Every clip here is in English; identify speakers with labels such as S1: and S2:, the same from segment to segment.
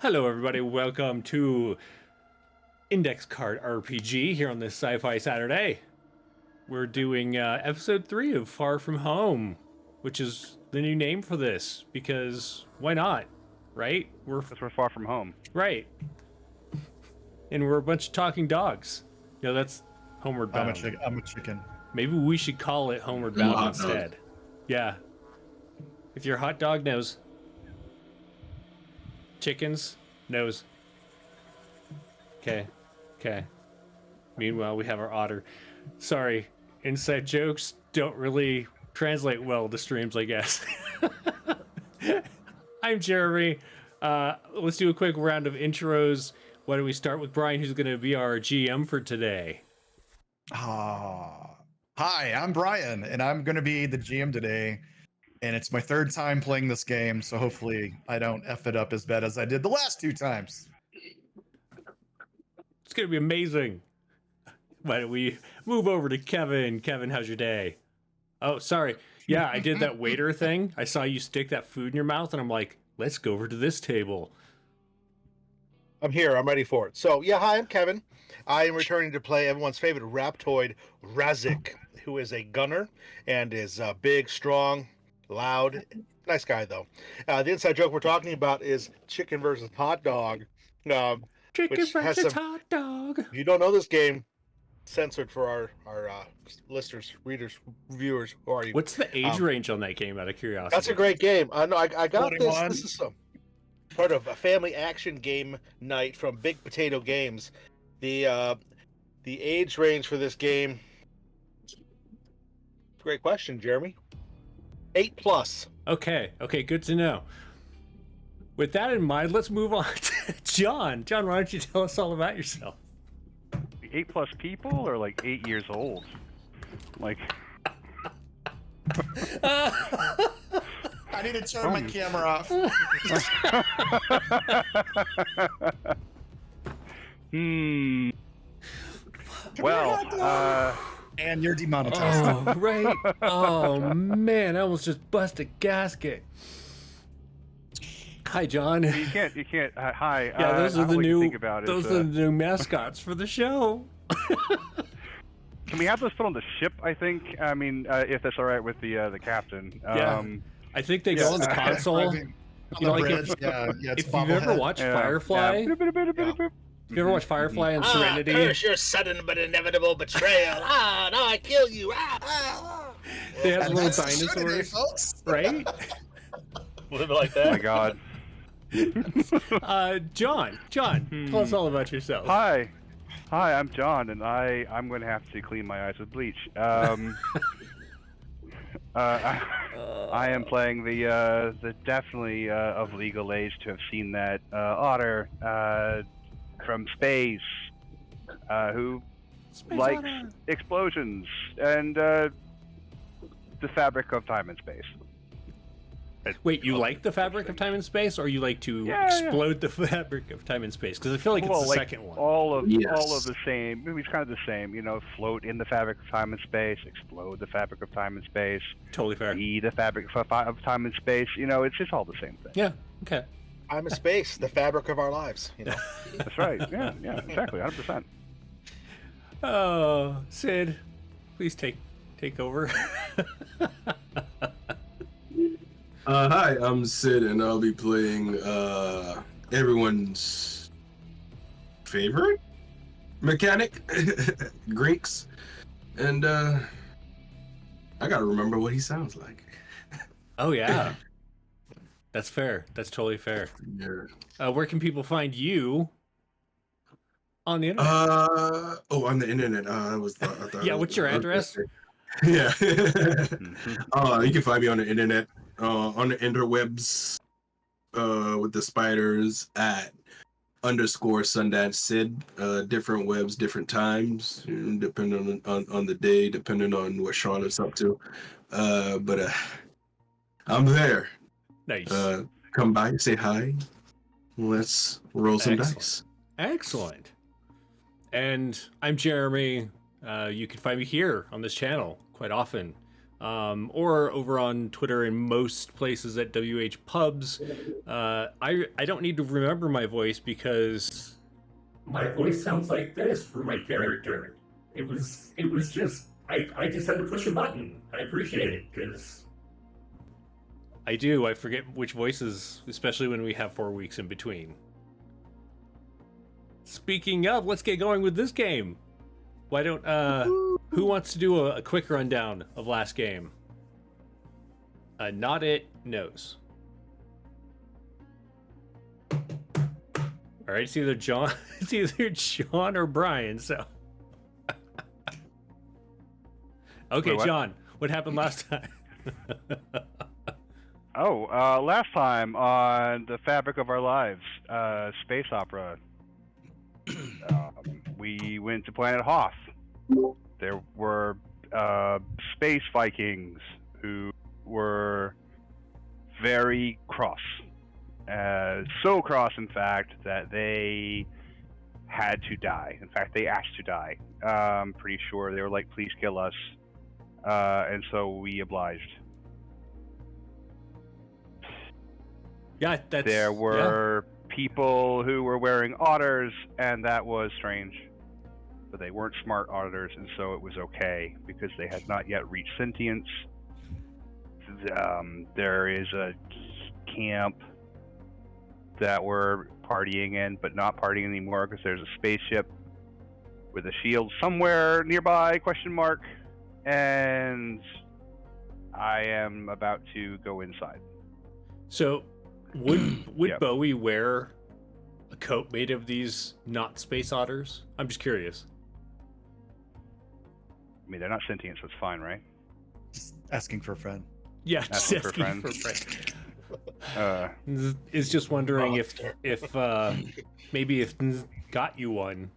S1: Hello, everybody. Welcome to Index Card RPG here on this Sci-Fi Saturday. We're doing episode 3 of Far From Home, which is the new name for this because why not, right?
S2: Because we're far from home.
S1: Right, and we're a bunch of talking dogs. Yeah, that's Homeward Bound.
S3: I'm a chicken.
S1: Maybe we should call it Homeward Bound instead. Yeah. If your hot dog knows. Chickens knows. Okay. Meanwhile, we have our otter. Sorry, inside jokes don't really translate well to streams, I guess. I'm Jeremy. Let's do a quick round of intros. Why don't we start with Brian, who's going to be our GM for today?
S3: Hi, I'm Brian, and I'm going to be the GM today. And it's my third time playing this game, so hopefully I don't F it up as bad as I did the last 2 times.
S1: It's going to be amazing. Why don't we move over to Kevin? Kevin, how's your day? Oh, sorry. Yeah, I did that waiter thing. I saw you stick that food in your mouth, and I'm like, let's go over to this table.
S4: I'm here. I'm ready for it. So, yeah, hi, I'm Kevin. I am returning to play everyone's favorite Raptoid, Razik, who is a gunner and is big, strong, loud. Nice guy, though. The inside joke we're talking about is chicken versus hot dog.
S1: Chicken versus hot dog.
S4: If you don't know this game, censored for our listeners, readers, viewers. Who are you?
S1: What's the age range on that game, out of curiosity?
S4: That's a great game. I know. I got
S3: 21.
S4: this. This is part of a family action game night from Big Potato Games. The age range for this game. Great question, Jeremy. 8+.
S1: Okay, good to know. With that in mind, let's move on to John. John, why don't you tell us all about yourself?
S2: 8+ people or like 8 years old? Like.
S3: I need to turn my camera off.
S2: Well,
S3: And you're demonetized.
S1: Oh, right. Oh, man, I almost just busted a gasket. Hi, John.
S2: you can't. Hi.
S1: Yeah, those are the new. Those are the
S2: is,
S1: new mascots for the show.
S2: Can we have those put on the ship? I think. I mean, if that's all right with the captain.
S1: Yeah. I think they go on the console.
S3: On the bridge. It's
S1: If you've ever watched Firefly,
S2: Yeah.
S1: if you ever watched Firefly and Serenity,
S4: Curse your sudden but inevitable betrayal. Now I kill you.
S1: they have
S3: And
S1: little
S3: that's Serenity,
S1: dinosaurs,
S3: folks.
S1: right?
S4: A little bit like
S2: Oh my
S4: that.
S2: God.
S1: John, tell us all about yourself.
S2: Hi, I'm John, and I'm going to have to clean my eyes with bleach. I am playing the definitely of legal age to have seen that otter from space, who
S1: Space
S2: likes
S1: Otter.
S2: explosions and the fabric of time and space.
S1: Wait, you like the fabric of time and space, or you like to explode the fabric of time and space? Because I feel like it's the
S2: like
S1: second one.
S2: all of the same. Maybe it's kind of the same. You know, float in the fabric of time and space, explode the fabric of time and space,
S1: Totally fair.
S2: be the fabric of time and space. You know, it's just all the same thing.
S1: Yeah. Okay.
S4: I'm a space, the fabric of our lives. You know.
S2: That's right. Yeah, exactly, 100%.
S1: Oh, Sid, please take over.
S5: Hi, I'm Sid, and I'll be playing everyone's favorite mechanic, Grinks, and I gotta remember what he sounds like.
S1: Oh yeah, that's fair. That's totally fair.
S5: Yeah.
S1: Where can people find you on the internet?
S5: On the internet. Was the,
S1: Yeah, what's your address?
S5: Yeah. You can find me on the internet, on the interwebs, with the spiders at _Sundance Sid. Different webs, different times, depending on the day, depending on what Charlotte's up to. But I'm there.
S1: Nice.
S5: Come by, say hi. Let's roll some dice.
S1: Excellent. And I'm Jeremy. You can find me here on this channel quite often. or over on Twitter and most places at WH Pubs. I don't need to remember my voice because
S6: My voice sounds like this for my character. It was just, I just had to push a button. I appreciate it, because
S1: I do. I forget which voices, especially when we have 4 weeks in between. Speaking of, let's get going with this game. Why don't, who wants to do a quick rundown of last game? Not it knows. All right, it's either John or Brian, so. Okay,
S2: Wait, what?
S1: John, what happened last time?
S2: Last time on The Fabric of Our Lives, space opera, we went to planet Hoth. There were space Vikings who were very cross. So cross, in fact, that they had to die. In fact, they asked to die. I'm pretty sure they were like, please kill us. And so we obliged.
S1: Yeah, that's.
S2: There were people who were wearing otters, and that was strange. But they weren't smart auditors, and so it was okay because they had not yet reached sentience. There is a camp that we're partying in, but not partying anymore because there's a spaceship with a shield somewhere nearby, question mark, and I am about to go inside.
S1: So, would
S2: Yep.
S1: Bowie wear a coat made of these not space otters? I'm just curious.
S2: I mean, they're not sentient, so it's fine, right?
S3: Just asking for a friend.
S1: Yeah, just
S2: Asking for
S1: asking
S2: friends.
S1: for friends.
S2: Uh,
S1: Is just wondering
S4: Monster.
S1: if maybe if got you one,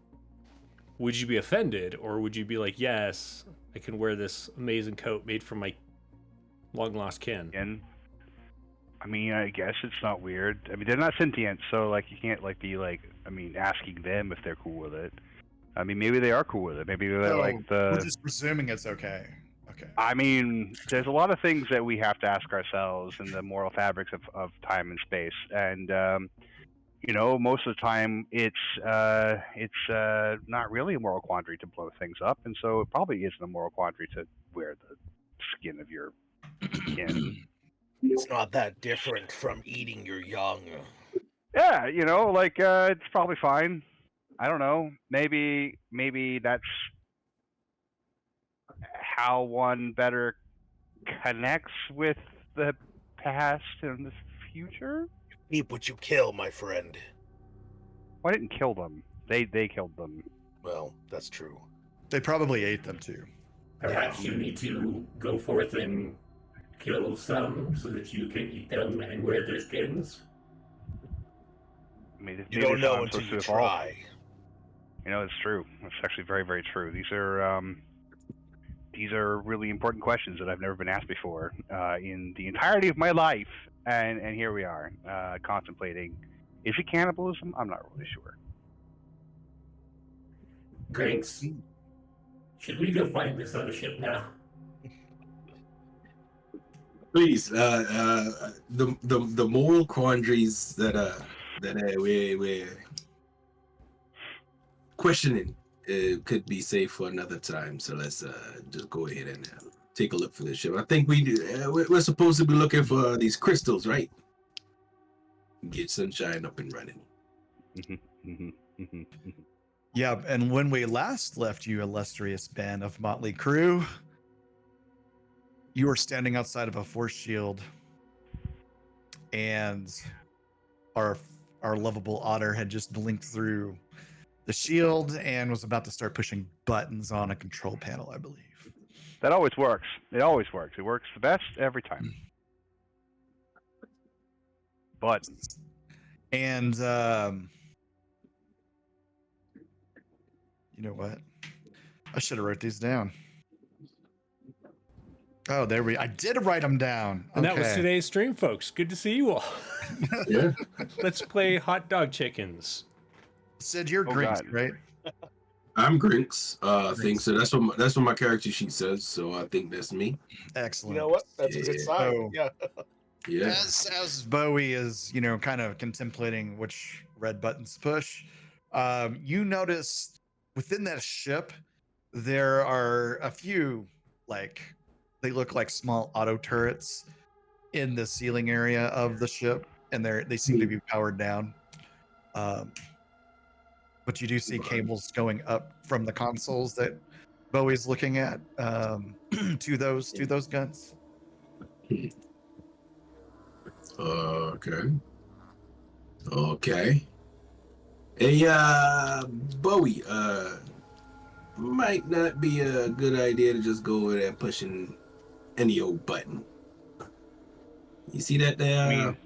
S1: would you be offended, or would you be like, yes, I can wear this amazing coat made from my long lost kin?
S2: and I mean, I guess it's not weird. I mean, they're not sentient, so like you can't like be like, I mean, asking them if they're cool with it. I mean, maybe they are cool with it. Maybe they're
S3: So,
S2: like
S3: we're
S2: the.
S3: just presuming it's okay. Okay.
S2: I mean, there's a lot of things that we have to ask ourselves in the moral fabrics of time and space, and you know, most of the time it's not really a moral quandary to blow things up, and so it probably isn't a moral quandary to wear the skin of your kin.
S4: It's not that different from eating your young.
S2: Yeah, you know, like it's probably fine. I don't know. Maybe that's how one better connects with the past and the future.
S4: Eat what you kill, my friend.
S2: Well, I didn't kill them. They killed them.
S4: Well, that's true.
S3: They probably ate them too.
S6: perhaps you need to go forth and kill some so that you can eat them and wear their skins.
S2: I mean,
S4: You
S2: maybe
S4: don't
S2: it's
S4: know
S2: how I'm
S4: until
S2: supposed
S4: you
S2: to evolve.
S4: try.
S2: You know, it's true. It's actually very, very true. These are really important questions that I've never been asked before in the entirety of my life, and here we are contemplating: is it cannibalism? I'm not really sure.
S6: Grinks, should we go find this other ship now?
S5: Please, the moral quandaries that we're questioning could be saved for another time. So let's just go ahead and take a look for this ship. I think we're supposed to be looking for these crystals, right? Get Sunshine up and running.
S3: Yeah, and when we last left you, illustrious band of motley crew, you were standing outside of a force shield, and our lovable otter had just blinked through the shield and was about to start pushing buttons on a control panel, I believe.
S2: That always works. It always works. It works the best every time. But
S3: And you know what? I should have wrote these down. Oh, I did write them down.
S1: And that was
S3: Okay.
S1: today's stream, folks. Good to see you all.
S5: Yeah.
S1: Let's play hot dog chickens.
S3: Sid, you're
S2: Oh,
S3: green,
S2: God.
S3: right?
S5: I'm Grinks. I think so. That's what my character sheet says. So I think that's me.
S3: Excellent.
S4: You know what? That's a good
S5: Yeah.
S4: sign.
S3: So-
S4: Yeah.
S5: Yeah.
S3: As Bowie is, kind of contemplating which red buttons to push, you notice within that ship there are a few, like, they look like small auto turrets in the ceiling area of the ship, and they seem to be powered down. But you do see cables going up from the consoles that Bowie's looking at, to those guns.
S5: Okay. Hey, Bowie, might not be a good idea to just go over there pushing any old button. You see that there?
S2: I mean,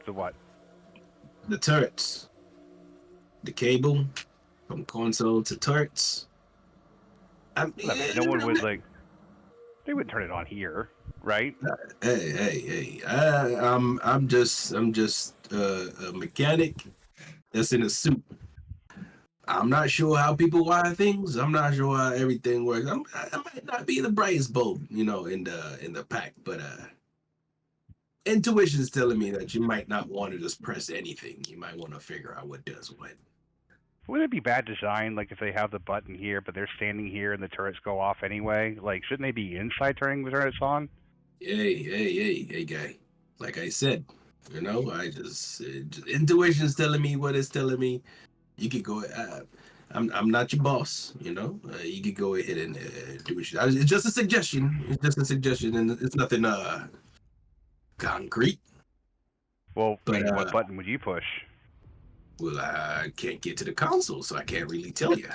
S2: the what?
S5: The turrets. The cable from console to turrets. I mean,
S2: No one would they wouldn't turn it on here, right?
S5: Hey! I'm just a mechanic that's in a suit. I'm not sure how people wire things. I'm not sure how everything works. I might not be the brightest bulb, in the pack, but intuition is telling me that you might not want to just press anything. You might want to figure out what does what.
S2: Wouldn't it be bad design, like if they have the button here, but they're standing here and the turrets go off anyway? Like, shouldn't they be inside turning the turrets on?
S5: Hey, guy. Like I said, I just intuition is telling me what it's telling me. You could go. I'm not your boss. You could go ahead and do it. It's just a suggestion. It's just a suggestion, and it's nothing concrete.
S2: Well,
S5: But
S2: what button would you push?
S5: well, I can't get to the console, so I can't really tell you.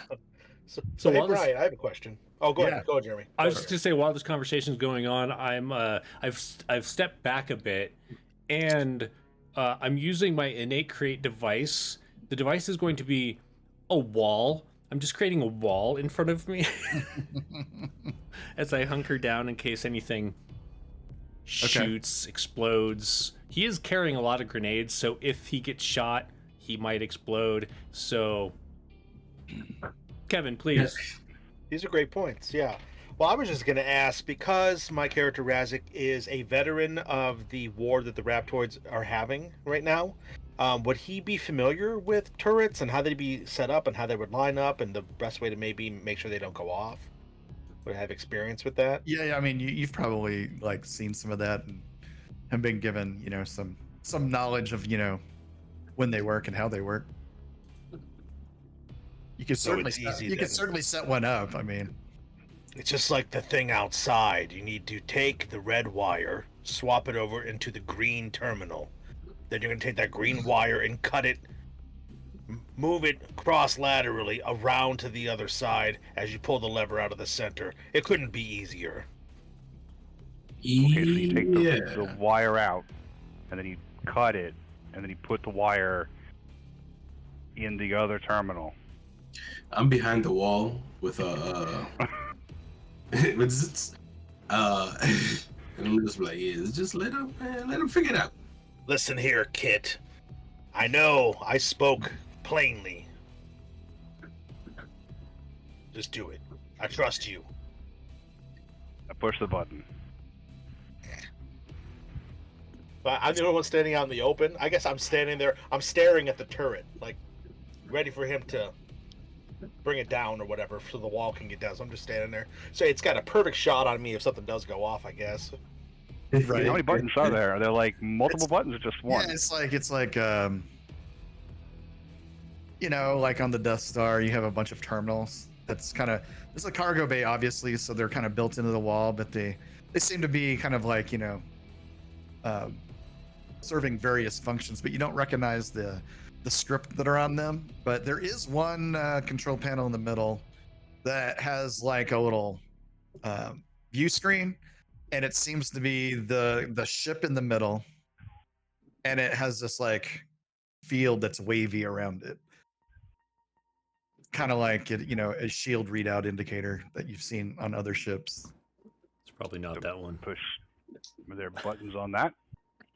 S4: So
S1: So
S4: hey,
S1: while this-
S4: Brian, I have a question. Oh, go ahead, Jeremy.
S1: I was just gonna say, while this conversation is going on, I've stepped back a bit, and I'm using my innate create device. The device is going to be a wall. I'm just creating a wall in front of me as I hunker down in case anything shoots, explodes. He is carrying a lot of grenades, so if he gets shot, he might explode. So, Kevin, please.
S4: These are great points. Yeah. Well, I was just going to ask, because my character Razik is a veteran of the war that the Raptoids are having right now, would he be familiar with turrets and how they'd be set up and how they would line up and the best way to maybe make sure they don't go off? Would I have experience with that?
S3: Yeah, I mean, you've probably seen some of that and have been given, some knowledge of, when they work and how they work. You could
S4: So
S3: certainly
S4: it's easy
S3: you could
S4: then.
S3: certainly set one up. I mean,
S4: It's just like the thing outside. You need to take the red wire, swap it over into the green terminal. Then you're going to take that green wire and cut it, move it cross laterally around to the other side as you pull the lever out of the center. It couldn't be easier.
S2: Okay, so you take
S5: Yeah.
S2: the wire out, and then you cut it, and then you put the wire in the other terminal.
S5: I'm behind the wall with and I'm just like, yeah, just let him figure it out.
S4: Listen here, Kit. I know I spoke plainly. Just do it. I trust you.
S2: I push the button.
S4: But I'm the only one standing out in the open. I guess I'm standing there. I'm staring at the turret, like ready for him to bring it down or whatever, so the wall can get down. So I'm just standing there. So it's got a perfect shot on me if something does go off, I guess.
S3: Right.
S2: How many buttons are there? Are there like multiple buttons or just one?
S3: yeah, it's like like on the Death Star, you have a bunch of terminals. That's kind of, there's a cargo bay, obviously, so they're kind of built into the wall, but they seem to be kind of like serving various functions, but you don't recognize the script that are on them. But there is one control panel in the middle that has like a little view screen, and it seems to be the ship in the middle, and it has this like field that's wavy around it, kind of like a shield readout indicator that you've seen on other ships.
S1: It's probably not that one.
S2: Push. Are there buttons on that?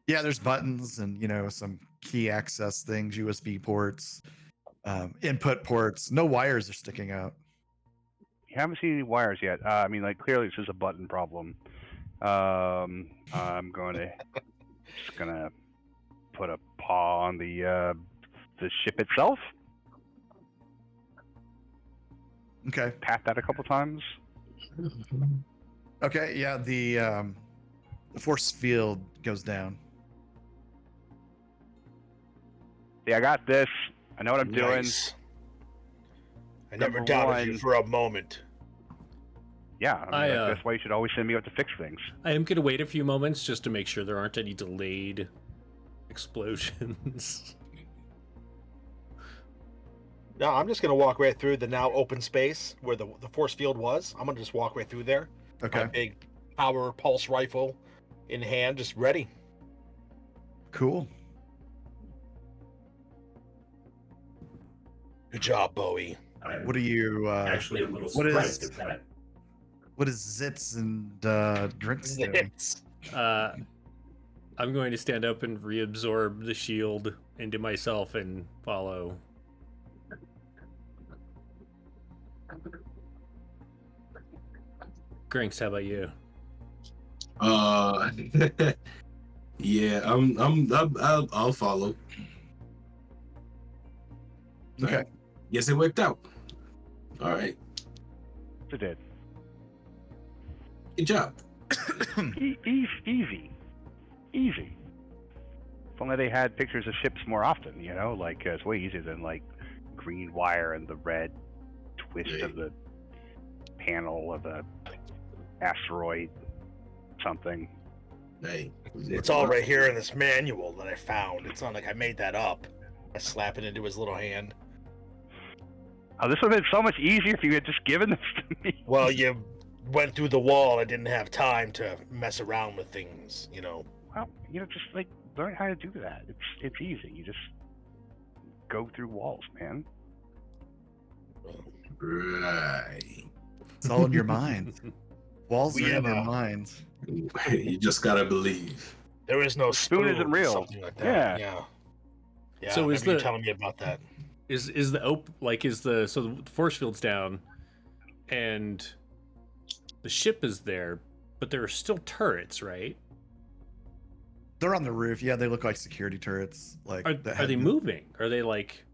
S3: Yeah, there's buttons and some key access things, USB ports, input ports. No wires are sticking out.
S2: You haven't seen any wires yet. I mean, like clearly this is a button problem. I'm just gonna put a paw on the ship itself.
S3: Okay.
S2: Pat that a couple times.
S3: Okay. Yeah. The force field goes down.
S2: Yeah, I got this. I know what I'm doing.
S4: Nice. I never
S2: Number
S4: doubted you
S2: one.
S4: for a moment.
S2: Yeah, I mean, like, that's why you should always send me out to fix things.
S1: I am going to wait a few moments just to make sure there aren't any delayed explosions.
S4: No, I'm just gonna walk right through the now open space where the force field was. I'm gonna just walk right through there.
S3: Okay.
S4: My big power pulse rifle in hand, just ready.
S3: Cool.
S4: Good job, Bowie.
S6: I'm
S3: What are you?
S6: actually a little
S3: what is-
S6: surprised at that.
S3: What is Zitz and Drinks doing?
S4: It's-
S1: I'm going to stand up and reabsorb the shield into myself and follow. Grinks, how about you?
S5: Yeah, I'll follow.
S3: Okay.
S5: Yes, it worked out. All right.
S2: It did.
S5: Good job.
S2: Easy. If only they had pictures of ships more often, like it's way easier than like green wire and the red twist of the panel of the asteroid something.
S5: Hey,
S4: It's all right here in this manual that I found. It's not like I made that up. I slap it into his little hand.
S2: Oh, this would have been so much easier if you had just given this to me.
S4: Well, you went through the wall. I didn't have time to mess around with things,
S2: Well, just like learn how to do that. It's easy. You just go through walls, man.
S5: right.
S3: It's all in your mind. Walls
S4: We
S3: are in
S4: have
S3: your
S4: a-
S3: mind.
S5: You just gotta believe.
S4: There is no
S2: spoon isn't real.
S4: Something like that.
S2: Yeah.
S4: Yeah.
S1: So
S4: I
S1: is
S4: remember you
S1: the-
S4: telling me about that?
S1: Is the so the force field's down, and the ship is there, but there are still turrets, right?
S3: They're on the roof. Yeah, they look like security turrets. Like
S1: Are
S3: that
S1: they
S3: have-
S1: moving? Are they like?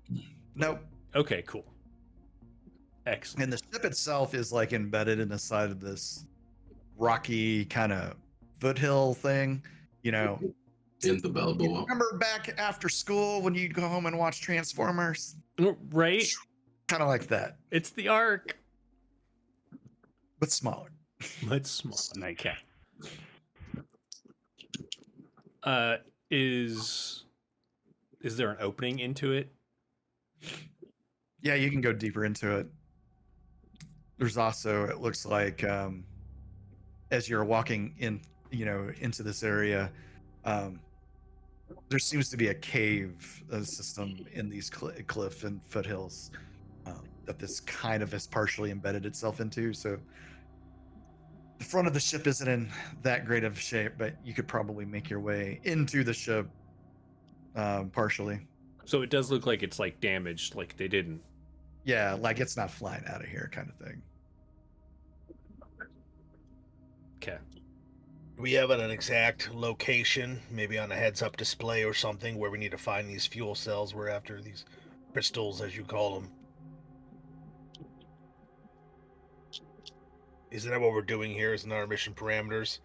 S3: Nope.
S1: Okay, cool. Excellent.
S3: And the ship itself is like embedded in the side of this rocky kind of foothill thing.
S5: In the Balboa.
S3: Remember back after school when you'd go home and watch Transformers?
S1: Right?
S3: Kind of like that,
S1: It's the Ark.
S3: but smaller.
S1: Let's small.
S2: Nice.
S1: Okay. Is there an opening into it?
S3: Yeah, you can go deeper into it. There's also, it looks like, as you're walking in, into this area, there seems to be a cave system in these cliff and foothills that this kind of has partially embedded itself into. So the front of the ship isn't in that great of shape, but you could probably make your way into the ship partially.
S1: So it does look like it's like damaged, like they didn't.
S3: Yeah, like it's not flying out of here kind of thing.
S1: Okay.
S4: Do we have an exact location, maybe on a heads-up display or something, where we need to find these fuel cells we're after, these crystals, as you call them? Isn't that what we're doing here? Isn't our mission parameters?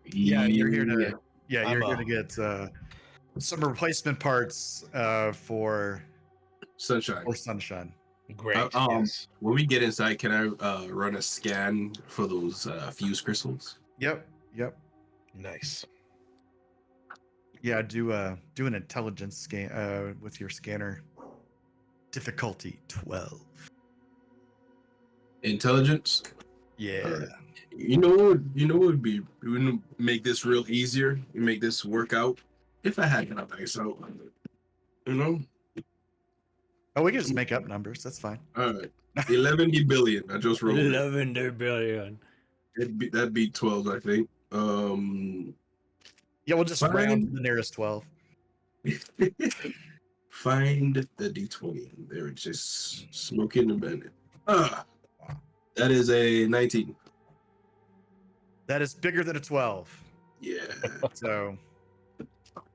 S3: Yeah, you're here to
S1: Yeah.
S3: you're
S4: I'm,
S3: here to get some replacement parts for
S5: Sunshine.
S3: Sunshine.
S4: Great. Yes.
S5: When we get inside, can I run a scan for those fuse crystals?
S3: Yep.
S4: Nice.
S3: Yeah, do an intelligence scan with your scanner. Difficulty 12.
S5: Intelligence.
S3: Yeah.
S5: Alright. You know what would be, we would make this real easier. You make this work out. If I had enough dice out,
S3: Oh, we can just make up numbers. That's fine.
S5: All right, 11 billion. I just rolled. it.
S1: 11 billion.
S5: That'd be 12, I think.
S3: Yeah, we'll just round to the nearest 12.
S5: Find the D20. They're just smoking and bending. That is a 19.
S3: That is bigger than a 12.
S5: Yeah.
S3: So,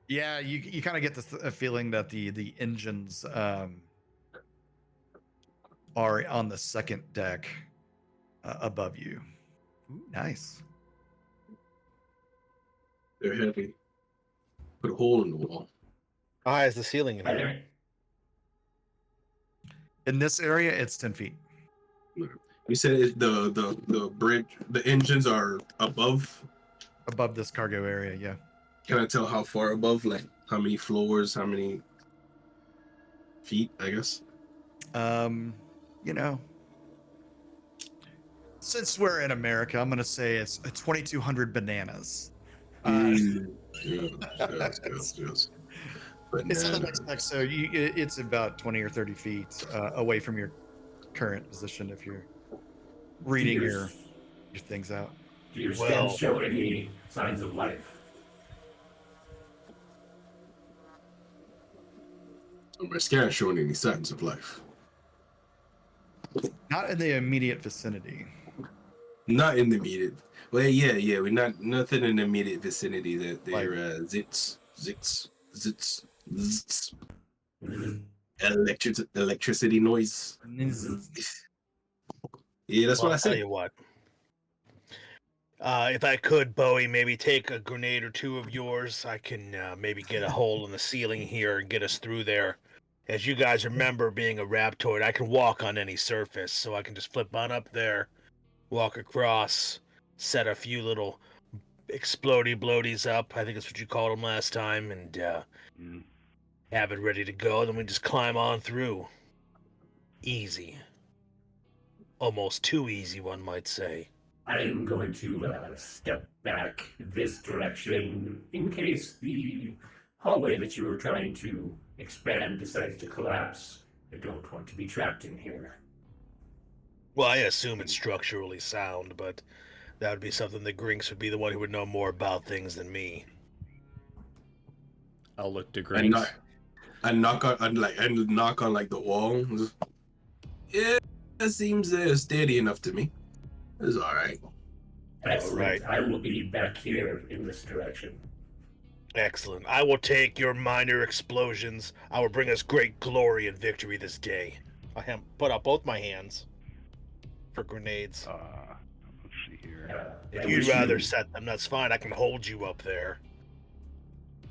S3: yeah, you kind of get the feeling that the engines are on the second deck above you. Ooh, nice.
S5: They're heavy. Put a hole in the wall.
S4: How high is the ceiling in here?
S3: In this area, it's 10 feet.
S5: You said the bridge, the engines are above
S3: This cargo area, yeah.
S5: Can I tell how far above? Like how many floors, how many feet, I guess?
S3: You know, since we're in America, I'm gonna say it's 2,200 bananas.
S5: Yes.
S3: It's on the next deck, so it's about 20 or 30 feet away from your current position if you're reading your things out.
S6: Do your scans show any signs of life?
S5: My scan's showing any signs of life.
S3: Not in the immediate vicinity.
S5: Not in the immediate. Well, yeah. We're nothing in the immediate vicinity that they're zits. Electricity noise. Yeah, that's what I
S4: I'll
S5: said.
S4: tell you what. If I could, Bowie, maybe take a grenade or two of yours. I can maybe get a hole in the ceiling here and get us through there. As you guys remember, being a Raptoid, I can walk on any surface, so I can just flip on up there, walk across, set a few little explodey bloaties up. I think that's what you called them last time, and have it ready to go. Then we just climb on through. Easy. Almost too easy, one might say.
S6: I'm going to step back this direction in case the hallway that you were trying to expand decides to collapse. I don't want to be trapped in here.
S4: Well, I assume it's structurally sound, but that would be something that Grinks would be the one who would know more about things than me.
S1: I'll look to Grinks.
S5: I knock on like the wall. Yeah, it seems steady enough to me. It's all right.
S6: Excellent.
S4: Right.
S6: I will be back here in this direction.
S4: Excellent. I will take your minor explosions. I will bring us great glory and victory this day. I have put up both my hands for grenades.
S2: Let's see here.
S4: If you'd rather set them, that's fine. I can hold you up there.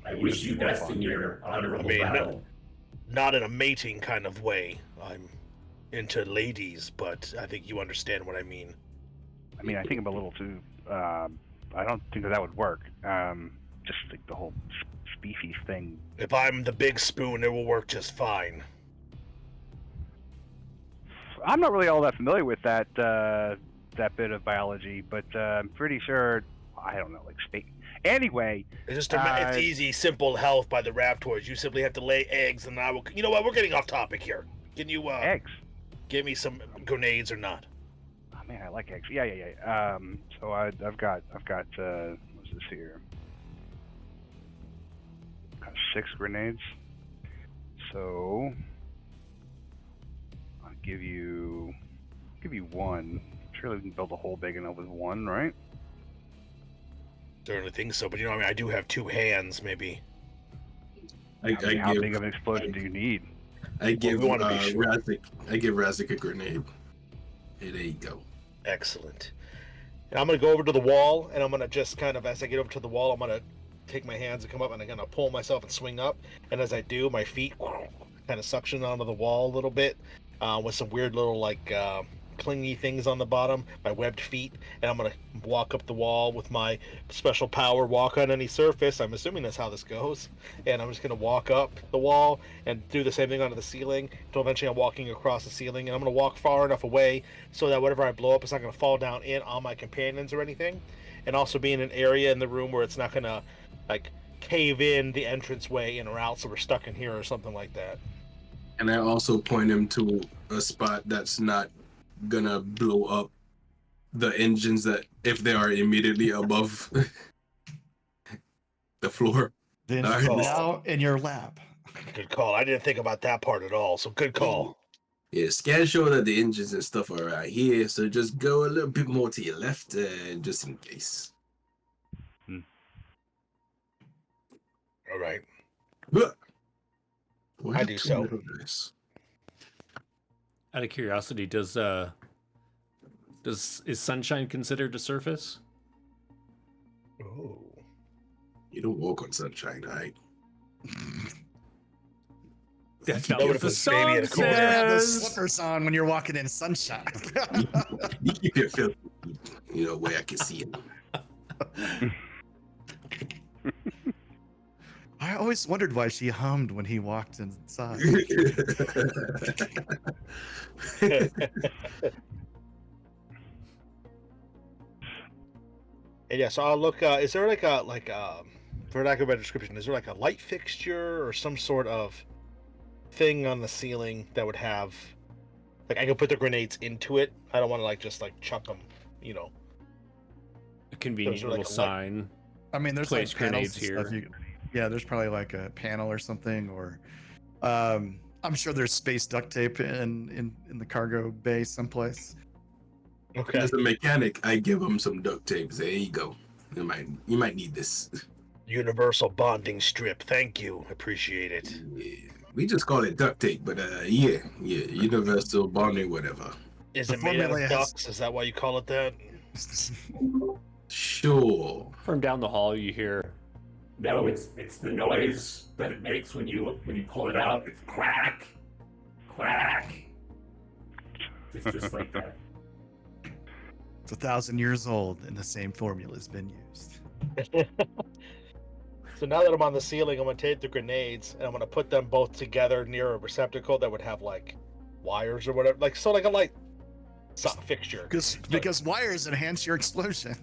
S6: I wish you best in your honorable battle.
S4: Not in a mating kind of way. I'm into ladies, but I think you understand what I mean.
S2: I mean, I think I'm a little too. I don't think that would work. Just like the whole species thing.
S4: If I'm the big spoon, it will work just fine.
S2: I'm not really all that familiar with that bit of biology, but I'm pretty sure. I don't know, like space. Anyway,
S4: It's just it's easy, simple health by the Raptors. You simply have to lay eggs, and I will. You know what? We're getting off topic here. Can you
S2: eggs.
S4: give me some grenades or not?
S2: Oh man, I like eggs. Yeah. So I've got what's this here? Got 6 grenades. So I'll give you one. Surely we can build a hole big enough with one, right?
S4: Certainly think so, but you know, I mean, I do have 2 hands, maybe.
S2: How big of an explosion do you need?
S5: I give
S4: we wanna be sure.
S5: Razik a grenade. Hey, there you go.
S4: Excellent. And I'm gonna go over to the wall, and I'm gonna just kind of, as I get over to the wall, I'm gonna take my hands and come up, and I'm gonna pull myself and swing up. And as I do, my feet kind of suction onto the wall a little bit, with some weird little like clingy things on the bottom, my webbed feet, and I'm gonna walk up the wall with my special power, walk on any surface. I'm assuming that's how this goes. And I'm just gonna walk up the wall and do the same thing onto the ceiling until eventually I'm walking across the ceiling, and I'm gonna walk far enough away so that whatever I blow up is not gonna fall down in on my companions or anything, and also be in an area in the room where it's not gonna like cave in the entranceway in or out, so we're stuck in here or something like that.
S5: And I also point him to a spot that's not gonna blow up the engines that if they are immediately above The floor.
S3: Then
S5: Nice.
S3: you're now in your lap.
S4: Good call. I didn't think about that part at all. So good call.
S5: Yeah, scan show that the engines and stuff are right here, so just go a little bit more to your left, just in case.
S4: All right.
S5: Look.
S4: I do so.
S5: Nice.
S1: Out of curiosity, is sunshine considered a surface?
S4: Oh.
S5: You don't walk on sunshine, right?
S1: That's
S4: That
S1: not what
S4: would've
S1: the
S4: been
S1: song
S4: baby at a
S3: You better have those
S1: says.
S3: slippers on when you're walking in sunshine.
S5: You keep it filthy, where I can see it.
S3: I always wondered why she hummed when he walked inside.
S4: And yeah, so I'll look. Is there like a for lack of a better description, is there like a light fixture or some sort of thing on the ceiling that would have like I can put the grenades into it? I don't want to just chuck them,
S1: A convenient
S4: Those are
S1: little
S4: like a
S1: sign.
S3: I mean, there's
S1: Place
S3: like panels
S1: grenades
S3: and stuff. Yeah, there's probably like a panel or something, or I'm sure there's space duct tape in the cargo bay someplace.
S4: Okay.
S5: As a mechanic, I give him some duct tape. There you go. You might need this.
S4: Universal bonding strip. Thank you. Appreciate it.
S5: Yeah, we just call it duct tape, but yeah, universal bonding, whatever.
S4: Is
S3: The
S4: it made out
S3: formula
S4: of
S3: has-
S4: ducts? Is that why you call it that?
S5: Sure.
S1: From down the hall, you hear,
S6: No, it's the noise that it makes when you pull it out. It's crack, crack. It's just like that.
S3: It's 1,000 years old, and the same formula has been used.
S4: So now that I'm on the ceiling, I'm gonna take the grenades and I'm gonna put them both together near a receptacle that would have like wires or whatever, like a light fixture.
S3: Because wires enhance your explosion.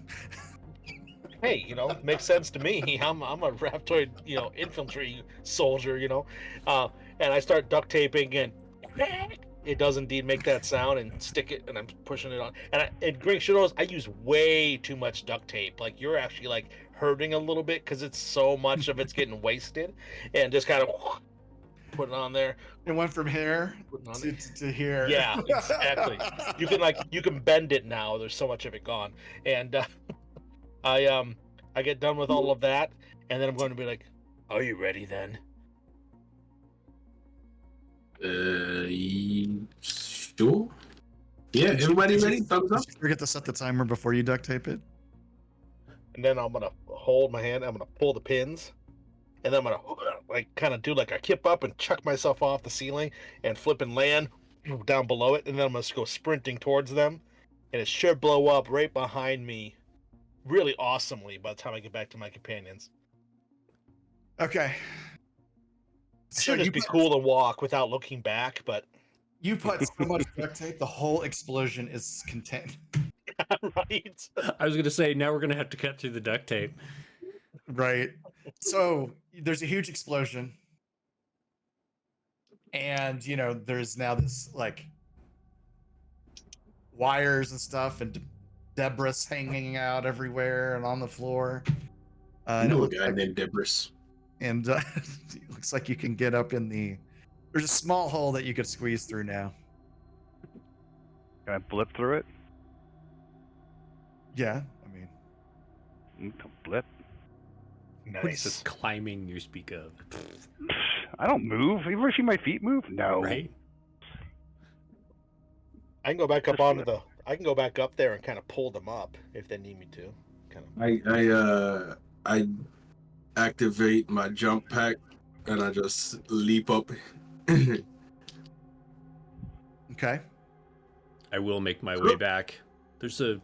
S4: Hey, makes sense to me. I'm a Raptoid, infantry soldier, and I start duct taping and it does indeed make that sound and stick it and I'm pushing it on. And Greg should knows I use way too much duct tape. Like you're actually hurting a little bit because it's so much of it's getting wasted, and just kind of put it on there.
S3: It went from here
S4: Put it on
S3: to here.
S4: Yeah, exactly. You can bend it now. There's so much of it gone, and I get done with all of that, and then I'm going to be like, "Are you ready then?"
S5: Sure. Yeah, everybody ready? Thumbs up.
S3: Did you forget to set the timer before you duct tape it?
S4: And then I'm gonna hold my hand. I'm gonna pull the pins, and then I'm gonna kind of do a kip up and chuck myself off the ceiling and flip and land down below it, and then I'm gonna go sprinting towards them, and it should blow up right behind me, really awesomely by the time I get back to my companions.
S3: Okay.
S4: Should just be cool to walk without looking back, but
S3: You put so much duct tape, the whole explosion is contained.
S4: right.
S1: I was going to say, now we're going to have to cut through the duct tape.
S3: Right. So there's a huge explosion. And, there's now this wires and stuff and debris hanging out everywhere and on the floor.
S5: I
S3: And it
S5: know a
S3: looks
S5: guy
S3: like,
S5: named Debris.
S3: and it looks like you can get up in there's a small hole that you could squeeze through now.
S2: Can I blip through it?
S3: Yeah. I mean,
S2: Blip.
S4: Nice.
S1: This climbing you speak of,
S2: I don't move. You ever see my feet move? No.
S1: right?
S4: I can go back up I can go back up there and kind of pull them up if they need me to. Kind of.
S5: I activate my jump pack and I just leap up.
S3: okay.
S1: I will make my way back. There's a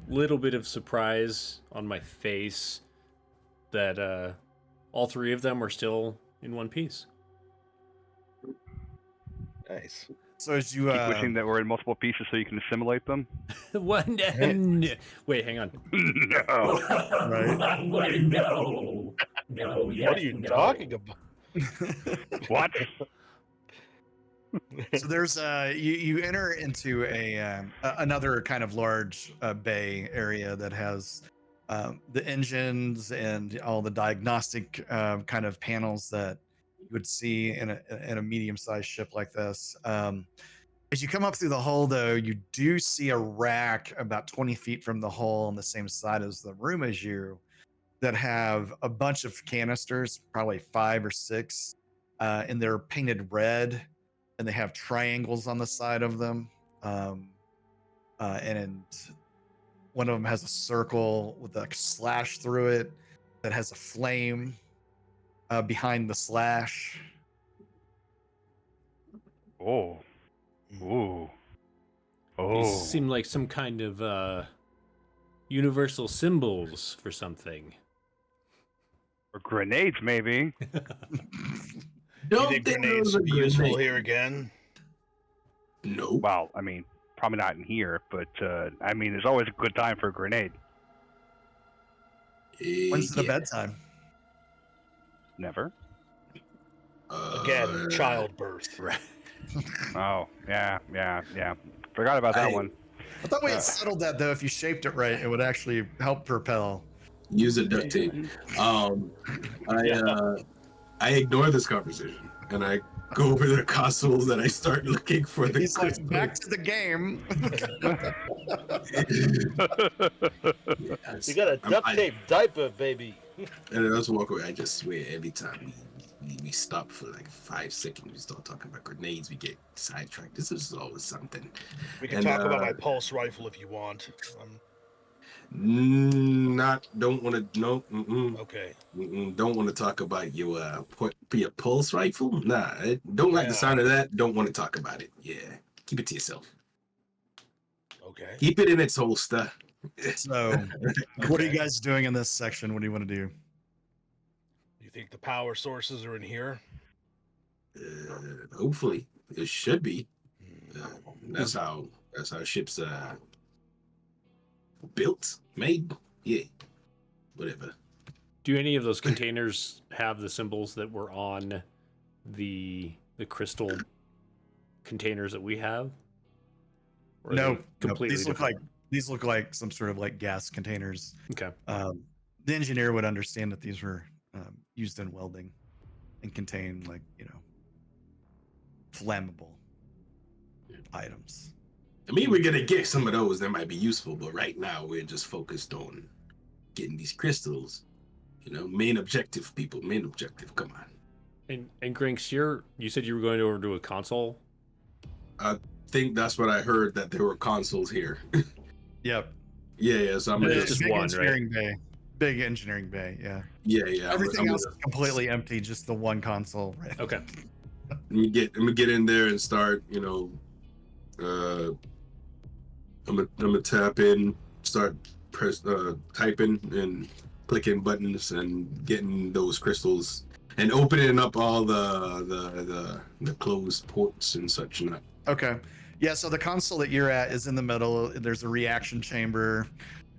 S1: little bit of surprise on my face that all three of them are still in one piece.
S4: Nice.
S3: So as you
S2: Keep wishing that we're in multiple pieces so you can assimilate them.
S1: One. Wait, hang on.
S2: No.
S3: Right.
S6: Wait, no. No, yes,
S4: What are you
S6: no.
S4: talking about?
S2: What?
S3: so there's you enter into another kind of large bay area that has the engines and all the diagnostic kind of panels that you would see in a medium-sized ship like this. As you come up through the hull, though, you do see a rack about 20 feet from the hull on the same side as the room as you that have a bunch of canisters, probably 5 or 6, and they're painted red, and they have triangles on the side of them. And one of them has a circle with a slash through it that has a flame behind the slash.
S2: Oh. Ooh.
S1: These
S2: Oh.
S1: seem like some kind of universal symbols for something.
S2: Or grenades, maybe.
S4: You think grenades would be useful here again?
S5: No.
S2: Well, I mean, probably not in here, but I mean, there's always a good time for a grenade.
S3: When's the bedtime?
S2: Never.
S4: Again, childbirth.
S1: Right.
S2: Oh, yeah. Forgot about that one.
S3: I thought we had settled that, though. If you shaped it right, it would actually help propel.
S5: Use a duct tape. I ignore this conversation and I go over the consoles and I start looking for the
S3: He's like,
S5: crystals.
S3: back to the game.
S4: You got a duct tape diaper, baby.
S5: And I just walk away. I just swear every time we stop for like 5 seconds, we start talking about grenades, we get sidetracked. This is always something.
S4: We can talk about my pulse rifle if you want.
S5: Don't want to. No.
S4: Okay.
S5: Don't want to talk about your pulse rifle. Nah, I don't like the sound of that. Don't want to talk about it. Yeah, keep it to yourself.
S4: Okay.
S5: Keep it in its holster.
S3: So, what are you guys doing in this section? What do you want to do?
S4: You think the power sources are in here?
S5: Hopefully, it should be. That's how ships built, made. Yeah, whatever.
S1: Do any of those containers have the symbols that were on the crystal containers that we have? Or are
S3: No,
S1: they completely
S3: these look like some sort of like gas containers.
S1: Okay.
S3: The engineer would understand that these were used in welding and contain like flammable items.
S5: I mean, we're gonna get some of those that might be useful, but right now we're just focused on getting these crystals. Main objective, people. Main objective. Come on.
S1: And Grinks, you said you were going over to a console.
S5: I think that's what I heard, that there were consoles here.
S3: Yep.
S5: Yeah. So I'm
S1: It's just
S3: big
S1: one,
S3: engineering bay. Big engineering bay. Yeah.
S5: Yeah.
S3: Everything else is completely empty. Just the one console. Right.
S1: Okay.
S5: Let me get in there and start. I'm gonna tap in, start typing and clicking buttons and getting those crystals and opening up all the closed ports and such. Not
S3: Okay. Yeah. So the console that you're at is in the middle. There's a reaction chamber,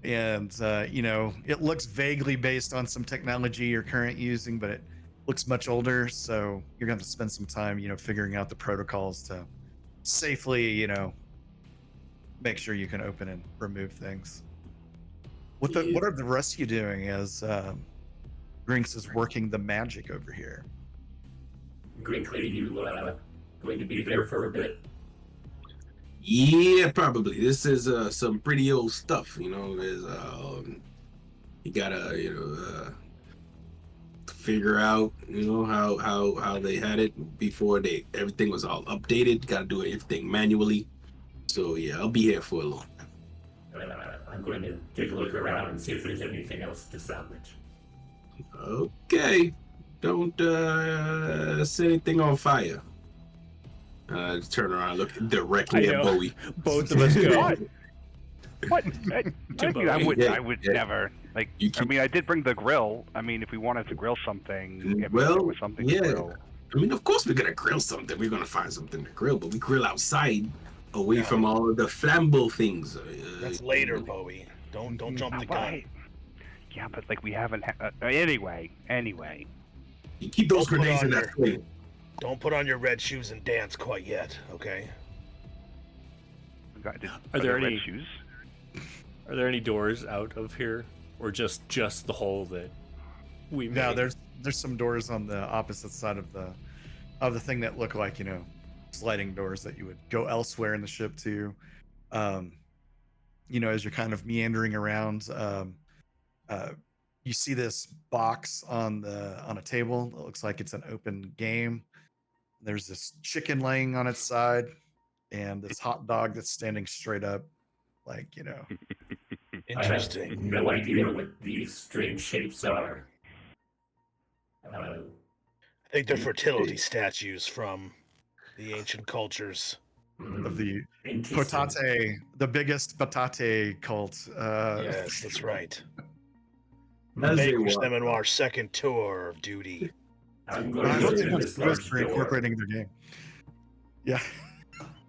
S3: and it looks vaguely based on some technology you're currently using, but it looks much older. So you're gonna have to spend some time, figuring out the protocols to safely, make sure you can open and remove things. What are the rest of you doing as Grinks is working the magic over here?
S6: Grinkley, you going to be there for a bit?
S5: Yeah, probably. This is some pretty old stuff. There's you gotta figure out how they had it before everything was all updated. Gotta do everything manually. So yeah, I'll be here for a long time.
S6: I'm going to take a look around and see if there's anything else to salvage.
S5: Okay. Don't set anything on fire. Turn around, look directly at Bowie.
S1: Both of us go.
S2: What? I would
S5: Yeah.
S2: never. Like, I mean, I did bring the grill. I mean, if we wanted to grill something, if
S5: Well,
S2: there was something to grill.
S5: I mean, of course we're gonna grill something. We're gonna find something to grill, but we grill outside, away from all of the flammable things.
S4: That's later, Bowie. Don't jump the gun.
S2: Right. Yeah, but like we haven't. Anyway.
S5: You keep those
S4: Don't put
S5: grenades
S4: on
S5: in that
S4: your-
S5: flame.
S4: Don't put on your red shoes and dance quite yet, okay?
S1: Are there
S2: red
S1: any-
S2: shoes?
S1: Are there any doors out of here or just the hole that we made?
S3: No, there's some doors on the opposite side of the thing that look like, you know, sliding doors that you would go elsewhere in the ship to. You know, as you're kind of meandering around, you see this box on a table. It looks like it's an open game. There's this chicken laying on its side, and this hot dog that's standing straight up, like, you know.
S6: I have no idea what these strange shapes are.
S4: I think they're fertility statues from the ancient cultures.
S3: Of the
S6: Interesting.
S3: Potate, the biggest Potate cult.
S4: Yes, that's right.
S5: As they
S4: Vanquish
S5: walk
S4: them in
S5: up.
S4: our second tour of duty.
S6: I'm
S3: I
S6: going
S3: don't
S6: to
S3: think
S6: open
S3: that's
S6: this
S3: supposed
S6: large
S3: to be
S6: door.
S3: incorporating their game. Yeah.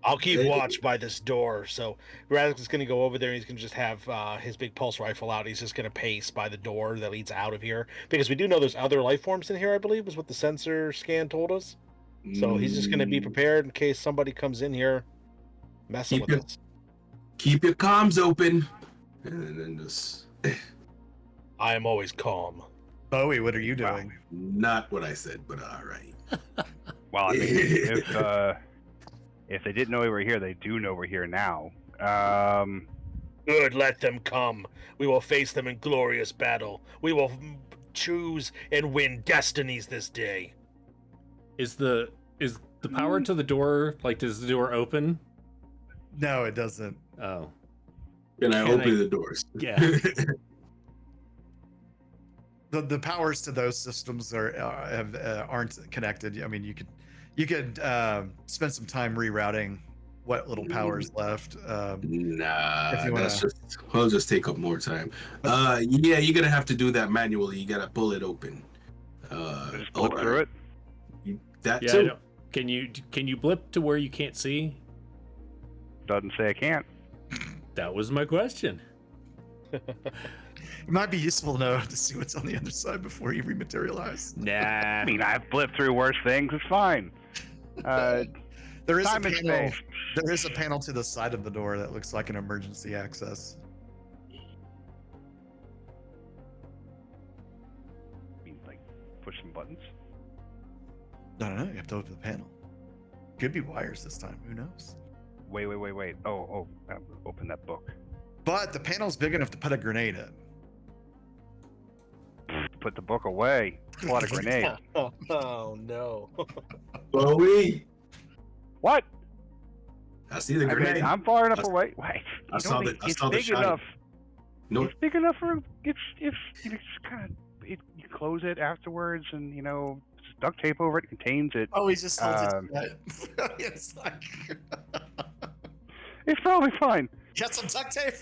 S4: I'll keep watch by this door. So Razek is going to go over there and he's going to just have his big pulse rifle out. He's just going to pace by the door that leads out of here. Because we do know there's other life forms in here, I believe, is what the sensor scan told us. So he's just going to be prepared in case somebody comes in here messing
S5: Keep
S4: with
S5: it-
S4: us.
S5: Keep your comms open, and then just
S4: I am always calm.
S3: Bowie, what are you
S2: Wow.
S3: doing?
S5: not what I said, but all right.
S2: Well, I mean, if they didn't know we were here, they do know we're here now.
S4: Good, let them come. We will face them in glorious battle. We will choose and win destinies this day.
S1: Is the power to the door, like, does the door open?
S3: No, it doesn't.
S1: Oh,
S5: And I
S1: Can
S5: open
S1: I-
S5: the doors.
S1: yeah.
S3: The powers to those systems aren't connected. I mean, you could spend some time rerouting what little powers left.
S5: Nah,
S3: If you
S5: that's
S3: wanna-
S5: just. I'll just take up more time. Yeah, you're gonna have to do that manually. You gotta pull it open.
S2: just flip through it.
S5: That
S1: Yeah. I
S5: too.
S1: don't- Can you blip to where you can't see?
S2: Doesn't say I can't.
S1: That was my question.
S3: It might be useful to know to see what's on the other side before you rematerialize.
S1: Nah.
S2: I mean, I've flipped through worse things. It's fine.
S3: There is a
S2: Time and
S3: panel.
S2: space.
S3: There is a panel to the side of the door that looks like an emergency access.
S2: I mean, like, push some buttons.
S3: I don't know. You have to open the panel. Could be wires this time. Who knows?
S2: Wait. Oh, open that book.
S3: But the panel's big enough to put a grenade in.
S2: Put the book away. Pull out a grenade.
S4: Oh no.
S5: Bowie,
S2: What?
S5: I see the
S2: I
S5: grenade.
S2: mean, I'm far enough away. Wait.
S5: I
S2: You
S5: saw
S2: don't
S5: the-
S2: think
S5: I
S2: it's
S5: saw the
S2: big
S5: shot.
S2: enough.
S5: No,
S2: It's big enough for if you just kind of you close it afterwards and just duct tape over it contains it.
S3: Oh, he just holds
S2: Um,
S3: it. It's like
S2: It's probably fine.
S3: got some duct tape.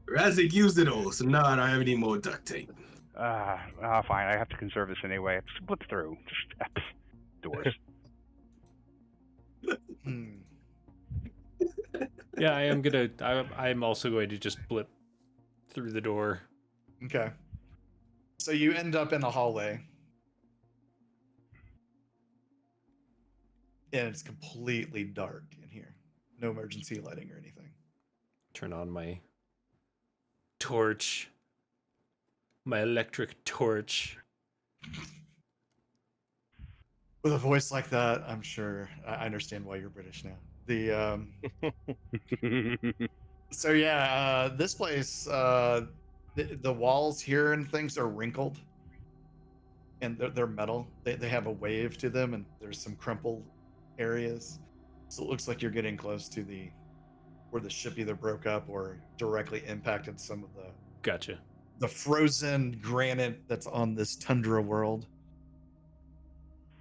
S5: Razik used it all, so now I don't have any more duct tape.
S2: Fine. I have to conserve this anyway. Just flip through. Just doors.
S3: Hmm.
S1: Yeah, I'm also going to just blip through the door.
S3: Okay. So you end up in a hallway. And it's completely dark in here. No emergency lighting or anything.
S1: Turn on my torch. My electric torch.
S3: With a voice like that, I'm sure I understand why you're British now. So yeah, this place, the walls here and things are wrinkled, and they're metal. They have a wave to them, and there's some crumpled areas. So it looks like you're getting close to where the ship either broke up or directly impacted some of
S1: Gotcha.
S3: the frozen granite that's on this tundra world.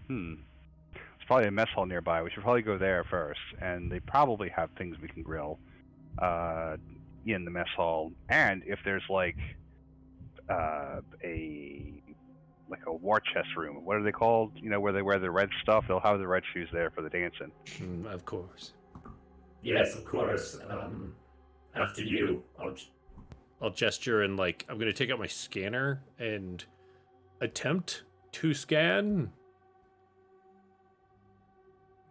S2: It's probably a mess hall nearby. We should probably go there first, and they probably have things we can grill in the mess hall. And if there's like a war chest room, what are they called? Where they wear the red stuff. They'll have the red shoes there for the dancing.
S1: Of course.
S6: Yes, of course. After you.
S1: I'll gesture and I'm going to take out my scanner and attempt to scan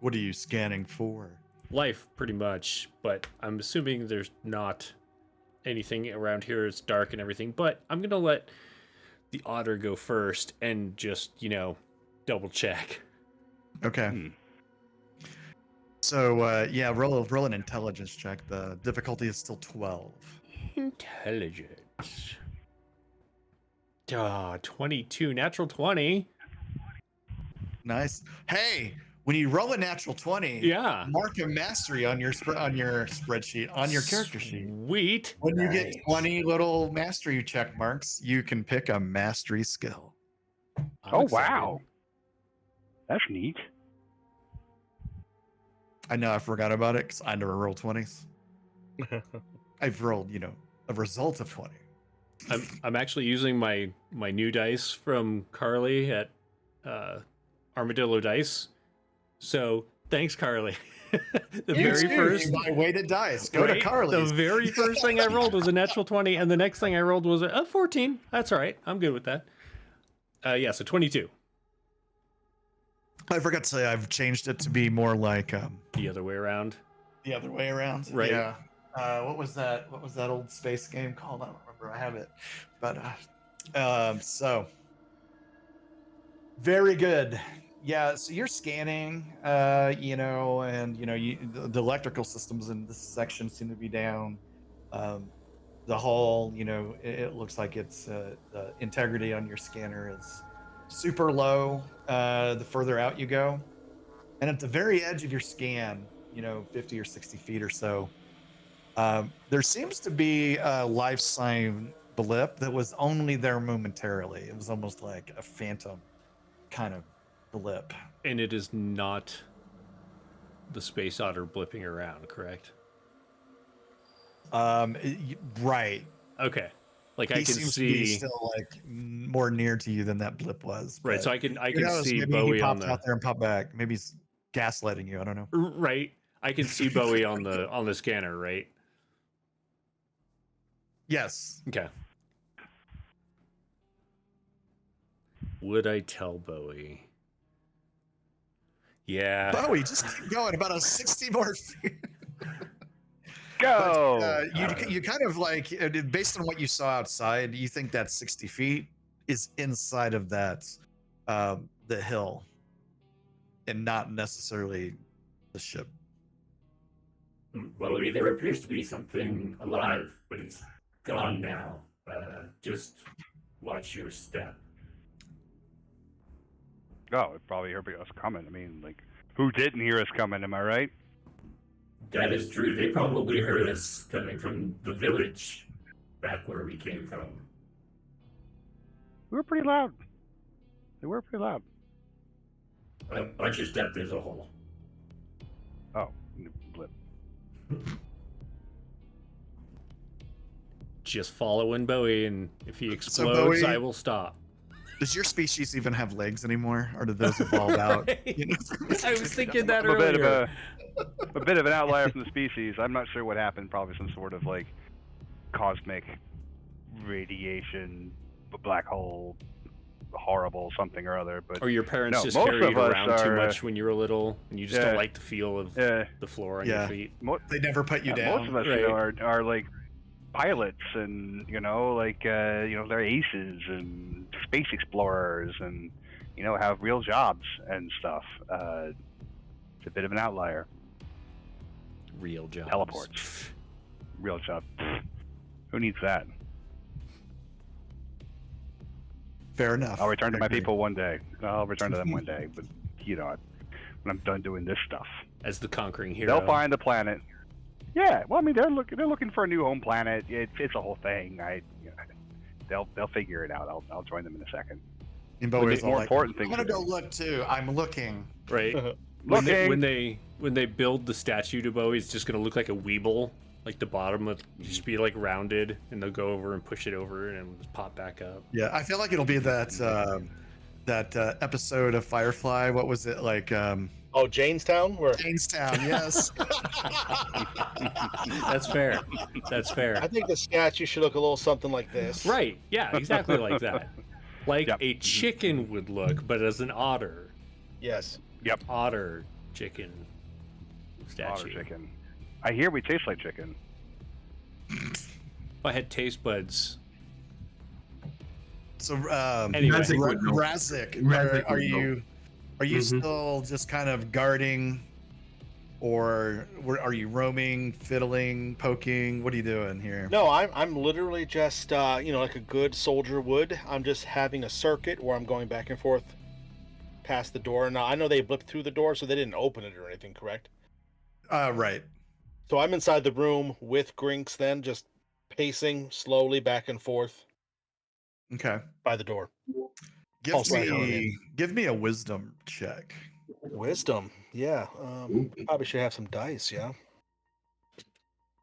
S3: What are you scanning for?
S1: life pretty much, but I'm assuming there's not anything around here is dark and everything, but I'm gonna let the otter go first and just, double check.
S3: Okay. So yeah, roll an intelligence check. The difficulty is still 12.
S1: Intelligence. 22, natural 20.
S3: Nice. Hey, when you roll a natural 20,
S1: Yeah.
S3: mark a mastery on your spreadsheet, on your character sheet.
S1: Sweet.
S3: When you get 20 little mastery check marks, you can pick a mastery skill.
S1: I'm
S2: Oh,
S1: excited.
S2: wow. That's neat.
S3: I know I forgot about it because I never rolled 20s. I've rolled, a result of 20.
S1: I'm actually using my new dice from Carly at Armadillo Dice. So thanks, Carly.
S3: My weighted dice. Go to Carly's.
S1: The very first thing I rolled was a natural 20, and the next thing I rolled was a 14. That's all right. I'm good with that. Yeah, so 22.
S3: I forgot to say I've changed it to be more like
S1: The other way around.
S3: the other way around.
S1: Right.
S3: Yeah. What was that? What was that old space game called? I don't remember. I have it. But so very good. Yeah. So you're scanning, and the electrical systems in this section seem to be down. The hull, it looks like it's the integrity on your scanner is super low the further out you go. And at the very edge of your scan, 50 or 60 feet or so, there seems to be a life sign blip that was only there momentarily. It was almost like a phantom kind of blip.
S1: And it is not the space otter blipping around, correct?
S3: Right.
S1: Okay. Like
S3: He
S1: I can
S3: seems to be
S1: see.
S3: still like more near to you than that blip was.
S1: Right,
S3: but
S1: so I can
S3: who knows,
S1: see
S3: maybe
S1: Bowie
S3: he
S1: on
S3: popped
S1: the
S3: out there and popped back. Maybe he's gaslighting you. I don't know.
S1: right. I can see Bowie on the scanner, right?
S3: Yes.
S1: Okay. Would I tell Bowie? Yeah.
S3: Bowie, just keep going. About a 60 more feet.
S2: Go!
S3: You kind of like, based on what you saw outside, you think that 60 feet is inside of that, the hill, and not necessarily the ship.
S6: Well, there appears to be something alive, but it's gone now. Just watch your step.
S2: Oh, it probably heard us coming. I mean, like, who didn't hear us coming? Am I right?
S6: That is true. They probably heard us coming from the village back where we came from.
S2: We were pretty loud. They were pretty loud.
S6: Watch your step, there's a hole.
S2: Oh, blip.
S1: Just following Bowie, and if he explodes,
S3: Bowie-
S1: I will stop.
S3: Does your species even have legs anymore, or did those evolve out?
S1: I was thinking that
S2: I'm a bit of
S1: earlier.
S2: a bit of an outlier from the species. I'm not sure what happened. Probably some sort of like cosmic radiation, black hole, horrible something or other. But
S1: Or your parents
S2: No,
S1: just
S2: most
S1: carried
S2: of
S1: you
S2: us
S1: around too
S2: are,
S1: much when you were little, and you just
S2: yeah.
S1: don't like the feel of
S2: yeah,
S1: the floor on
S3: Yeah.
S1: your feet.
S3: They never put you
S2: most
S3: down.
S2: of us
S1: Right.
S2: are like pilots, and they're aces and space explorers, and have real jobs and stuff. It's a bit of an outlier.
S1: Real jobs.
S2: Teleports. Real job. Who needs that?
S3: Fair enough.
S2: I'll return to my
S3: Agree.
S2: people one day. I'll return to them one day, but when I'm done doing this stuff,
S1: As the conquering hero.
S2: they'll find the planet. Yeah, well, I mean, they're looking for a new home planet. It's a whole thing. They'll figure it out. I'll join them in a second.
S3: And Bowie's
S2: more
S3: all like,
S2: important
S3: I'm
S2: things
S3: gonna
S2: to
S3: go
S2: do.
S3: look too. I'm looking.
S1: Right.
S2: Looking.
S1: When they build the statue to Bowie, it's just gonna look like a weeble. Like the bottom would just be like rounded, and they'll go over and push it over, and it'll just pop back up.
S3: Yeah, I feel like it'll be that episode of Firefly. What was it like?
S4: Oh, Janestown? Where
S3: Jamestown. Yes.
S1: That's fair. That's
S4: I
S1: fair.
S4: think the statue should look a little something like this.
S1: Right. Yeah. Exactly like that. Like
S2: Yep.
S1: a chicken would look, but as an otter.
S4: Yes.
S1: Otter chicken statue.
S2: Otter chicken. I hear we taste like chicken.
S1: I had taste buds.
S3: So,
S1: Anyway.
S5: Razik would know.
S3: Razik,
S5: Razik
S3: are
S5: would know.
S3: you
S5: Mhm.
S3: still just kind of guarding, or are you roaming, fiddling, poking? What are you doing here?
S4: No, I'm literally just like a good soldier would. I'm just having a circuit where I'm going back and forth past the door. Now I know they blipped through the door, so they didn't open it or anything, correct?
S3: Right.
S4: So I'm inside the room with Grinks, then just pacing slowly back and forth
S3: Okay.
S4: by the door.
S3: Give
S4: Also, I heard
S3: give me a wisdom check.
S4: Wisdom, yeah.
S5: Ooh.
S4: Probably should have some dice, yeah.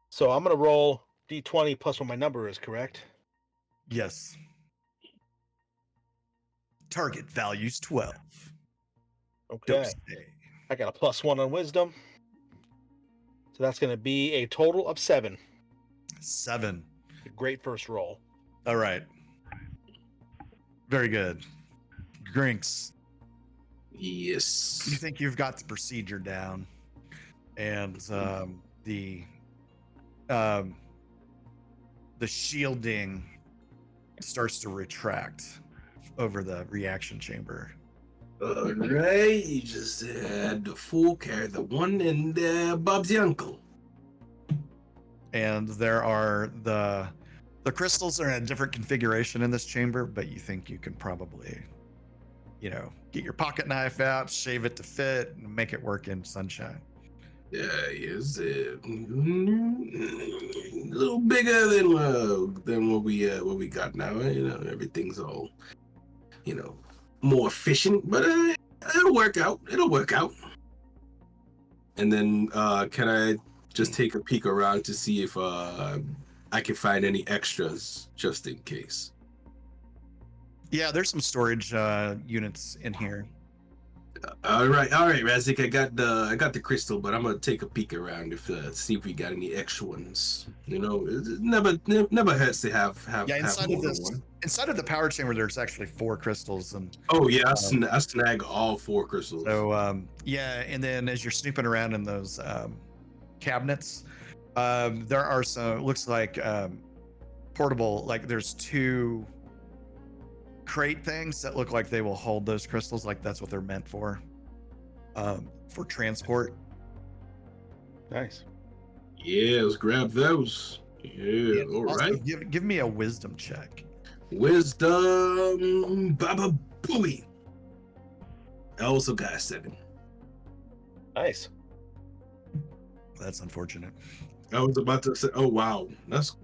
S4: So I'm gonna roll d20 plus what my number is, correct?
S3: Yes. Target value's 12.
S4: Okay.
S3: Don't stay.
S4: I got a +1 on wisdom. So that's gonna be a total of 7.
S3: 7.
S4: A great first roll.
S3: All right. Very good. Grinks, you
S5: Yes.
S3: think you've got the procedure down, and the shielding starts to retract over the reaction chamber.
S5: All right, you just had the fool carry the one and Bob's the uncle.
S3: And there are the crystals are in a different configuration in this chamber, but you think you can probably, get your pocket knife out, shave it to fit, and make it work in sunshine.
S5: Yeah, yes, a little bigger than what we got now. Everything's all, more efficient, but it'll work out. It'll work out. And then, can I just take a peek around to see if I can find any extras, just in case?
S3: Yeah, there's some storage units in here.
S5: All right, Razik. I got the crystal, but I'm gonna take a peek around if see if we got any extra ones. It never hurts to have.
S3: Yeah,
S5: have
S3: inside of
S5: more than
S3: this,
S5: one.
S3: inside of the power chamber, there's actually 4 crystals, and
S5: Oh yeah, I snag all 4 crystals.
S3: so yeah, and then as you're snooping around in those cabinets, there are some. It looks like portable. Like there's 2 crate things that look like they will hold those crystals. Like that's what they're meant for transport.
S4: Nice.
S5: Yeah, let's grab those. Yeah,
S3: And
S5: all
S3: also
S5: right.
S3: give me a wisdom check.
S5: Wisdom, Baba Booey. I also got a 7.
S4: Nice.
S3: That's unfortunate.
S5: I was about to say, oh wow, that's.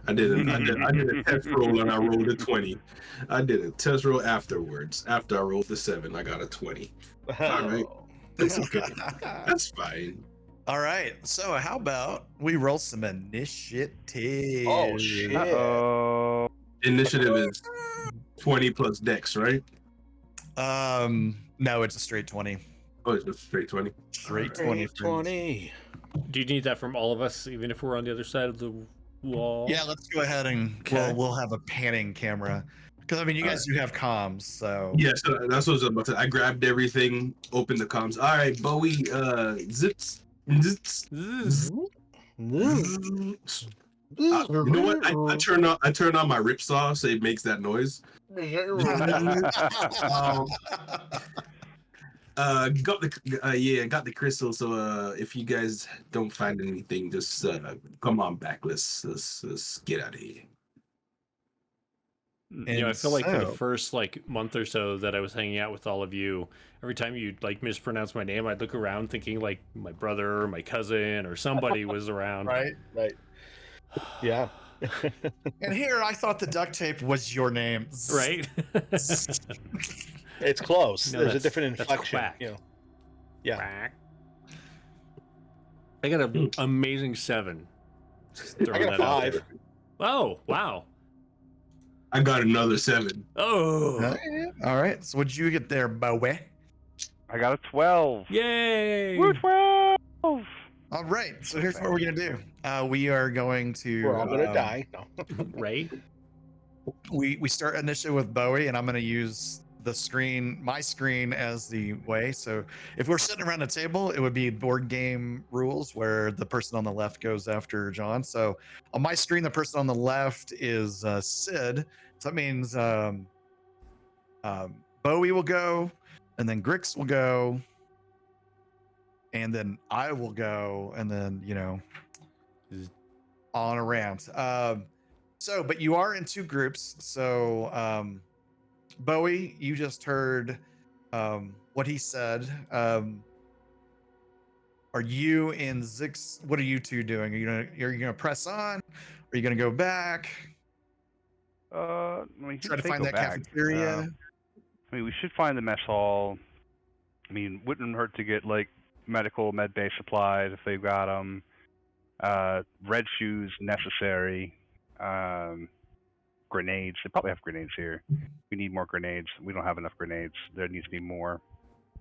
S5: I did a test roll and I rolled a 20. I did a test roll afterwards. After I rolled the 7, I got a 20. All right. That's okay. That's fine.
S3: All right. So how about we roll some initiative?
S4: Oh, shit.
S2: Uh-oh.
S5: Initiative is 20 plus dex, right?
S3: No, it's a straight 20.
S5: Oh, it's just straight 20.
S3: Straight 20.
S4: 20.
S1: Do you need that from all of us, even if we're on the other side of the wall?
S3: Yeah, let's go ahead and
S1: Okay.
S3: we'll have a panning camera. Because, I mean, you guys do have comms, so.
S5: Yeah, so that's what I was about to. I grabbed everything, opened the comms. All right, Bowie, zips.
S1: Zzz.
S5: You know what? I turn on my rip saw so it makes that noise. Got the crystal. So if you guys don't find anything, just come on back. Let's get out of here.
S1: I feel like for the
S3: so-
S1: first month or so that I was hanging out with all of you, every time you mispronounce my name, I'd look around thinking like my brother or my cousin or somebody was around.
S3: Right?
S4: Right. Yeah.
S3: And here, I thought the duct tape was your name.
S1: Right?
S4: It's close.
S1: No,
S4: There's a
S1: that's-
S4: different
S1: that's
S4: inflection.
S1: quack.
S4: Yeah.
S1: Quack. I got an amazing 7. Just
S4: I
S1: throwing
S4: got a
S1: that out
S4: 5.
S1: there. Oh, wow.
S5: I got another 7.
S1: Oh.
S3: All right. So what'd you get there, Bowie?
S2: I got a 12.
S1: Yay.
S2: Woo, 12!
S3: All right. So here's what we're going to do. We are going to.
S4: We're all going to die. No.
S1: Right?
S3: We start initially with Bowie, and I'm going to use the screen, my screen, as the way. So if we're sitting around a table, it would be board game rules where the person on the left goes after John. So on my screen, the person on the left is Sid. So that means Bowie will go, and then Grix will go, and then I will go, and then on around. But you are in two groups. So Bowie, you just heard what he said. Are you and Zix? What are you two doing? Are you gonna press on? Are you gonna go back? Try to find that cafeteria.
S2: I mean, we should find the mess hall. I mean, wouldn't hurt to get like medical med bay supplies if they've got them. Red shoes necessary. Grenades. They probably have grenades here. We need more grenades. We don't have enough grenades. There needs to be more.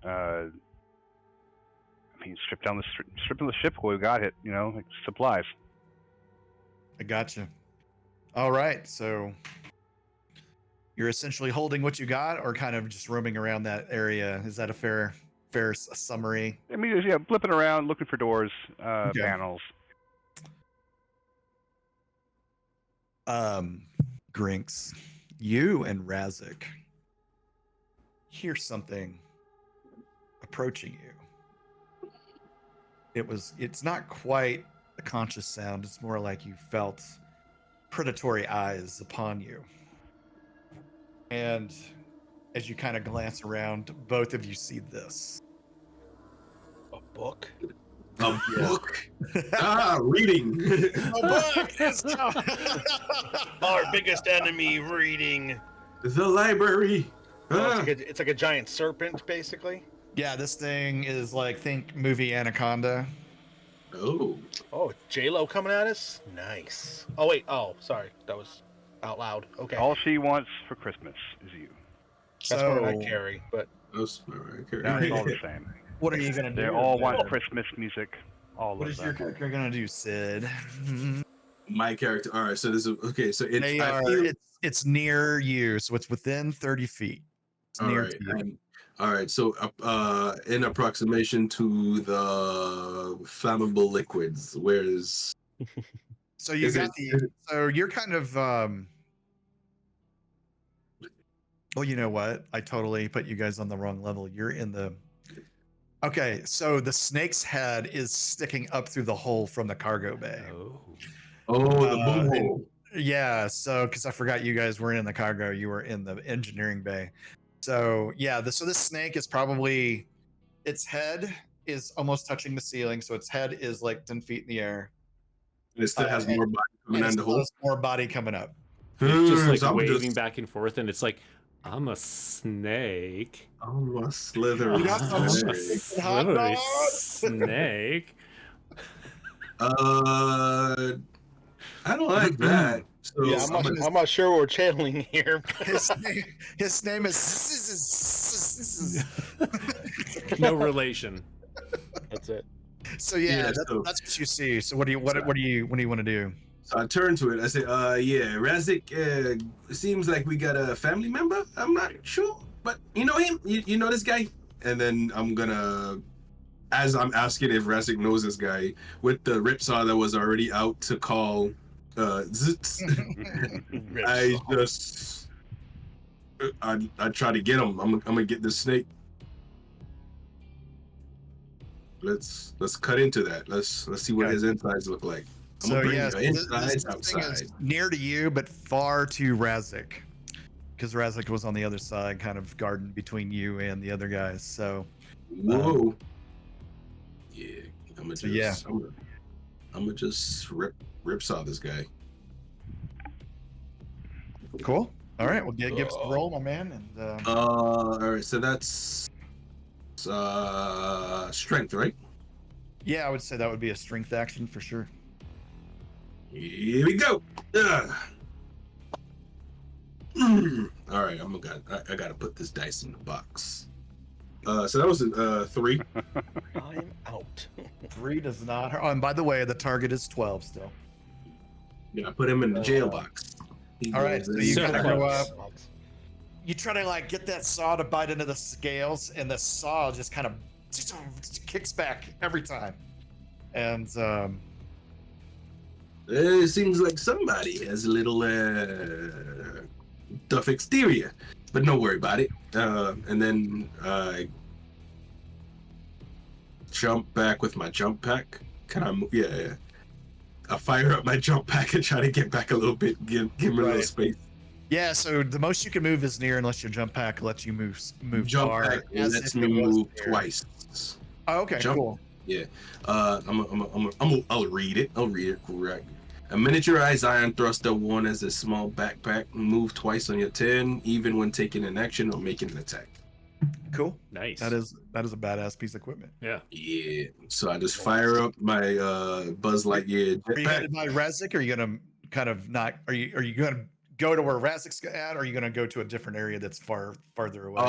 S2: I mean, strip down the ship what we got. Like supplies.
S3: I gotcha. All right, so you're essentially holding what you got, or kind of just roaming around that area. Is that a fair summary?
S2: I mean, yeah, flipping around, looking for doors, panels.
S3: Grinks, you and Razik hear something approaching you. It's not quite a conscious sound. It's more like you felt predatory eyes upon you. And as you kind of glance around, both of you see this.
S4: A book?
S5: A book. Reading.
S3: A book is
S4: Our biggest enemy, reading.
S5: The library.
S4: It's like a giant serpent, basically.
S3: Yeah, this thing is like, think movie Anaconda.
S4: Oh, J-Lo coming at us? Nice. Oh, wait. Oh, sorry. That was out loud. Okay.
S2: All she wants for Christmas is you.
S4: That's Mariah Carey, but...
S5: That's Mariah Carey.
S2: Now it's all the same.
S3: What are you going to do?
S2: They all want Christmas music.
S3: What is your character going to do, Sid?
S5: My character. All right, so this is... Okay, so
S3: it's near you, so it's within 30 feet. It's near to you.
S5: All right, so in approximation to the flammable liquids, where's...
S3: So you got so you're kind of well, you know what? I totally put you guys on the wrong level. You're in the... Okay, so the snake's head is sticking up through the hole from the cargo bay.
S5: The boom hole.
S3: Yeah, so because I forgot you guys weren't in the cargo, you were in the engineering bay. So yeah, so this snake is probably, its head is almost touching the ceiling, so its head is like 10 feet in the air.
S5: It still has more body coming in the hole.
S3: More body coming up.
S1: It's just like waving back and forth, and it's like, I'm a snake.
S5: I'm a slithery
S1: snake.
S5: I don't like that. So
S4: yeah, I'm not sure what we're channeling here.
S3: His name is
S1: No relation.
S4: That's it.
S3: So that's what you see. So what do you want to do?
S5: So I turn to it. I say, yeah, Razik, seems like we got a family member. I'm not sure, but you know him? You know this guy? And then I'm gonna, as I'm asking if Razik knows this guy, with the ripsaw that was already out to call Zitz, I try to get him. I'm gonna get this snake. Let's cut into that. Let's see what his insides look like.
S3: So yes, this thing is near to you, but far to Razik, because Razik was on the other side, kind of guarding between you and the other guys. So,
S5: whoa, yeah, I'm gonna just ripsaw this guy.
S3: Cool. All right, well, give us the roll, my man. And
S5: all right, so that's strength, right?
S3: Yeah, I would say that would be a strength action for sure.
S5: Here we go. All right, I gotta put this dice in the box. So that was 3.
S4: I'm out.
S3: 3 does not. Oh, and by the way, the target is 12 still.
S5: Yeah, I put him in the jail box.
S3: All right, so you gotta go up. you try to like get that saw to bite into the scales, and the saw just kind of kicks back every time. And
S5: It seems like somebody has a little tough exterior, but don't worry about it. And then I jump back with my jump pack. Can I move? Yeah. I fire up my jump pack and try to get back a little bit, give me a little space.
S3: yeah, so the most you can move is near, unless your jump pack lets you move
S5: Jump
S3: far.
S5: pack
S3: as
S5: lets
S3: if
S5: me
S3: it was
S5: move
S3: near.
S5: twice.
S3: Oh, okay,
S5: Jump.
S3: cool.
S5: Yeah. I'll read it. Correct. A miniaturized iron thruster worn as a small backpack. Move twice on your turn, even when taking an action or making an attack.
S3: Cool.
S1: Nice.
S3: That is a badass piece of equipment.
S1: Yeah.
S5: Yeah. So I just fire up my Buzz Lightyear
S3: Are you
S5: jetpack.
S3: headed by Rezik? Or are you gonna kind of not? Are you gonna go to where Razik's at? Or are you gonna go to a different area that's farther away?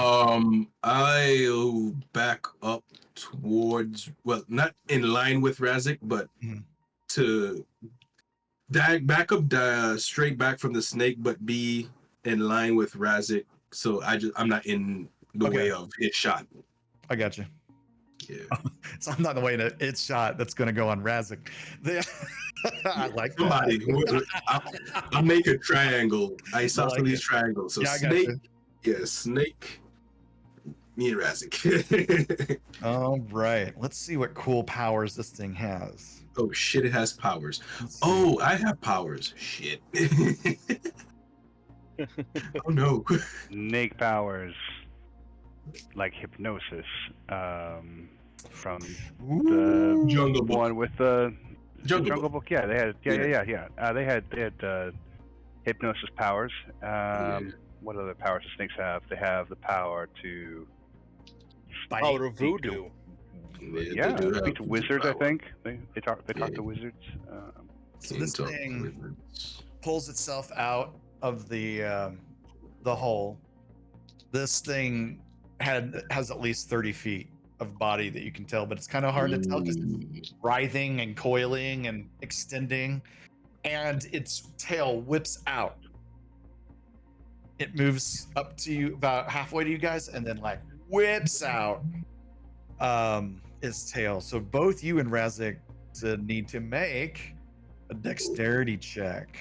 S5: I'll back up towards, well, not in line with Razik, but
S3: Mhm.
S5: to back up straight back from the snake, but be in line with Razik. So I'm not in the
S3: Okay.
S5: way of his shot.
S3: I got you.
S5: Yeah.
S3: So I'm not in the way to its shot that's gonna go on Razik. I like
S5: Somebody,
S3: that.
S5: I'll make a triangle, isosceles
S3: it.
S5: triangle. So
S3: Yeah, I got
S5: snake,
S3: you.
S5: snake, me and Razik.
S3: All right. Let's see what cool powers this thing has.
S5: Oh shit! It has powers.
S3: Let's see.
S5: Oh, I have powers. Shit. Oh no.
S2: Snake powers, like hypnosis, from the
S5: Jungle Book.
S2: one with the
S5: Jungle
S2: Book. Yeah, they had. They had hypnosis powers. What other powers do snakes have? They have the power to
S4: Power of voodoo.
S2: yeah,
S5: they do
S2: speak to
S5: have
S2: wizards. I
S5: power.
S2: think they talk
S5: Yeah.
S2: to wizards.
S3: So
S5: Can't
S3: this
S5: talk
S3: thing
S5: wizards.
S3: pulls itself out of the hole. This thing has at least 30 feet of body that you can tell, but it's kind of hard to tell because it's writhing and coiling and extending, and its tail whips out. It moves up to you about halfway to you guys, and then like whips out its tail. So both you and Razik need to make a dexterity check.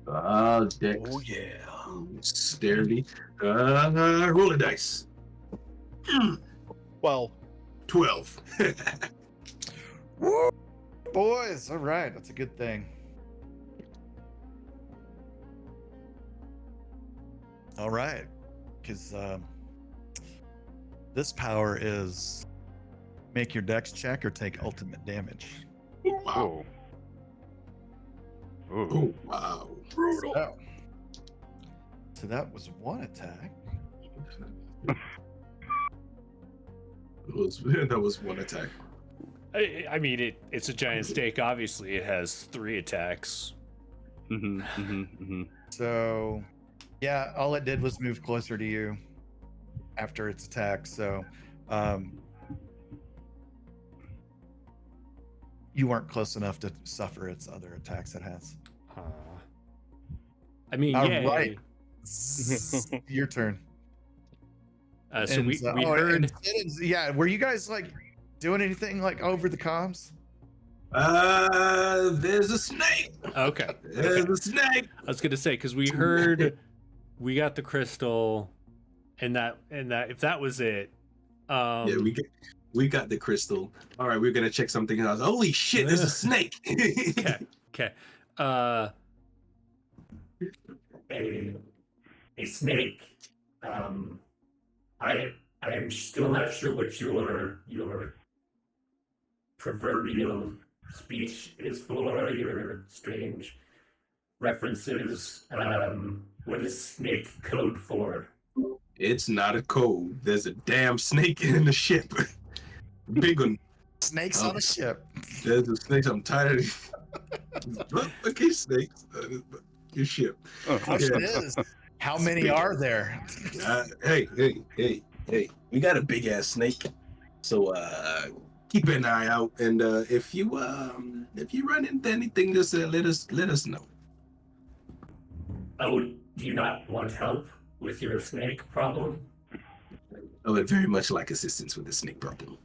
S5: Dex.
S4: Oh yeah.
S5: Dexterity. Roll a dice.
S4: Well,
S5: 12.
S3: Woo! Boys, all right, that's a good thing. All right, because this power is make your dex check or take ultimate damage.
S5: Wow.
S2: Ooh.
S5: Oh, wow. Brutal.
S3: So that was one attack.
S5: That was one attack.
S1: I mean, it's a giant snake. Obviously, it has 3 attacks.
S3: So, yeah, all it did was move closer to you after its attack. So, you weren't close enough to suffer its other attacks it has.
S1: I mean,
S3: All
S1: yay.
S3: right. Your turn.
S1: So we
S3: And,
S1: heard.
S3: yeah, were you guys like doing anything like over the comms?
S5: There's a snake.
S1: Okay.
S5: There's a snake.
S1: I was gonna say because we heard we got the crystal, and that if that was it.
S5: Yeah, we got the crystal. All right, we're gonna check something else. Holy shit, there's a snake.
S1: Okay.
S6: A snake. I am still not sure what your proverbial speech is for, your strange references. What is snake code for?
S5: It's not a code. There's a damn snake in the ship. Big one.
S3: Snakes on a ship.
S5: There's a snake. I'm tired of okay, snakes. Your ship.
S3: Question is, how many are there?
S5: Hey. We got a big ass snake. So keep an eye out, and if you run into anything, just let us know.
S6: Oh, do you not want help? with your snake problem?
S5: I would very much like assistance with the snake problem.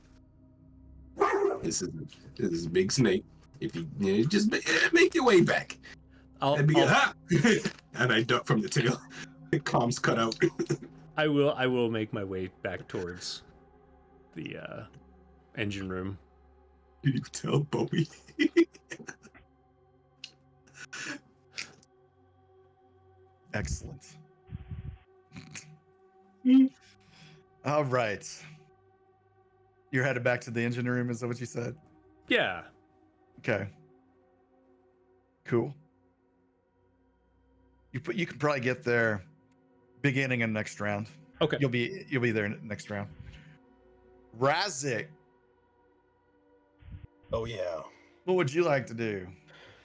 S5: This is a big snake. If you just make your way back. And I duck from the tail. The comms cut out.
S1: I will make my way back towards the engine room.
S5: Can you tell Bowie?
S3: Excellent. All right. You're headed back to the engine room, is that what you said?
S1: Yeah.
S3: Okay. Cool. You can probably get there beginning of next round.
S1: Okay.
S3: You'll be there next round. Razik,
S4: Oh yeah.
S3: what would you like to do?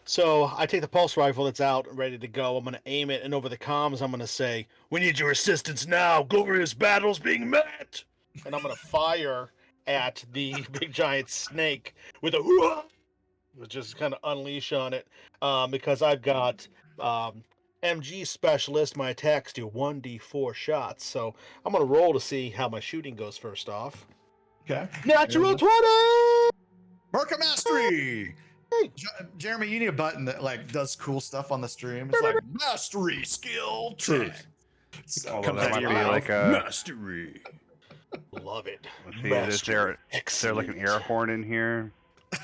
S4: So I take the pulse rifle that's out, ready to go. I'm gonna aim it, and over the comms, I'm gonna say, "We need your assistance now. Glorious battles being met." And I'm gonna fire at the big giant snake with a hoo-ah! Just kind of unleash on it, because I've got MG specialist. My attacks do 1d4 shots, so I'm gonna roll to see how my shooting goes first off.
S3: Okay.
S4: Natural 20.
S3: Marka Mastery. Jeremy, you need a button that like does cool stuff on the stream. It's like mastery skill check. So
S2: Although
S3: comes
S2: that
S3: out
S2: might
S3: of
S2: be
S3: your
S2: like
S3: mouth.
S2: a.
S1: Mastery.
S4: Love it.
S2: Let's see, is there like an air horn in here?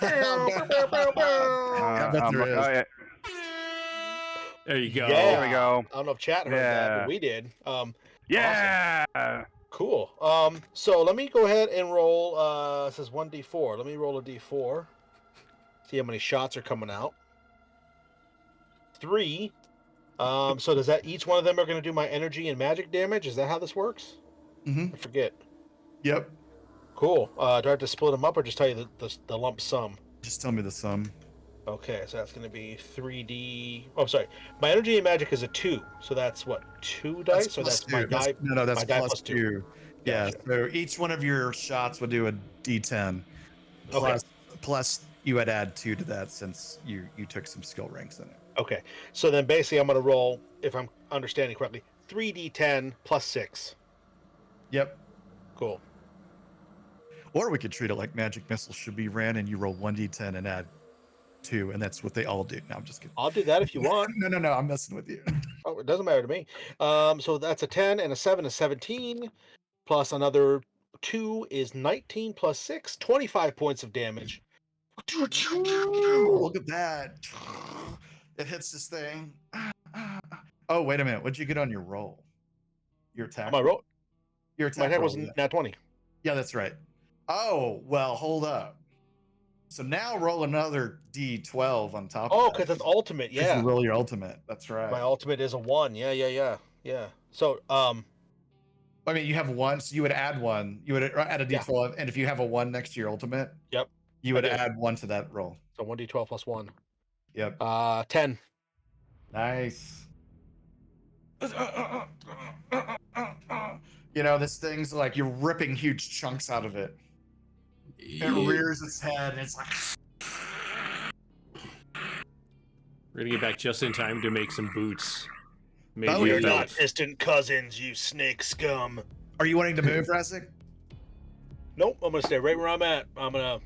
S3: Yeah, I bet there is.
S2: Oh, yeah.
S1: There you go.
S4: Yeah.
S2: There we go.
S4: I don't know if chat heard that,
S2: Yeah.
S4: but we did.
S2: Yeah.
S4: Cool. So let me go ahead and roll. It says 1d4. Let me roll a d4. See how many shots are coming out. 3. So does that each one of them are going to do my energy and magic damage? Is that how this works?
S3: Mhm.
S4: I forget.
S3: Yep.
S4: Cool. Do I have to split them up or just tell you the lump sum?
S3: Just tell me the sum.
S4: Okay, so that's going to be 3d. Oh, sorry. My energy and magic is a 2, so that's what, 2 dice? So
S3: plus
S4: that's my
S3: two.
S4: die.
S3: No, that's
S4: my die
S3: plus
S4: plus 2.
S3: two. Yeah.
S4: Gotcha.
S3: So each one of your shots would do a D10.
S4: Okay.
S3: Plus you would add 2 to that since you took some skill ranks in it.
S4: Okay, so then basically I'm going to roll, if I'm understanding correctly, 3d10 plus 6.
S3: Yep.
S4: Cool.
S3: Or we could treat it like magic missiles should be ran and you roll 1d10 and add 2, and that's what they all do. No, I'm just kidding.
S4: I'll do that if you want.
S3: No, I'm messing with you.
S4: Oh, it doesn't matter to me. So that's a 10 and a 7 is 17, plus another 2 is 19 plus 6, 25 points of damage.
S3: Look at that. It hits this thing. Oh, wait a minute. What'd you get on your roll? Your attack?
S4: My roll,
S3: Your
S4: my
S3: attack
S4: attack
S3: roll,
S4: was
S3: yeah.
S4: nat 20.
S3: Yeah, that's right. Oh, well, hold up. So now roll another D12 on top
S4: Oh,
S3: of that.
S4: because it's ultimate,
S3: 'Cause
S4: yeah.
S3: you roll your ultimate. That's right.
S4: My ultimate is a 1. Yeah. So,
S3: I mean, you have 1, so you would add 1. You would add a D12, and if you have a 1 next to your ultimate,
S4: Yep,
S3: you would
S4: I do.
S3: add 1 to that roll.
S4: so 1d12 plus 1.
S3: Yep.
S4: 10.
S3: Nice. You know, this thing's like you're ripping huge chunks out of it. It rears its head, and it's like.
S1: We're gonna get back just in time to make some boots. Maybe
S3: Oh,
S4: We
S3: yeah.
S4: are
S1: a
S4: not
S1: belt.
S4: distant cousins, you snake scum.
S3: Are you wanting to move, Razik?
S4: Nope, I'm gonna stay right where I'm at. I'm gonna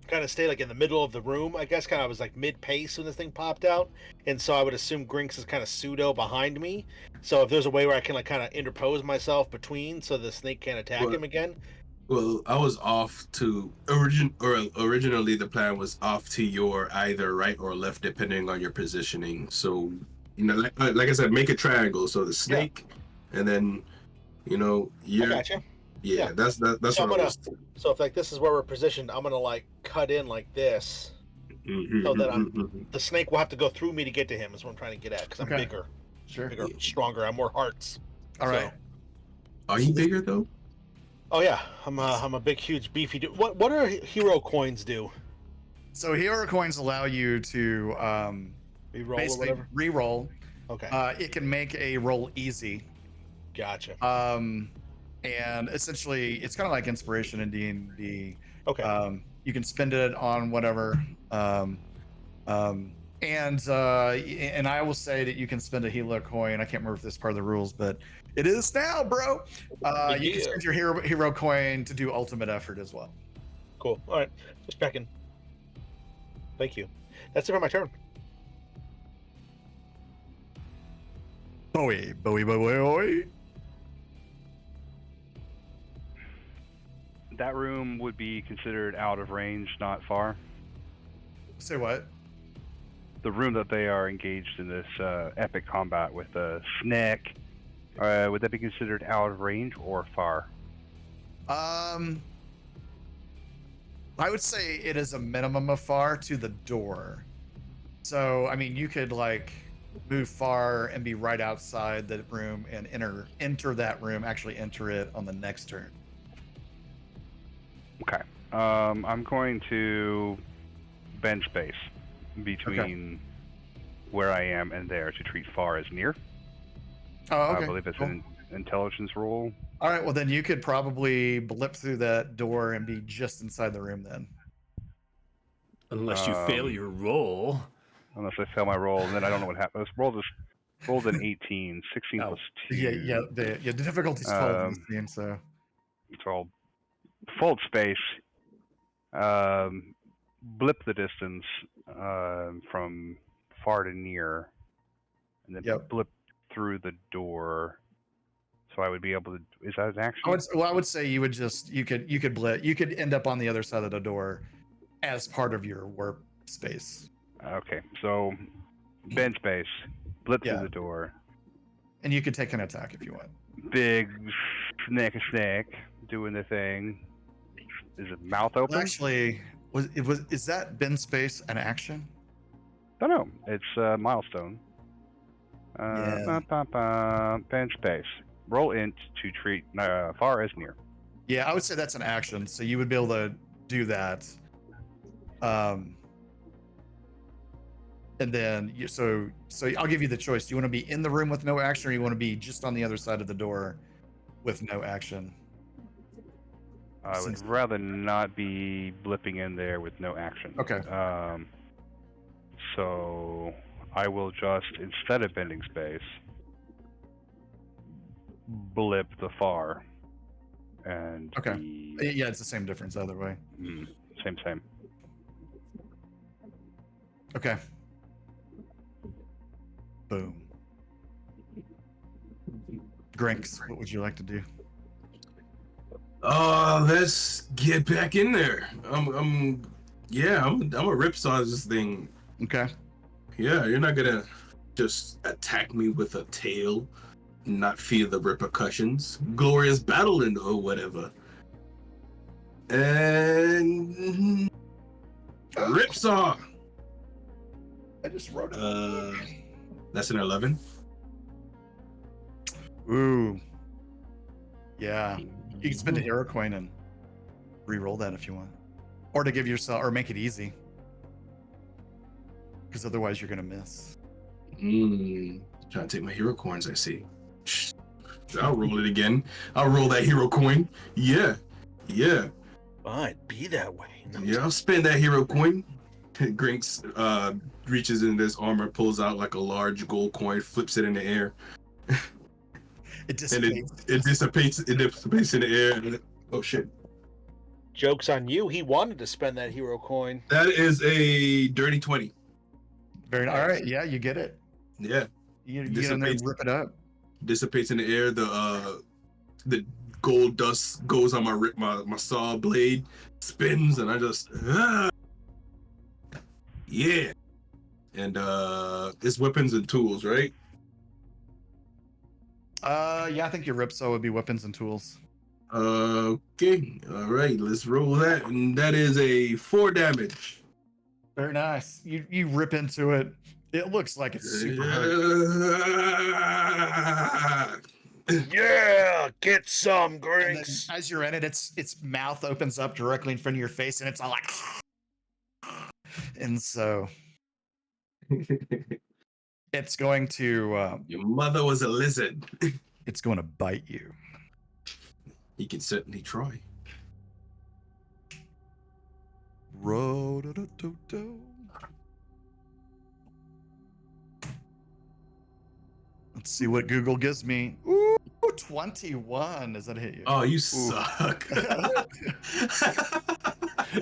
S4: kind of stay like in the middle of the room. I guess kind of was like mid-pace when this thing popped out, and so I would assume Grinks is kind of pseudo behind me. So if there's a way where I can like kind of interpose myself between, so the snake can't attack
S5: Well-
S4: him again.
S5: Well, I was off to originally the plan was off to your either right or left depending on your positioning. So, like I said, make a triangle. So the snake, and then,
S4: I gotcha. Yeah.
S5: that's
S4: So
S5: what
S4: I'm
S5: I
S4: gonna-
S5: was.
S4: So if like this is where we're positioned, I'm gonna like cut in like this. So that the snake will have to go through me to get to him. Is what I'm trying to get at because I'm
S3: Okay.
S4: bigger,
S3: Sure.
S4: stronger. I'm more hearts.
S3: All right.
S5: Are you bigger though?
S4: Oh yeah, I'm a big, huge, beefy dude. What do hero coins do?
S3: So hero coins allow you to
S4: Reroll or
S3: basically
S4: whatever.
S3: re-roll.
S4: Okay,
S3: It can make a roll easy.
S4: gotcha.
S3: And essentially, it's kind of like inspiration in D&D.
S4: Okay,
S3: You can spend it on whatever. And I will say that you can spend a helo coin. I can't remember if this is part of the rules, but it is now, bro. You can spend your hero coin to do ultimate effort as well.
S4: Cool. All right. Just checking. Thank you. That's it for my turn.
S3: Bowie, Bowie, Bowie, Bowie.
S2: That room would be considered out of range, not far.
S3: Say what?
S2: The room that they are engaged in this epic combat with the snake, would that be considered out of range or far?
S3: I would say it is a minimum of far to the door. So, I mean, you could like move far and be right outside the room and enter that room, actually enter it on the next turn.
S2: Okay. I'm going to bend space between where I am and there to treat far as near.
S3: Oh, okay.
S2: I believe it's an intelligence rule.
S3: All right, well then you could probably blip through that door and be just inside the room then.
S1: Unless you fail your roll.
S2: Unless I fail my roll, and then I don't know what happens. Rolled an 18, 16 plus 2.
S3: Yeah, the difficulty's 12 in this game, so.
S2: So I'll fold space, blip the distance from far to near, and then blip through the door. So I would be able to. Is that an action?
S3: I would say you would just you could blip. You could end up on the other side of the door as part of your warp space.
S2: Okay, so bend space, blip through the door,
S3: and you could take an attack if you want.
S2: Big snake doing the thing. Is it mouth open?
S3: Well, actually, is that bend space an action?
S2: No, no, it's a milestone. Bend space. Roll int to treat far as near.
S3: Yeah, I would say that's an action, so you would be able to do that. And then so I'll give you the choice. Do you want to be in the room with no action, or you want to be just on the other side of the door with no action?
S2: I would rather not be blipping in there with no action.
S3: Okay.
S2: So I will just, instead of bending space, blip the far. And
S3: okay. Yeah, it's the same difference either way.
S2: Same.
S3: Okay. Boom. Grinks, what would you like to do?
S5: Let's get back in there. I'm a ripsaw this thing.
S3: Okay.
S5: Yeah, you're not gonna just attack me with a tail and not feel the repercussions. Glorious battling or whatever. And ripsaw.
S3: I just wrote it.
S5: That's an 11.
S3: Ooh. Yeah. You can spend a hero coin and re-roll that if you want, or to give yourself, or make it easy, because otherwise you're gonna miss.
S5: Trying to take my hero coins. I see. I'll roll it again. I'll roll that hero coin. Yeah.
S4: Fine, be that way.
S5: Yeah, I'll spend that hero coin. Grinks reaches in this armor, pulls out like a large gold coin, flips it in the air.
S3: It dissipates.
S5: It dissipates in the air. Oh shit.
S4: Joke's on you. He wanted to spend that hero coin.
S5: That is a dirty 20.
S3: Very nice. All right, yeah, you get it.
S5: Yeah.
S3: You get in there and rip it up.
S5: Dissipates in the air. The gold dust goes on my saw blade, spins, and I just yeah. And it's weapons and tools, right?
S3: Yeah, I think your ripsaw would be weapons and tools.
S5: Okay. All right, let's roll that. And that is a 4 damage.
S3: Very nice. You rip into it. It looks like it's super hurt.
S4: Yeah, get some, Grinks.
S3: As you're in it, its mouth opens up directly in front of your face, and it's all like, and so it's going to.
S5: Your mother was a lizard.
S3: It's going to bite you.
S5: You can certainly try.
S3: Let's see what Google gives me. Ooh, 21. Does that hit you?
S5: Oh, you suck.
S3: Or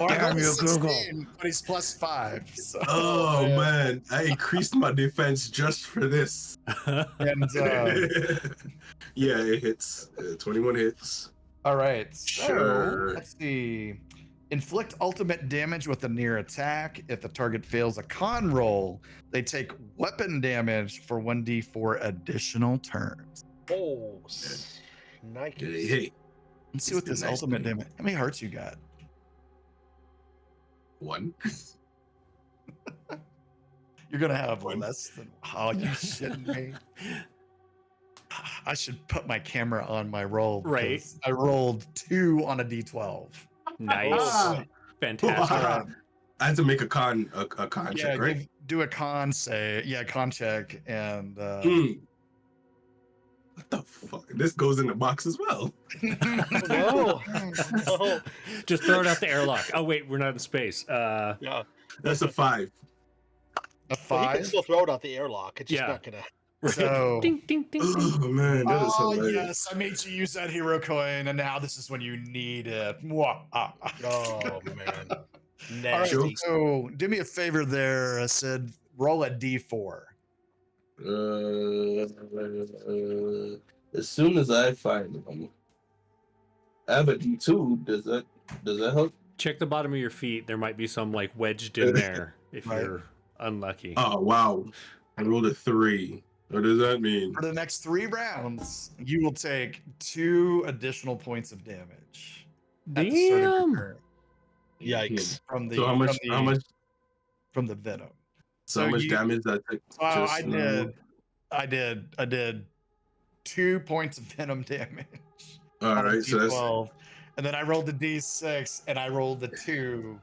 S3: I
S1: Damn
S3: got
S1: you,
S3: 16,
S1: Google.
S3: but he's +5. So,
S5: Oh man, I increased my defense just for this.
S3: and
S5: Yeah, it hits. 21 hits.
S3: all right. So
S5: Sure.
S3: let's see. Inflict ultimate damage with a near attack. If the target fails a con roll, they take weapon damage for 1d4 additional turns.
S4: Oh, nice.
S5: Hey,
S3: Let's see
S5: It's
S3: what
S5: the
S3: this
S5: nice
S3: ultimate
S5: thing.
S3: damage. How many hearts you got?
S5: 1.
S3: You're gonna have
S5: One.
S3: less than. Oh, you shitting me? I should put my camera on my roll.
S1: Right.
S3: because I rolled 2 on a d12.
S1: Nice.
S4: Oh,
S1: Fantastic.
S3: Alright.
S5: I had to make a con
S3: Yeah,
S5: check, right?
S3: do a con say. Yeah, con check and.
S5: What the fuck? This goes in the box as well.
S4: no. No.
S1: Just throw it out the airlock. Oh wait, we're not in space.
S4: Yeah.
S5: That's a 5.
S3: A
S4: Well, he can
S3: 5.
S4: still throw it out the airlock. It's just
S1: Yeah.
S4: not gonna.
S1: right.
S3: So-
S1: Ding ding ding ding.
S5: Oh man, that is
S3: Oh
S5: hilarious.
S3: yes, I made you use that hero coin, and now this is when you need it. Mwah, ah, ah.
S4: Oh man.
S3: All right,
S4: Nasty.
S5: Sure.
S3: so do me a favor there, Sid. Roll a d4.
S5: As soon as I find them, I have a D2. Does that help?
S1: Check the bottom of your feet. There might be some like wedged in there if
S3: Right.
S1: you're unlucky.
S5: Oh wow, I rolled a 3. What does that mean?
S3: For the next 3 rounds, you will take 2 additional points of damage. At the start of your
S1: Damn.
S3: turn
S4: Yikes.
S3: from the
S5: So how much?
S3: from the,
S5: How much?
S3: from the venom.
S5: So how much
S3: you-
S5: damage that took?
S3: So I
S5: just now?
S3: did 2 points of venom damage.
S5: All
S3: on a
S5: right, so that's
S3: D12, and then I rolled the D6 and I rolled the 2.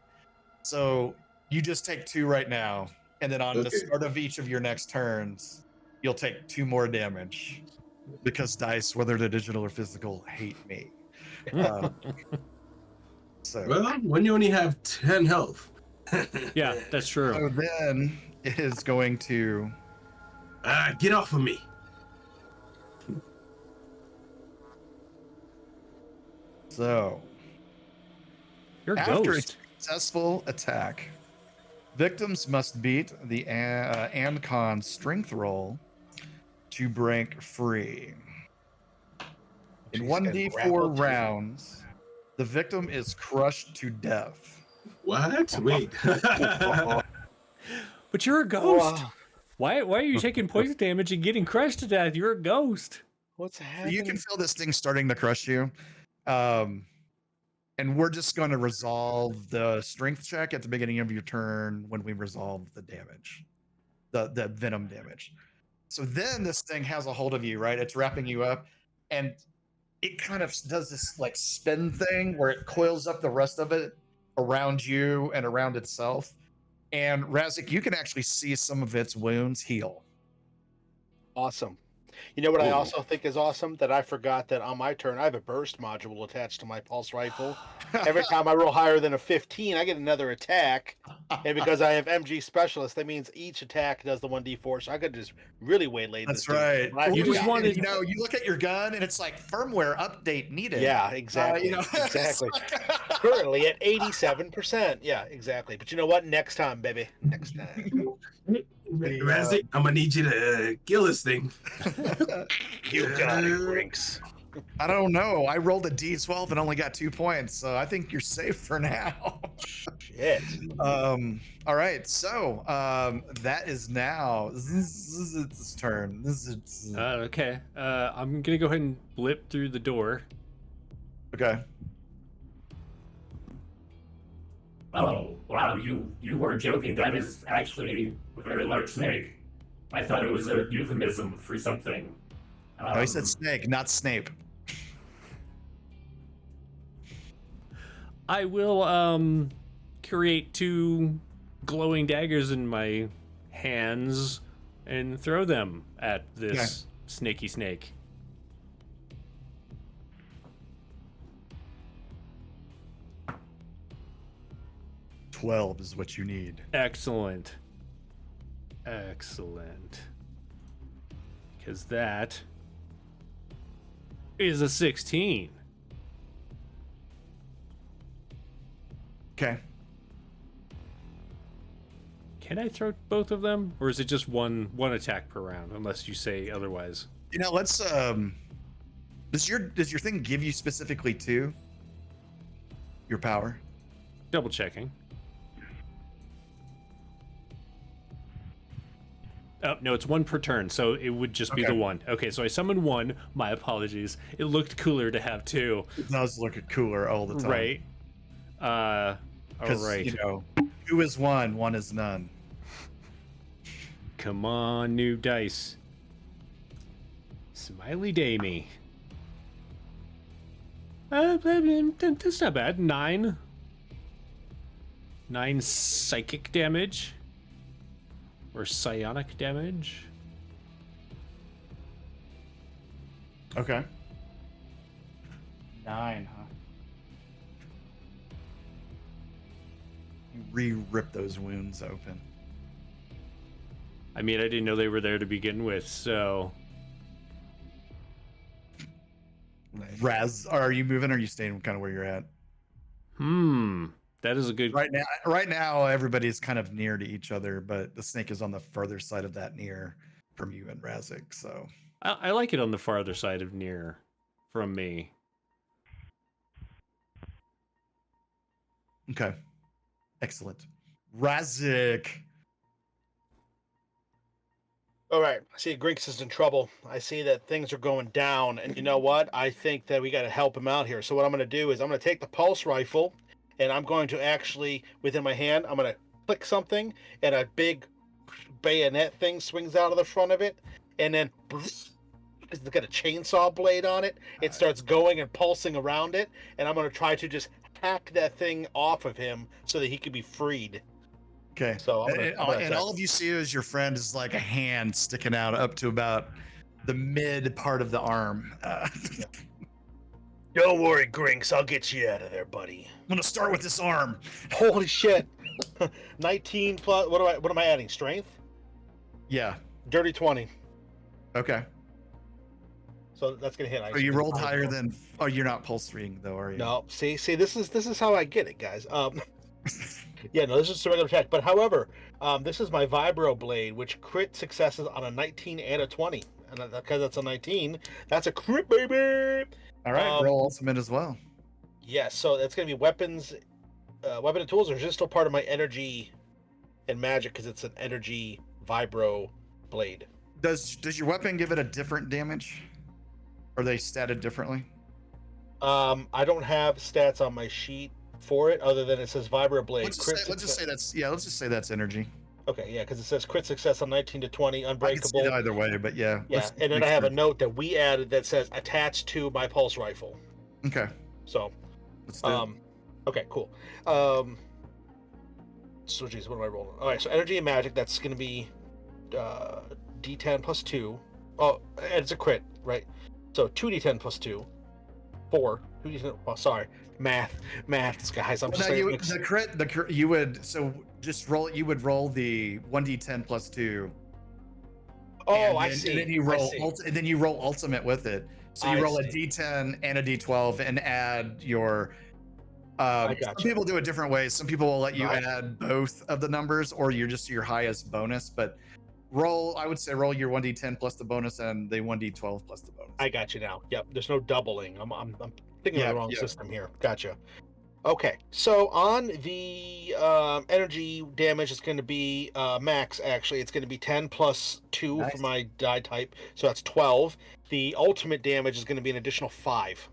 S3: So you just take 2 right now, and then on the
S5: Okay.
S3: start of each of your next turns, you'll take 2 more damage because dice, whether they're digital or physical, hate me. So,
S5: well when you only have 10 health.
S1: Yeah, that's true.
S3: so then it is going to.
S5: Get off of me.
S3: So
S1: You're a
S3: after a
S1: ghost.
S3: successful attack, victims must beat the Ancon strength roll to break free. In
S4: Jeez,
S3: 1d4
S4: and grappled too.
S3: rounds, the victim is crushed to death.
S5: What? Wait.
S1: But you're a ghost.
S4: Wow.
S1: Why are you taking poison damage and getting crushed to death? You're a ghost.
S4: What's
S3: So
S4: happening?
S3: you can feel this thing starting to crush you. And we're just going to resolve the strength check at the beginning of your turn when we resolve the damage, the venom damage. So then this thing has a hold of you, right? It's wrapping you up, and it kind of does this like spin thing where it coils up the rest of it around you and around itself. And Razik, you can actually see some of its wounds heal.
S4: Awesome. You know what I
S5: Ooh.
S4: also think is awesome? That I forgot that on my turn, I have a burst module attached to my pulse rifle. Every time I roll higher than a 15, I get another attack. And because I have MG specialist, that means each attack does the 1d4. So I could just really waylay
S3: That's
S4: this dude.
S3: right.
S4: But I
S1: You just
S4: forgot.
S1: wanted-
S3: you know, you look at your gun and it's like firmware update needed.
S4: Yeah, exactly.
S3: You know,
S4: Exactly. Currently at 87%. Yeah, exactly. But you know what? Next time, baby. Next time.
S5: Razik, I'm gonna need you to kill this thing.
S4: You got it, Brinks.
S3: I don't know. I rolled a D12 and only got 2 points, so I think you're safe for now.
S4: Shit.
S3: All right. So that is now its turn.
S1: Okay. I'm gonna go ahead and blip through the door.
S3: Okay.
S6: Oh, wow, you weren't joking. That is actually a very large snake. I thought it was a euphemism for something.
S3: No, he said snake, not Snape.
S1: I will create 2 glowing daggers in my hands and throw them at this snaky snake.
S3: $12 is what you need.
S1: Excellent. Excellent. because that is a 16.
S3: Okay.
S1: Can I throw both of them, or is it just one attack per round? Unless you say otherwise.
S3: You know, let's does your thing give you specifically 2? Your power?
S1: Double checking. Oh, no, it's 1 per turn, so it would just be
S3: Okay.
S1: the 1. Okay, so I summoned 1. My apologies. It looked cooler to have 2.
S3: It does look cooler all the time.
S1: Right. All right.
S3: You know, 2 is 1, 1 is none.
S1: Come on, new dice. Smiley day me. That's not bad. 9. 9 psychic damage. Or psionic damage.
S3: Okay. 9, huh? You re-rip those wounds open.
S1: I mean, I didn't know they were there to begin with, so...
S3: Raz, are you moving or are you staying kind of where you're at?
S1: That is a good...
S3: Right now, everybody's kind of near to each other, but the snake is on the further side of that near from you and Razik, so...
S1: I like it on the farther side of near from me.
S3: Okay. Excellent. Razik.
S4: All right. I see Grinks is in trouble. I see that things are going down. And you know what? I think that we got to help him out here. So what I'm going to do is I'm going to take the pulse rifle and I'm going to actually, within my hand, I'm going to click something and a big bayonet thing swings out of the front of it. And then it's got a chainsaw blade on it. It starts going and pulsing around it. And I'm going to try to just hack that thing off of him so that he can be freed.
S3: Okay.
S4: So I'm gonna
S3: and
S4: attack.
S3: all of you see is your friend is like a hand sticking out up to about the mid part of the arm.
S4: Don't worry, Grinks. I'll get you out of there, buddy.
S3: I'm gonna start with this arm.
S4: Holy shit. 19 plus, what am I adding? Strength?
S3: Yeah.
S4: Dirty 20.
S3: Okay.
S4: So that's gonna hit.
S3: So you rolled higher than. Oh, you're not pulse reading though, are you?
S4: No. See, this is how I get it, guys. Yeah, no, this is a regular attack. But however, this is my vibro blade, which crit successes on a 19 and a 20, and because that's a 19, that's a crit, baby.
S3: All right. Roll ultimate as well.
S4: Yes. So that's gonna be weapons, weapon and tools, or is this still part of my energy and magic because it's an energy vibro blade?
S3: Does your weapon give it a different damage? Are they statted differently?
S4: I don't have stats on my sheet for it other than it says vibro blade.
S3: Let's just say that's energy.
S4: Okay, yeah, because it says crit success on 19 to 20,
S3: I can
S4: unbreakable.
S3: see it either way, but yeah.
S4: Yeah, and then I have a note that we added that says attached to my pulse rifle.
S3: Okay.
S4: So,
S3: Let's do it.
S4: okay, cool. So, geez, what am I rolling? All right, so energy and magic, that's going to be D10 plus 2. Oh, and it's a crit, right? So 2D10 plus 2. 4. 2D10, oh, sorry. Math, guys. I'm just saying.
S3: The crit, you would, so just roll, you would roll the 1d10 plus 2.
S4: Oh, I see.
S3: And then you roll, and then you roll ultimate with it. So you roll a d10 and a d12 and add your. Some people do it different ways. Some people will let you add both of the numbers, or you're just your highest bonus. But I would say roll your 1d10 plus the bonus and the 1d12 plus the bonus.
S4: I got you now. Yep. There's no doubling. I'm thinking of the wrong system here. Gotcha. Okay. So on the energy damage, it's going to be max. Actually, it's going to be 10 plus 2 for my die type. So that's 12. The ultimate damage is going to be an additional 5.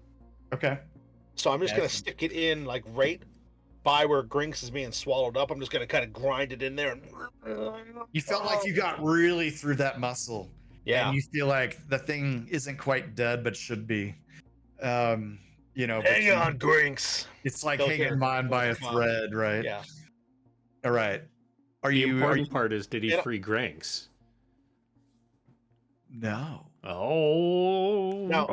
S3: Okay.
S4: So I'm just going to stick it in like right by where Grinks is being swallowed up. I'm just going to kind of grind it in there.
S3: You felt like you got really through that muscle.
S4: Yeah.
S3: And you feel like the thing isn't quite dead, but should be. You know.
S4: Hang on, Grinks.
S3: It's like hanging on by a thread, right?
S4: Yeah.
S3: All right.
S1: The important part is, did he free Grinks?
S3: No.
S1: Oh.
S4: Now,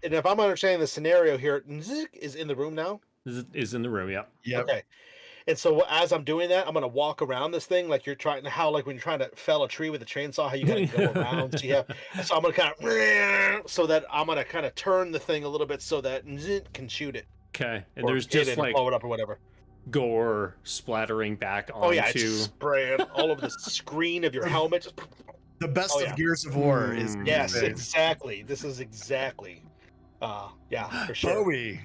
S4: and if I'm understanding the scenario here, Nzik is in the room now?
S1: Is in the room, yeah.
S3: Yep.
S4: Okay. And so as I'm doing that, I'm gonna walk around this thing like like when you're trying to fell a tree with a chainsaw, how you gotta go around. So I'm gonna kind of so that I'm gonna kind of turn the thing a little bit so that it can shoot it.
S1: Okay, and
S4: Or
S1: there's
S4: hit
S1: just
S4: it or
S1: like
S4: blow it up or whatever.
S1: gore splattering back onto.
S4: Oh yeah, it's just spraying all over the screen of your helmet. Just,
S3: The best
S4: Oh,
S3: of
S4: yeah.
S3: Gears of War is
S4: yes,
S3: big.
S4: exactly. This is exactly. Yeah, for sure.
S3: Bowie.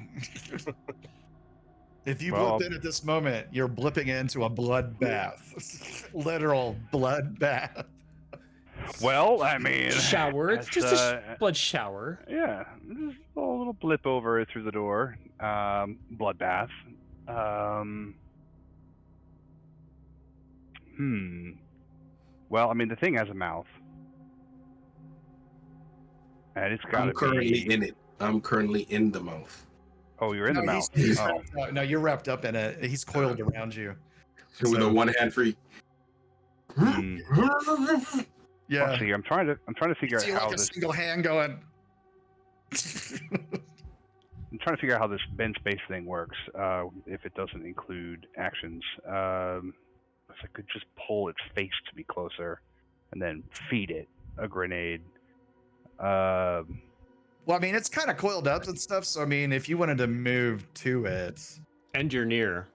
S3: If you
S2: Well,
S3: blip in at this moment, you're blipping into a bloodbath. Literal bloodbath.
S2: Well, I mean,
S1: shower. It's
S2: that's,
S1: just a blood shower.
S2: yeah, just a little blip over through the door. Bloodbath. Well, I mean, the thing has a mouth, and it's got
S5: I'm
S2: to
S5: currently
S2: be.
S5: in it. I'm currly in the mouth.
S2: Oh, you're in the mouth.
S3: He's
S2: Oh,
S3: wrapped up. No, you're wrapped up in it. He's coiled around you.
S5: With
S3: So-
S5: a one hand free.
S2: hmm.
S3: Yeah.
S2: Let's see. I'm trying to figure out
S3: See
S2: how
S3: like a
S2: this.
S3: single hand going.
S2: I'm trying to figure out how this bend space thing works. If it doesn't include actions, if I could just pull its face to be closer, and then feed it a grenade.
S3: Well, I mean, it's kind of coiled up and stuff. So, I mean, if you wanted to move to it,
S1: And you're near.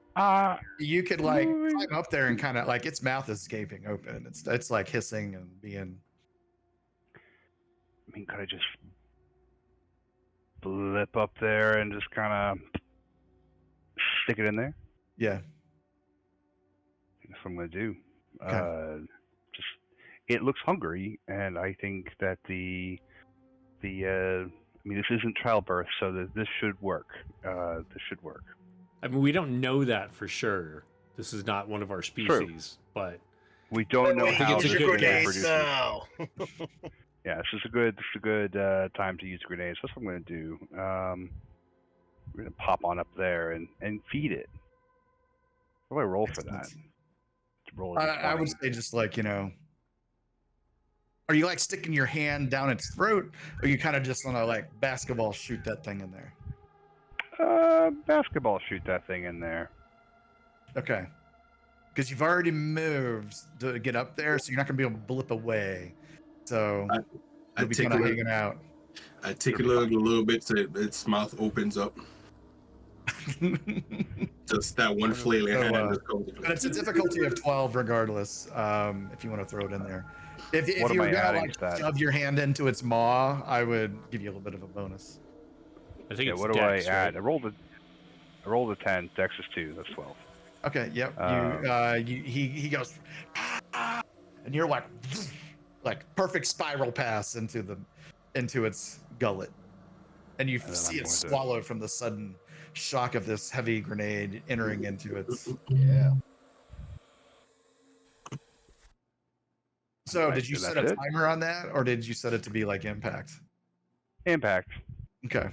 S3: you could like
S2: Moving.
S3: climb up there and kind of like its mouth is gaping open. It's like hissing and being.
S2: I mean, could I just blip up there and just kind of stick it in there?
S3: Yeah.
S2: That's what I'm gonna do.
S3: Okay.
S2: Just it looks hungry, and I think that I mean, this isn't childbirth, so this should work. This should work.
S1: I mean, we don't know that for sure. This is not one of our species, but
S2: We don't know
S1: think
S2: how
S1: it's a
S2: this
S1: good
S2: grenade
S1: guess.
S2: produces.
S4: now.
S2: Yeah, this is a good time to use grenades. That's what I'm gonna do. We're gonna pop on up there and feed it. What do I roll for that? Roll a
S3: I would
S2: D20.
S3: say just like, are you like sticking your hand down its throat, or you kind of just want to like basketball shoot that thing in there?
S2: Basketball shoot that thing in there.
S3: Okay. Because you've already moved to get up there, so you're not gonna be able to blip away. So
S5: I
S3: you'll be kind of hanging out.
S5: I tickle it a little bit so its mouth opens up. Just that one flailing
S3: So,
S5: hand. And just goes.
S3: But it's a difficulty of 12 regardless, if you want to throw it in there. If
S2: What
S3: you
S2: am
S3: were
S2: I
S3: gonna
S2: adding
S3: like
S2: to that?
S3: shove your hand into its maw, I would give you a little bit of a bonus.
S1: I think
S2: Yeah,
S1: it's
S2: what do
S1: dex,
S2: I add?
S1: right?
S2: I rolled a 10. Dex is 2. That's 12.
S3: Okay, yep. He goes, "Ah," and you're like perfect spiral pass into its gullet, and you
S2: And then
S3: see
S2: I'm
S3: it
S2: going to-
S3: swallow from the sudden shock of this heavy grenade entering into its.
S4: Yeah.
S3: So,
S2: Right,
S3: did you
S2: so
S3: set
S2: that's
S3: a
S2: it?
S3: timer on that, or did you set it to be like impact?
S2: Impact.
S3: Okay.
S1: I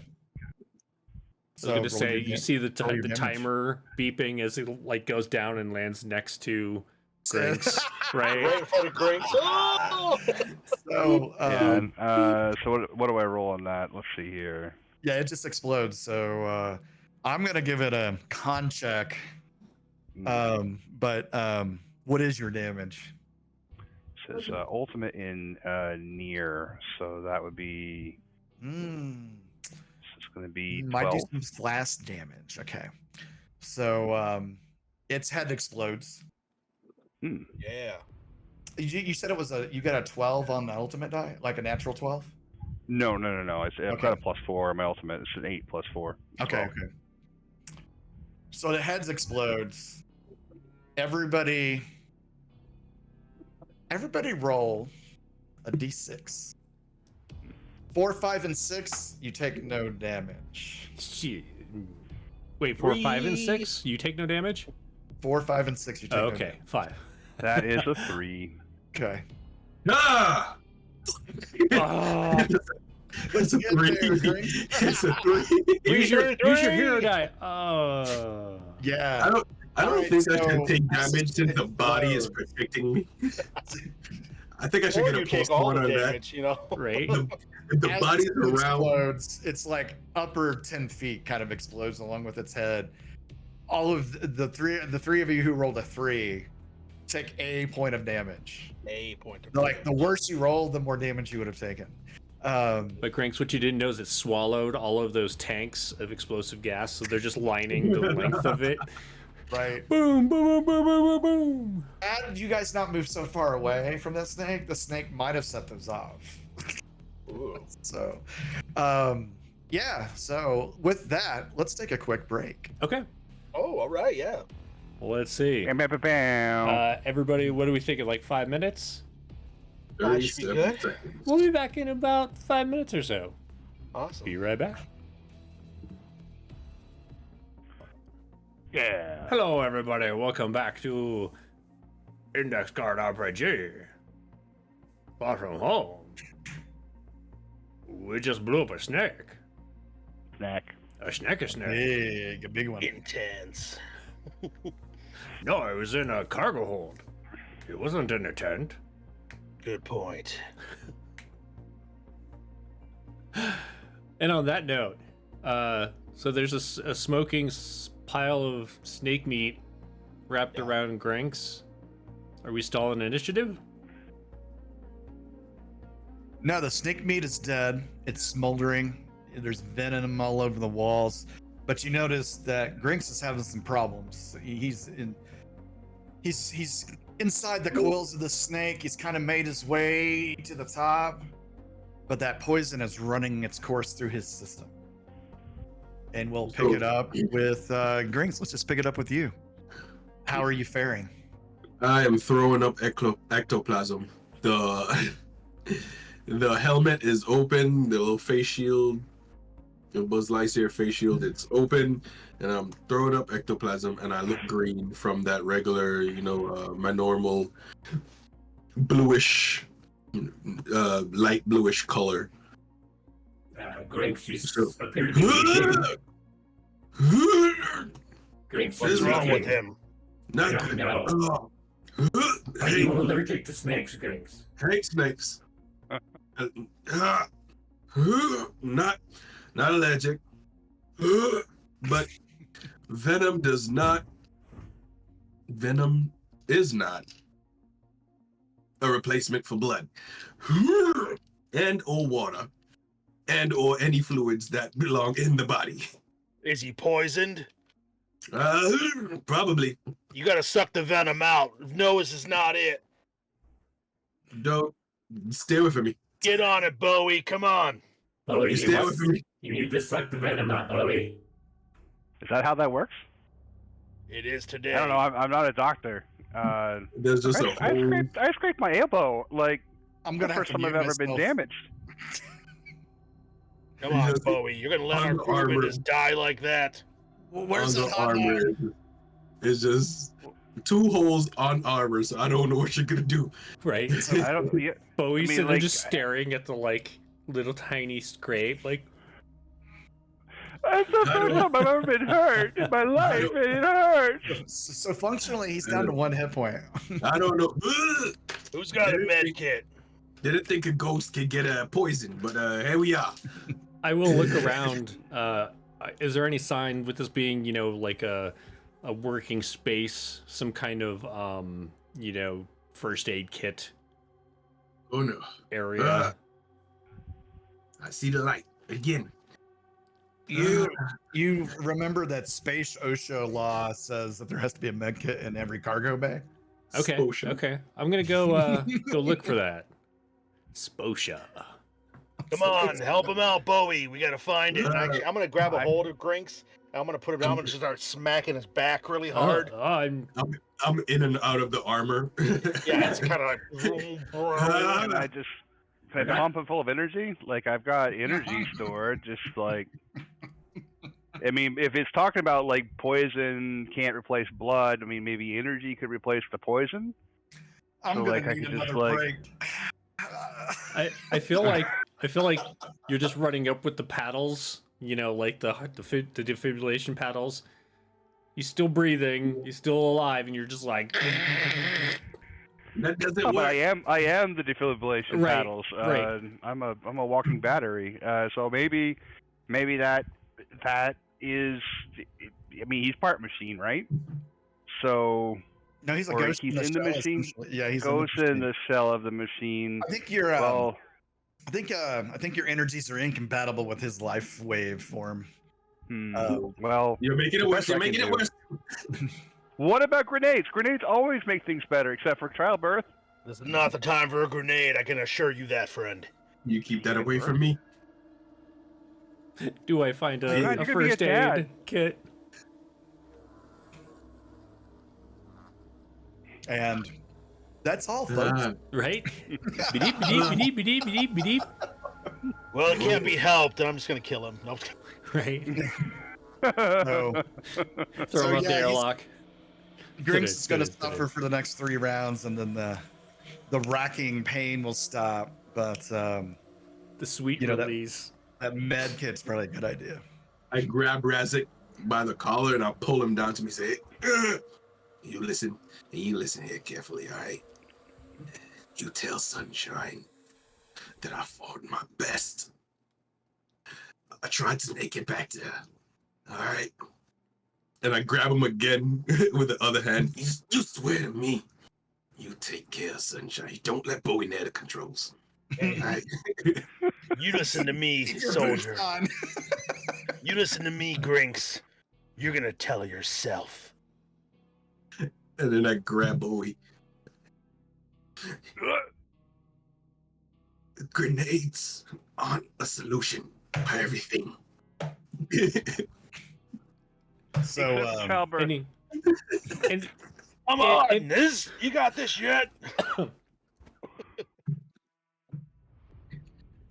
S1: was gonna
S3: roll
S1: say
S3: your
S1: you
S3: da-
S1: see the
S3: roll your
S1: the
S3: damage.
S1: timer beeping as it like goes down and lands next to Grinks,
S4: Right
S1: right?
S4: in front of Grinks. Oh!
S3: So,
S2: Yeah. So what do I roll on that? Let's see here.
S3: yeah, it just explodes. So I'm gonna give it a con check. But what is your damage?
S2: It says ultimate in near, so that would be. It's going to be
S3: Might do
S2: 12.
S3: some blast damage. Okay. So its head explodes.
S4: Yeah.
S3: You said it was you got a 12 on the ultimate die, like a natural 12.
S2: No. I've
S3: Okay.
S2: got a +4 on my ultimate. It's an 8 + 4.
S3: Okay.
S2: 12.
S3: Okay. So the heads explodes. Everybody roll a d6. 4, 5, and 6. You take no damage.
S1: Shit. Wait, 4, 5, and 6. You take no damage.
S3: 4, 5, and 6. You take
S1: Oh,
S3: no
S1: okay,
S3: damage.
S1: 5.
S2: That is a 3.
S3: Okay.
S5: Ah!
S1: Oh,
S5: It's a
S3: Get
S5: 3.
S3: there, Greg.
S5: It's a 3.
S1: use your hero die. Oh.
S3: Yeah.
S5: I don't
S3: Alright,
S5: think I
S3: so
S5: can take damage
S3: since
S5: since
S3: it
S5: the body is
S3: explodes.
S5: protecting me. I think I should
S4: Or
S5: get a
S4: you take
S5: plus
S4: all
S5: one
S4: the
S5: on that.
S4: damage, you know?
S1: Right?
S5: If the
S3: As
S5: body's
S3: it
S5: around,
S3: explodes, it's like upper 10 feet kind of explodes along with its head. all of the three of you who rolled a 3 take a point of damage.
S4: A point of
S3: Like the worse you roll, the more damage you would have taken.
S1: But Grinks, what you didn't know is it swallowed all of those tanks of explosive gas, so they're just lining the length of it.
S3: Right.
S1: Boom, boom, boom, boom, boom, boom, boom.
S3: Had you guys not moved so far away from that snake, the snake might have set those off.
S4: Ooh.
S3: So, yeah. So with that, let's take a quick break.
S1: Okay,
S4: Oh, all right, yeah.
S1: well, let's see.
S2: Bam, bam, bam, bam.
S1: Everybody, what do we think? Like 5 minutes?
S4: That should be
S5: 37
S4: good.
S5: seconds.
S1: We'll be back in about 5 minutes or so.
S4: Awesome.
S1: Be right back.
S2: Yeah.
S1: Hello, everybody. Welcome back to Index Card RPG. Far from home. We just blew up a snake.
S2: Snack.
S1: A snake, a snake.
S3: Big, a big one.
S4: Intense.
S1: No, it was in a cargo hold. It wasn't in a tent.
S4: Good point.
S1: And on that note, so there's a smoking pile of snake meat wrapped around Grinks. Are we stalling initiative?
S3: No, the snake meat is dead. It's smoldering. There's venom all over the walls. But you notice that Grinks is having some problems. He's inside the coils of the snake. He's kind of made his way to the top, but that poison is running its course through his system. And we'll pick it up with Grinks. Let's just pick it up with you. How are you faring?
S5: I am throwing up ectoplasm. The helmet is open. The little face shield, the Buzz Lightyear face shield, it's open, and I'm throwing up ectoplasm, and I look green from that regular, my normal bluish, light bluish color.
S6: Grinks, you
S5: So-
S6: appear to be... Grinks,
S4: What's wrong with him?
S5: Not
S6: I
S5: good.
S6: don't Are you allergic to snakes, Grinks?
S5: Hate snakes. Not allergic, but venom is not a replacement for blood and or water and or any fluids that belong in the body.
S4: Is he poisoned?
S5: Probably.
S4: You gotta suck the venom out. Nose is not it.
S5: Don't stay with me.
S4: Get on it, Bowie. Come on.
S6: Bowie,
S5: You stay with me.
S6: you need to suck the venom out, Bowie.
S2: Is that how that works?
S4: It is today.
S2: I don't know. I'm not a doctor.
S5: There's just a whole.
S2: I scraped my elbow. Like
S3: I'm
S2: the
S3: gonna have
S2: first
S3: to
S2: time I've
S3: mute
S2: ever been
S3: myself.
S2: damaged.
S4: Come on,
S5: Yes.
S4: Bowie. You're gonna let our
S5: Under
S4: crewman
S5: Armour.
S4: just die like that?
S3: Well, where's
S5: on
S3: the
S5: the armor is just 2 holes on armor, so I don't know what you're gonna do.
S1: Right.
S2: I don't. Yeah,
S1: Bowie's
S2: mean,
S1: sitting there
S2: like,
S1: just staring at the little tiny scrape, like,
S2: that's the first time I've ever been hurt in my life, and it hurts.
S3: So functionally, he's down to 1 hit point.
S5: I don't know.
S4: Who's got a med kit?
S5: Didn't think a ghost could get poisoned, but here we are.
S1: I will look around. Is there any sign with this being, like a working space, some kind of, first aid kit
S5: Oh no.
S1: area?
S5: I see the light again.
S3: You remember that space OSHA law says that there has to be a med kit in every cargo bay?
S1: Okay.
S5: Sposha.
S1: Okay. I'm gonna go go look for that. Sposha.
S4: Come on, help him out, Bowie. We gotta find it. And actually, I'm gonna grab a hold of Grinks. And I'm gonna put him down. I'm gonna just start smacking his back really hard.
S1: I'm
S5: I'm in and out of the armor.
S4: Yeah, it's kind of like. vroom, vroom.
S2: And I just pump it full of energy. Like I've got energy stored. Just like, I mean, if it's talking about like poison can't replace blood, I mean maybe energy could replace the poison.
S3: I'm
S2: So,
S3: gonna
S2: like, I
S3: need
S2: could just,
S3: another
S2: like-
S3: break.
S1: I feel like you're just running up with the paddles, like the defibrillation paddles. You're still breathing, you're still alive, and you're just like.
S5: That doesn't
S2: Oh, but
S5: work.
S2: I am the defibrillation
S1: Right,
S2: paddles.
S1: right.
S2: I'm a walking battery. So maybe that is, I mean, he's part machine, right? So,
S3: No, he's a
S2: or
S3: ghost
S2: he's
S3: in the
S2: in the
S3: shell,
S2: machine.
S3: essentially. Yeah, he's
S2: Goes
S3: in
S2: in the shell of the machine.
S3: I think you're.
S2: Well,
S3: I think your energies are incompatible with his life wave form.
S2: well,
S5: You're making it worse.
S2: best I
S5: You're making
S2: can
S5: it
S2: do.
S5: worse.
S2: What about grenades? Grenades always make things better, except for childbirth.
S4: This is not the time for a grenade, I can assure you that, friend.
S5: You keep that away from me.
S1: Do I find
S2: God,
S1: a
S2: you're gonna be a
S1: first aid
S2: dad.
S1: kit?
S3: And that's all, folks.
S1: Right? Bedeep, bedeep, bedeep, bedeep, bedeep, bedeep.
S4: Well, it can't be helped, and I'm just gonna kill him. Nope.
S1: Right.
S3: So,
S1: Throw him up the
S3: he's-
S1: airlock.
S3: Grinks is going to
S1: Fit it.
S3: suffer for the next 3 rounds, and then the racking pain will stop. But
S1: The sweet
S3: You know, that-
S1: release.
S3: that med kit's probably a good idea.
S5: I grab Razik by the collar and I pull him down to me and say, "Ugh. You listen, and you listen here carefully, all right? You tell Sunshine that I fought my best. I tried to make it back to her, all right? And I grab him again with the other hand. You swear to me, you take care of Sunshine. You don't let Bowie near the controls. All right?
S4: You listen to me,
S3: Keep your
S4: soldier.
S3: boots on.
S4: You listen to me, Grinks. You're gonna tell her yourself.
S5: And then I grab Bowie. Grenades aren't a solution for everything.
S3: So,
S2: Except childbirth.
S1: And, he, and
S4: Come
S1: It-
S4: on,
S1: it-
S4: Niz. You got this yet?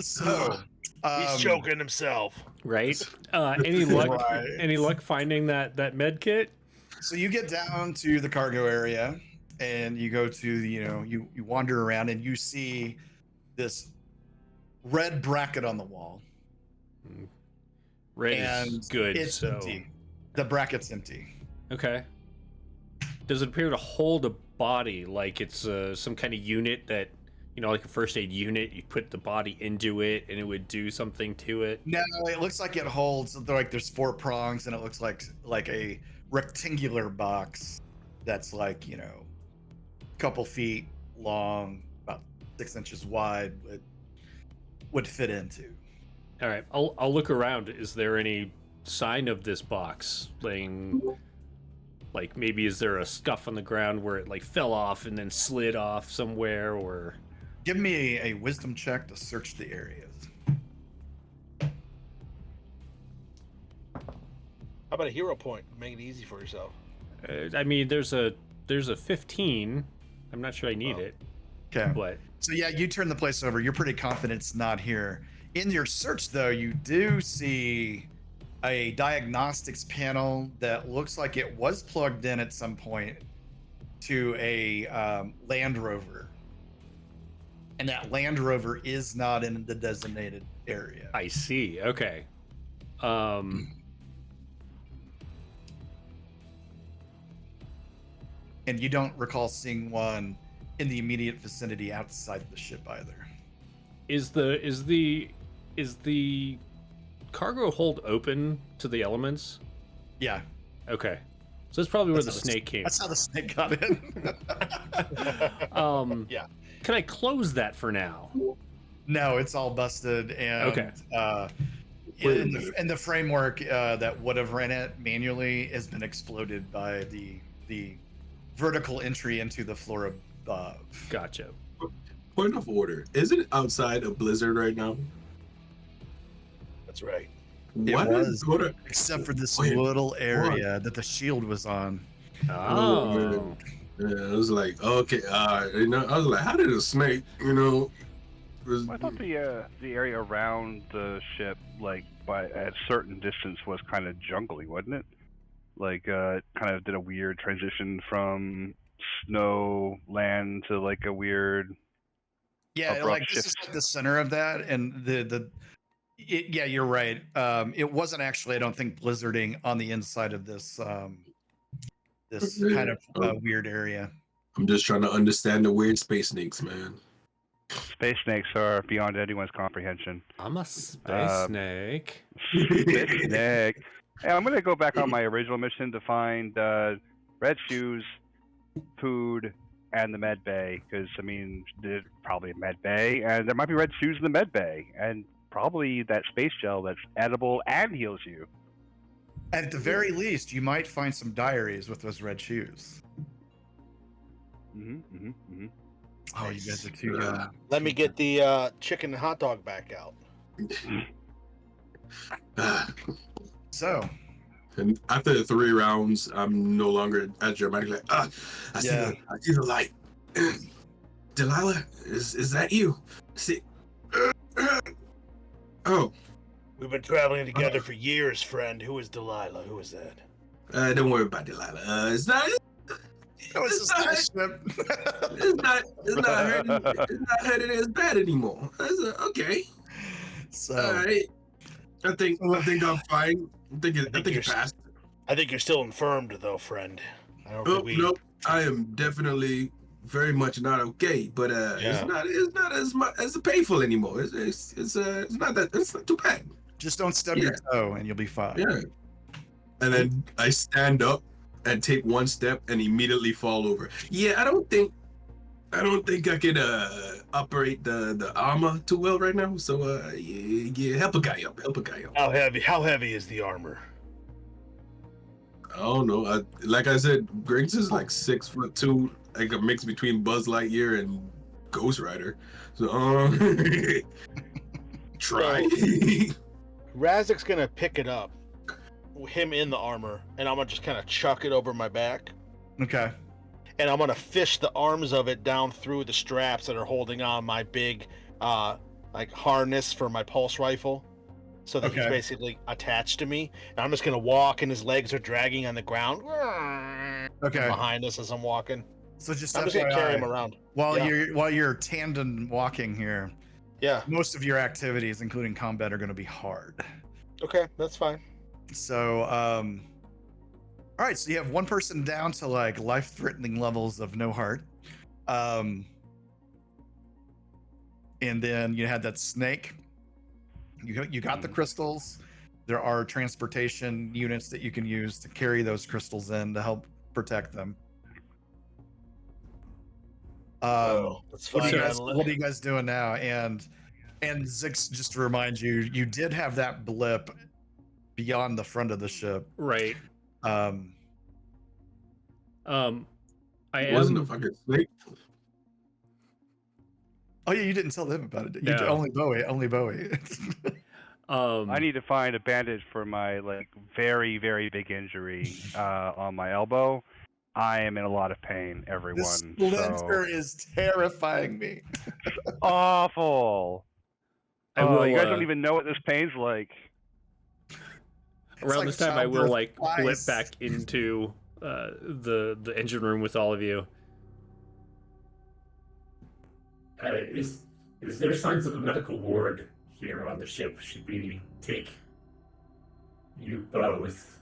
S3: so
S4: He's choking himself.
S1: right? Any luck?
S3: Right.
S1: Any luck finding that med kit?
S3: So you get down to the cargo area, and you go to you wander around, and you see this red bracket on the wall,
S1: Red
S3: and
S1: is good.
S3: it's
S1: So
S3: empty. The bracket's empty.
S1: okay. Does it appear to hold a body like it's some kind of unit that, like a first aid unit? You put the body into it and it would do something to it.
S3: No, it looks like it holds. Like there's 4 prongs, and it looks like a rectangular box that's like a couple feet long, about 6 inches wide, would fit into.
S1: All right, I'll look around. Is there any sign of this box laying? Like maybe is there a scuff on the ground where it like fell off and then slid off somewhere, or?
S3: Give me a wisdom check to search the areas.
S4: How about a hero point? Make it easy for yourself.
S1: I mean, there's a 15. I'm not sure I need it,
S3: Okay.
S1: but
S3: So yeah, you turn the place over. You're pretty confident it's not here. In your search, though, you do see a diagnostics panel that looks like it was plugged in at some point to a Land Rover, and that Land Rover is not in the designated area.
S1: I see. Okay.
S3: And you don't recall seeing one in the immediate vicinity outside the ship either.
S1: Is the cargo hold open to the elements?
S3: Yeah,
S1: Okay. So that's probably where
S3: That's
S1: the
S3: how
S1: snake came.
S3: that's how the snake got in.
S4: Yeah.
S1: Can I close that for now?
S3: No, it's all busted, and
S1: Okay.
S3: In the framework that would have ran it manually has been exploded by the vertical entry into the floor above.
S1: Gotcha.
S5: Point of order. Isn't it outside a blizzard right now?
S4: That's right.
S5: What
S3: was.
S5: is order?
S3: Except for this
S5: Wait,
S3: little area that the shield was on.
S1: Oh.
S5: Yeah, it was like, okay, I was like, how did a snake, was,
S2: I thought the area around the ship, like by at a certain distance, was kind of jungly, wasn't it? Like, it kind of did a weird transition from snow land to like a weird.
S3: Yeah,
S2: Abrupt
S3: like this is
S2: shift.
S3: like the center of that, and yeah, you're right. It wasn't actually, I don't think, blizzarding on the inside of this this kind of weird area.
S5: I'm just trying to understand the weird space snakes, man.
S2: Space snakes are beyond anyone's comprehension.
S1: I'm a space snake.
S2: Space snake. Hey, I'm gonna go back on my original mission to find red shoes, food, and the med bay. Because I mean, there's probably a med bay, and there might be red shoes in the med bay, and probably that space gel that's edible and heals you.
S3: At the very least, you might find some diaries with those red shoes. Oh, you guys are too young.
S4: Let me get the chicken and hot dog back out.
S3: So,
S5: And after the 3 rounds, I'm no longer as dramatic. Like, I see the light. Delilah, is that you? See, oh,
S4: We've been traveling together for years, friend. Who is Delilah? Who is that?
S5: don't worry about Delilah. It's not.
S3: that was
S5: It's
S3: a
S5: not,
S3: starship.
S5: it's not hurting as bad anymore. Okay.
S3: So,
S5: All right. I think I'm fine. I think it passed.
S4: I think you're still infirmed, though, friend. I don't
S5: Oh,
S4: think we...
S5: nope. I am definitely very much not okay, but it's not as much as painful anymore. It's not too bad.
S3: just don't stub your toe and you'll be fine.
S5: Yeah. And then I stand up and take one step and immediately fall over. Yeah, I don't think I can operate the armor too well right now. So yeah, help a guy up.
S4: How heavy is the armor?
S5: I don't know. Like I said, Griggs is like 6'2", like a mix between Buzz Lightyear and Ghost Rider. So try.
S4: Razik's gonna pick it up, him in the armor, and I'm gonna just kind of chuck it over my back,
S3: Okay.
S4: and I'm gonna fish the arms of it down through the straps that are holding on my big, like harness for my pulse rifle, so that he's
S3: Okay.
S4: basically attached to me. And I'm just gonna walk, and his legs are dragging on the ground.
S3: Okay.
S4: Behind us as I'm walking.
S3: So just
S4: I'm just gonna carry him
S3: FYI,
S4: around.
S3: while
S4: Yeah.
S3: you're tandem walking here,
S4: Yeah.
S3: most of your activities, including combat, are going to be hard.
S4: Okay, that's fine.
S3: So, all right. So you have one person down to like life-threatening levels of no heart, and then you had that snake. You got the crystals. There are transportation units that you can use to carry those crystals in to help protect them.
S4: That's
S3: What
S4: fine.
S3: are you guys doing now? And Zix, just to remind you, you did have that blip beyond the front of the ship.
S1: Right. I
S5: It wasn't a
S1: am.
S5: fucking snake.
S3: Oh yeah, you didn't tell them about it.
S1: No.
S3: Only Bowie.
S2: I need to find a bandage for my like very, very big injury on my elbow. I am in a lot of pain,
S3: This
S2: everyone.
S3: splinter is terrifying me.
S2: Awful.
S1: I will.
S2: You guys don't even know what this pain's like.
S1: Around
S3: like
S1: this time, I will
S3: childbirth
S1: like blip
S3: twice.
S1: back into the engine room with all of you.
S6: Is there signs of a medical ward here on the ship? Should we take you both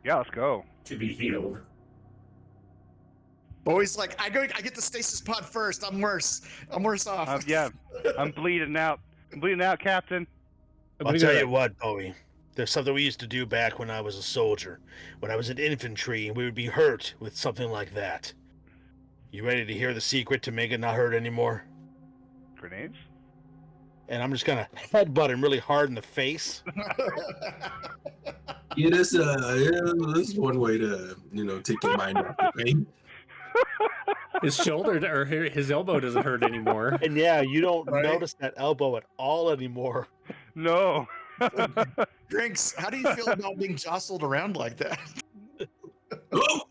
S2: Yeah, let's go.
S6: to be healed?
S3: Bowie's like, I get the stasis pod first. I'm worse off.
S2: Yeah, I'm bleeding out. Captain.
S4: I'll tell you what, Bowie. There's something we used to do back when I was a soldier. When I was in infantry, and we would be hurt with something like that. You ready to hear the secret to make it not hurt anymore?
S2: Grenades?
S4: And I'm just gonna headbutt him really hard in the face.
S5: Yeah, that's one way to take your mind off the pain.
S1: His shoulder or his elbow doesn't hurt anymore.
S4: And yeah, you don't
S3: Right?
S4: notice that elbow at all anymore.
S2: No.
S3: Drinks, how do you feel about being jostled around like that?
S5: Oh!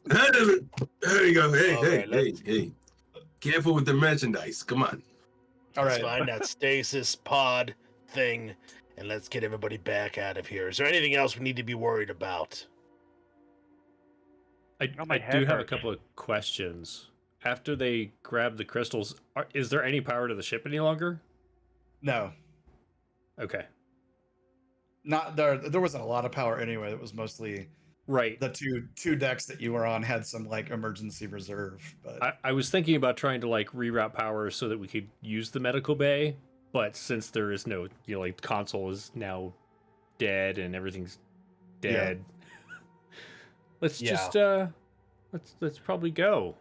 S5: There you go. Hey,
S4: All
S5: hey,
S4: right,
S5: hey. Careful with the merchandise. Come on.
S3: All
S4: Let's
S3: right.
S4: find that stasis pod thing, and let's get everybody back out of here. Is there anything else we need to be worried about?
S1: I
S2: my
S1: do
S2: head
S1: have a
S2: hurts.
S1: couple of questions. After they grab the crystals, is there any power to the ship any longer?
S3: No,
S1: Okay.
S3: not there. There wasn't a lot of power anyway. It was mostly
S1: Right.
S3: the two decks that you were on had some like emergency reserve. But
S1: I was thinking about trying to like reroute power so that we could use the medical bay, but since there is no, like the console is now dead and everything's dead, let's just let's probably go.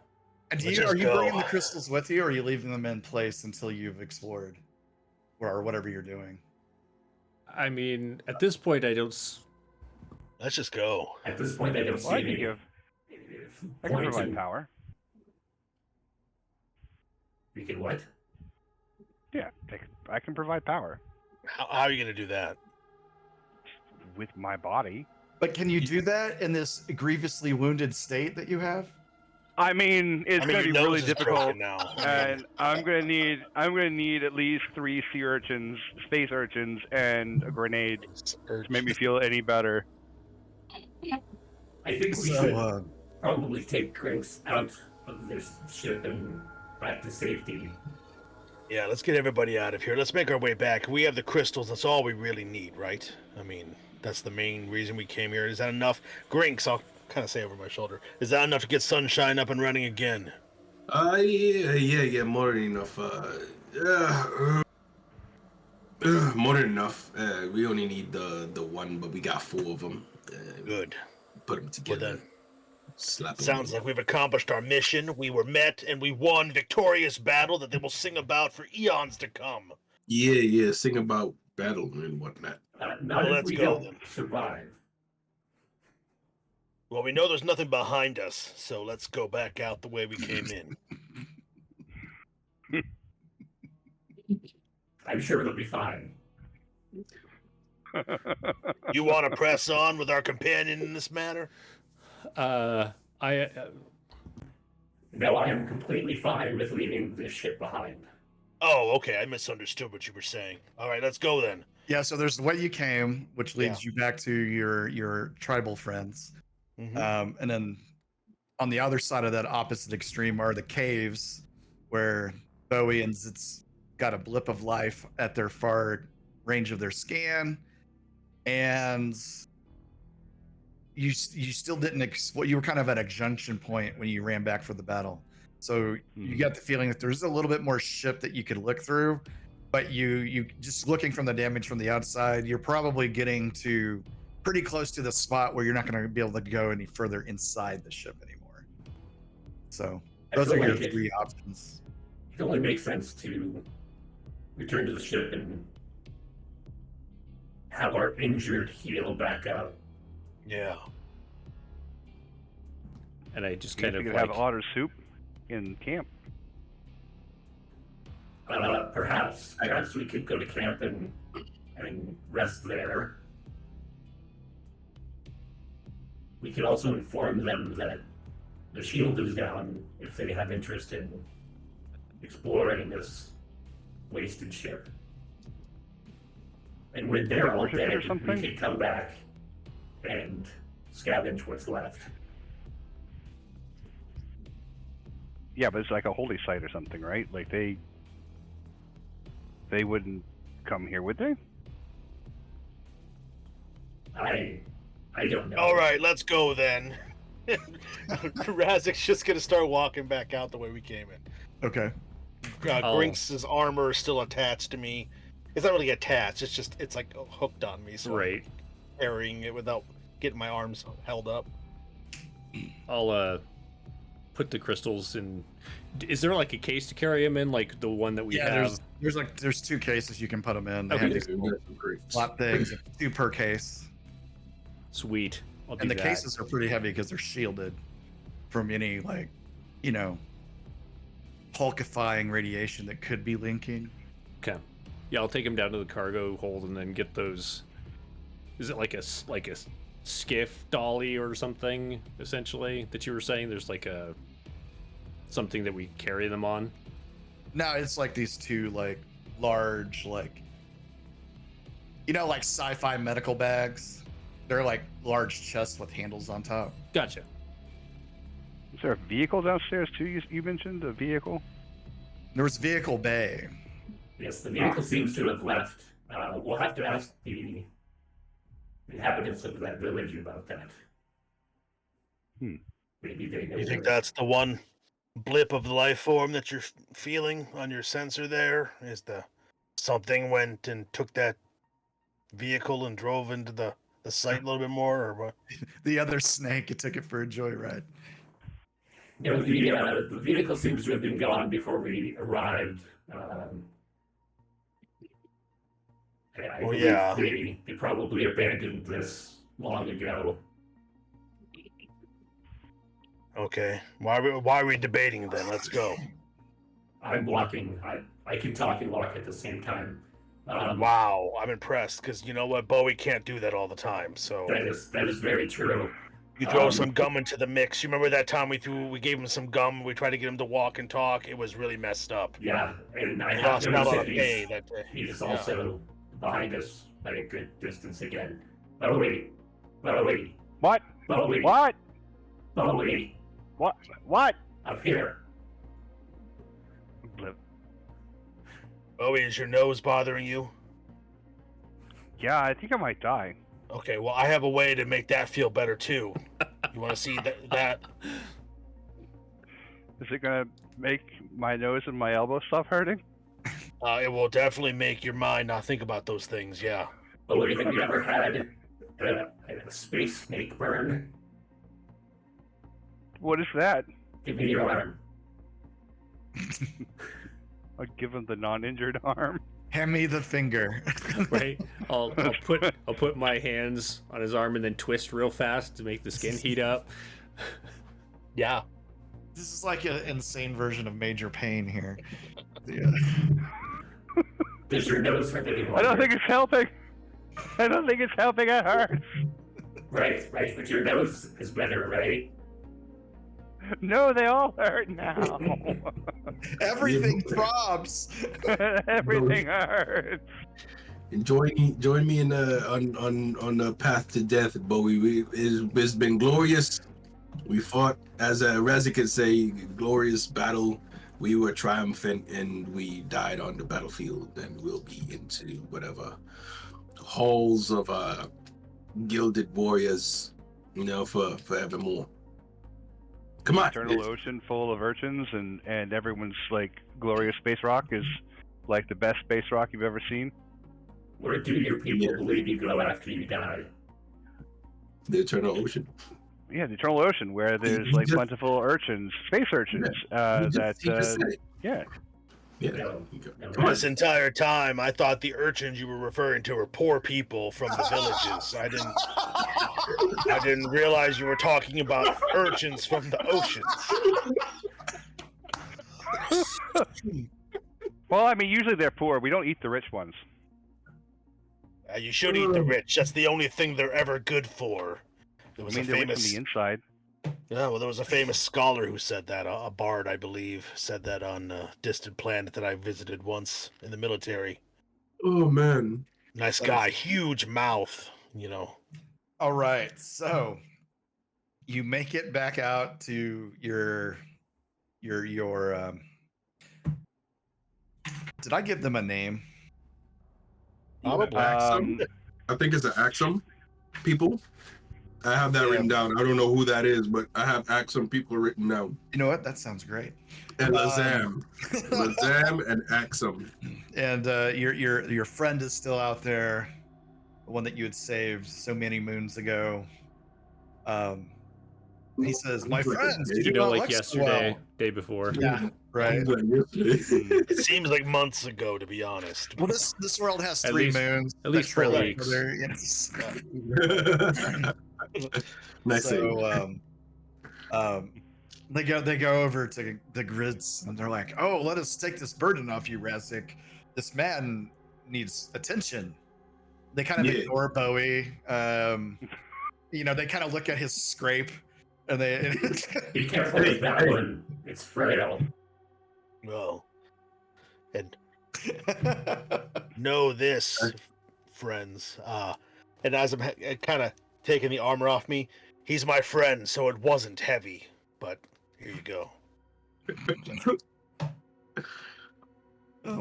S3: And
S4: Let's
S3: are
S4: just
S3: you
S4: go.
S3: bringing the crystals with you, or are you leaving them in place until you've explored, or whatever you're doing?
S1: I mean, at this point, I don't.
S4: Let's just go.
S6: At this point, I don't see
S2: Well, I can
S6: any
S2: give. I can
S6: point
S2: provide
S6: in-
S2: power.
S6: We can what?
S2: Yeah, I can provide power
S4: How are you going to do that?
S2: with my body.
S3: But can you do that in this grievously wounded state that you have?
S2: I mean, it's
S4: your
S2: going to be
S4: nose
S2: really
S4: is
S2: difficult,
S4: broken now.
S2: and I'm going to need at least 3 sea urchins, space urchins, and a grenade to make me feel any better.
S6: I think we
S3: So,
S6: should probably take Grinks out of this ship and back to safety.
S4: Yeah, let's get everybody out of here. Let's make our way back. We have the crystals. That's all we really need, right? I mean, that's the main reason we came here. Is that enough? Grinks, I'll kind of say over my shoulder. Is that enough to get Sunshine up and running again?
S5: Yeah, more than enough. More than enough. We only need the one, but we got 4 of them.
S4: Good.
S5: Put them together.
S4: then,
S5: Slap 'em
S4: Sounds
S5: in.
S4: like we've accomplished our mission. We were met and we won victorious battle that they will sing about for eons to come.
S5: Yeah. Sing about battle and whatnot.
S6: Not
S4: Well,
S6: if
S4: let's
S6: we
S4: go
S6: don't
S4: then.
S6: survive.
S4: Well, we know there's nothing behind us, so let's go back out the way we came in.
S6: I'm sure it'll be fine.
S4: You want to press on with our companion in this matter?
S1: I
S6: No, I am completely fine with leaving this ship behind.
S4: Oh, okay. I misunderstood what you were saying. All right, let's go then.
S3: yeah. So there's the way you came, which leads you back to your tribal friends, and then on the other side of that opposite extreme are the caves, where Bowie and Zitz got a blip of life at their far range of their scan, and you still didn't. You were kind of at a junction point when you ran back for the battle. So you got the feeling that there's a little bit more ship that you could look through, but you just looking from the damage from the outside, you're probably getting to pretty close to the spot where you're not going to be able to go any further inside the ship anymore. So
S6: I
S3: those
S6: feel
S3: are your
S6: like
S3: 3 options.
S6: It only makes sense to return to the ship and have our injured heal back up.
S4: Yeah.
S1: and I just
S2: Guess
S1: kind
S2: we
S1: of
S2: could
S1: like
S2: have otter soup in camp.
S6: Perhaps we could go to camp and rest there. We could also inform them that the shield is down if they have interest in exploring this wasted ship. And when they're all
S2: Worship it or
S6: dead, we
S2: something?
S6: can come back and scavenge what's left.
S2: Yeah, but it's like a holy site or something, right? Like they wouldn't come here, would they?
S6: I don't know.
S4: All right, let's go then. Razik's just gonna start walking back out the way we came in.
S3: Okay.
S1: Oh.
S4: Grinks' armor is still attached to me. It's not really attached. It's like hooked on me, so
S1: right.
S4: I'm carrying it without getting my arms held up.
S1: I'll put the crystals in. Is there like a case to carry them in, like the one that we have?
S3: There's 2 cases you can put them in. They
S1: Okay.
S3: have these little flap things, 2 per case.
S1: Sweet. I'll do
S3: And the
S1: that.
S3: cases are pretty heavy because they're shielded from any, like, hulkifying radiation that could be linking.
S1: Okay. Yeah, I'll take them down to the cargo hold and then get those. Is it like a skiff dolly or something essentially that you were saying? There's like a something that we carry them on.
S3: No, it's like these 2 like large, like, like sci-fi medical bags. They're like large chests with handles on top.
S1: Gotcha.
S2: Is there a vehicle downstairs too? You mentioned a vehicle.
S3: There was vehicle bay.
S6: Yes, the vehicle seems to have left. We'll have to ask the inhabitants of that village about that. Maybe they know.
S4: You think that's the one blip of the life form that you're feeling on your sensor there? Is the Something went and took that vehicle and drove into the site a little bit more, or what?
S3: The other snake, it took it for a joyride.
S6: You know, the vehicle seems to have been gone before we arrived. I
S4: Well,
S6: believe
S4: yeah.
S6: they probably abandoned this long ago.
S4: Okay. Why are we debating then? Let's go.
S6: I'm walking. I can talk and walk at the same time.
S4: Wow, I'm impressed because you know what, Bowie can't do that all the time. So
S6: That is very true.
S4: you throw some gum into the mix. You remember that time we gave him some gum. We tried to get him to walk and talk. It was really messed up.
S6: Yeah, and I
S4: He
S6: have
S4: lost a lot
S6: noticed
S4: of
S6: that
S4: pay that day.
S6: he's also behind us by a good distance again. Bowie. Bowie.
S2: What?
S6: Bowie.
S2: What?
S6: Bowie.
S2: What?
S6: Up here.
S4: Bowie, is your nose bothering you?
S2: Yeah, I think I might die.
S4: Okay, well, I have a way to make that feel better too. You want to see that?
S2: Is it gonna make my nose and my elbow stop hurting?
S4: It will definitely make your mind not think about those things. Yeah.
S6: Bowie, have you ever had a space snake burn?
S2: What is that?
S6: Give me your arm.
S2: I'll give him the non-injured arm.
S3: Hand me the finger.
S1: Right? I'll put my hands on his arm and then twist real fast to make the skin heat up.
S4: Yeah.
S3: This is like an insane version of Major Pain here. Yeah.
S6: Does your nose hurt anymore?
S2: I don't think it's helping. I don't think it's helping. It hurts.
S6: Right, but your nose is better, right?
S2: No, they all hurt now.
S3: Everything throbs.
S2: Everything hurts.
S5: And join me in the on the path to death, Bowie. It's been glorious. We fought, as Razik could say, glorious battle. We were triumphant, and we died on the battlefield, and we'll be into whatever halls of gilded warriors, for forevermore. Come on.
S2: Eternal ocean full of urchins, and everyone's like glorious space rock is like the best space rock you've ever seen.
S6: Where do your people believe you go after you die?
S5: The eternal ocean.
S2: Yeah, the eternal ocean where there's like plentiful urchins, space urchins. Yeah.
S4: This entire time, I thought the urchins you were referring to were poor people from the villages. I didn't realize you were talking about urchins from the oceans.
S2: Well, I mean, usually they're poor. We don't eat the rich ones.
S4: You should eat the rich. That's the only thing they're ever good for. There was
S2: they're rich on the inside.
S4: Yeah, well, there was a famous scholar who said that, a bard, I believe, said that on a distant planet that I visited once in the military.
S5: Oh, man.
S4: Nice guy, huge mouth,
S3: All right, so you make it back out to your did I give them a name?
S5: Axum? I think it's an Axum people. I have that written down. I don't know who that is, but I have Axum people written down.
S3: You know what? That sounds great.
S5: And Lazam. Lazam and Axum.
S3: And your friend is still out there, the one that you had saved so many moons ago. He says, "My friends,
S1: Did you know, like yesterday, day before?"
S3: Yeah, right.
S4: It seems like months ago, to be honest.
S3: Well, this world has
S1: At
S3: 3
S1: least-
S3: moons.
S1: at least
S3: that
S1: 4
S3: trail
S1: weeks.
S3: together, yes.
S5: Nice.
S3: So they go over to the grids and they're like, "Oh, let us take this burden off you, Razik. This man needs attention." They kind of ignore Bowie. They kind of look at his scrape, and they.
S6: Be careful with that one. It's frail.
S4: Well, and know this, friends. And as I'm kind of taking the armor off me, he's my friend, so it wasn't heavy. But here you go.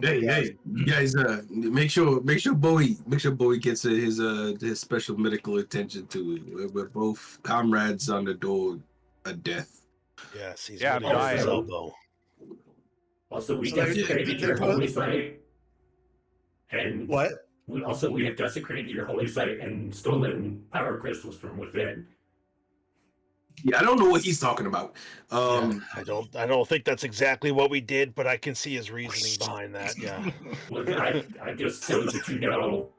S5: Hey, you guys, make sure Bowie gets his special medical attention too. We're both comrades on the door of death.
S4: Yes, he's
S2: Yeah,
S4: really
S2: I'm
S4: off his
S2: dying.
S4: elbow.
S6: Also, we
S3: So they-
S6: desecrated
S3: they
S6: your
S3: both-
S6: holy site. And
S3: What?
S6: we have desecrated your holy site and stolen power crystals from within.
S5: Yeah, I don't know what he's talking about.
S4: I don't think that's exactly what we did, but I can see his reasoning behind that. Yeah.
S6: Look, I just so that you know,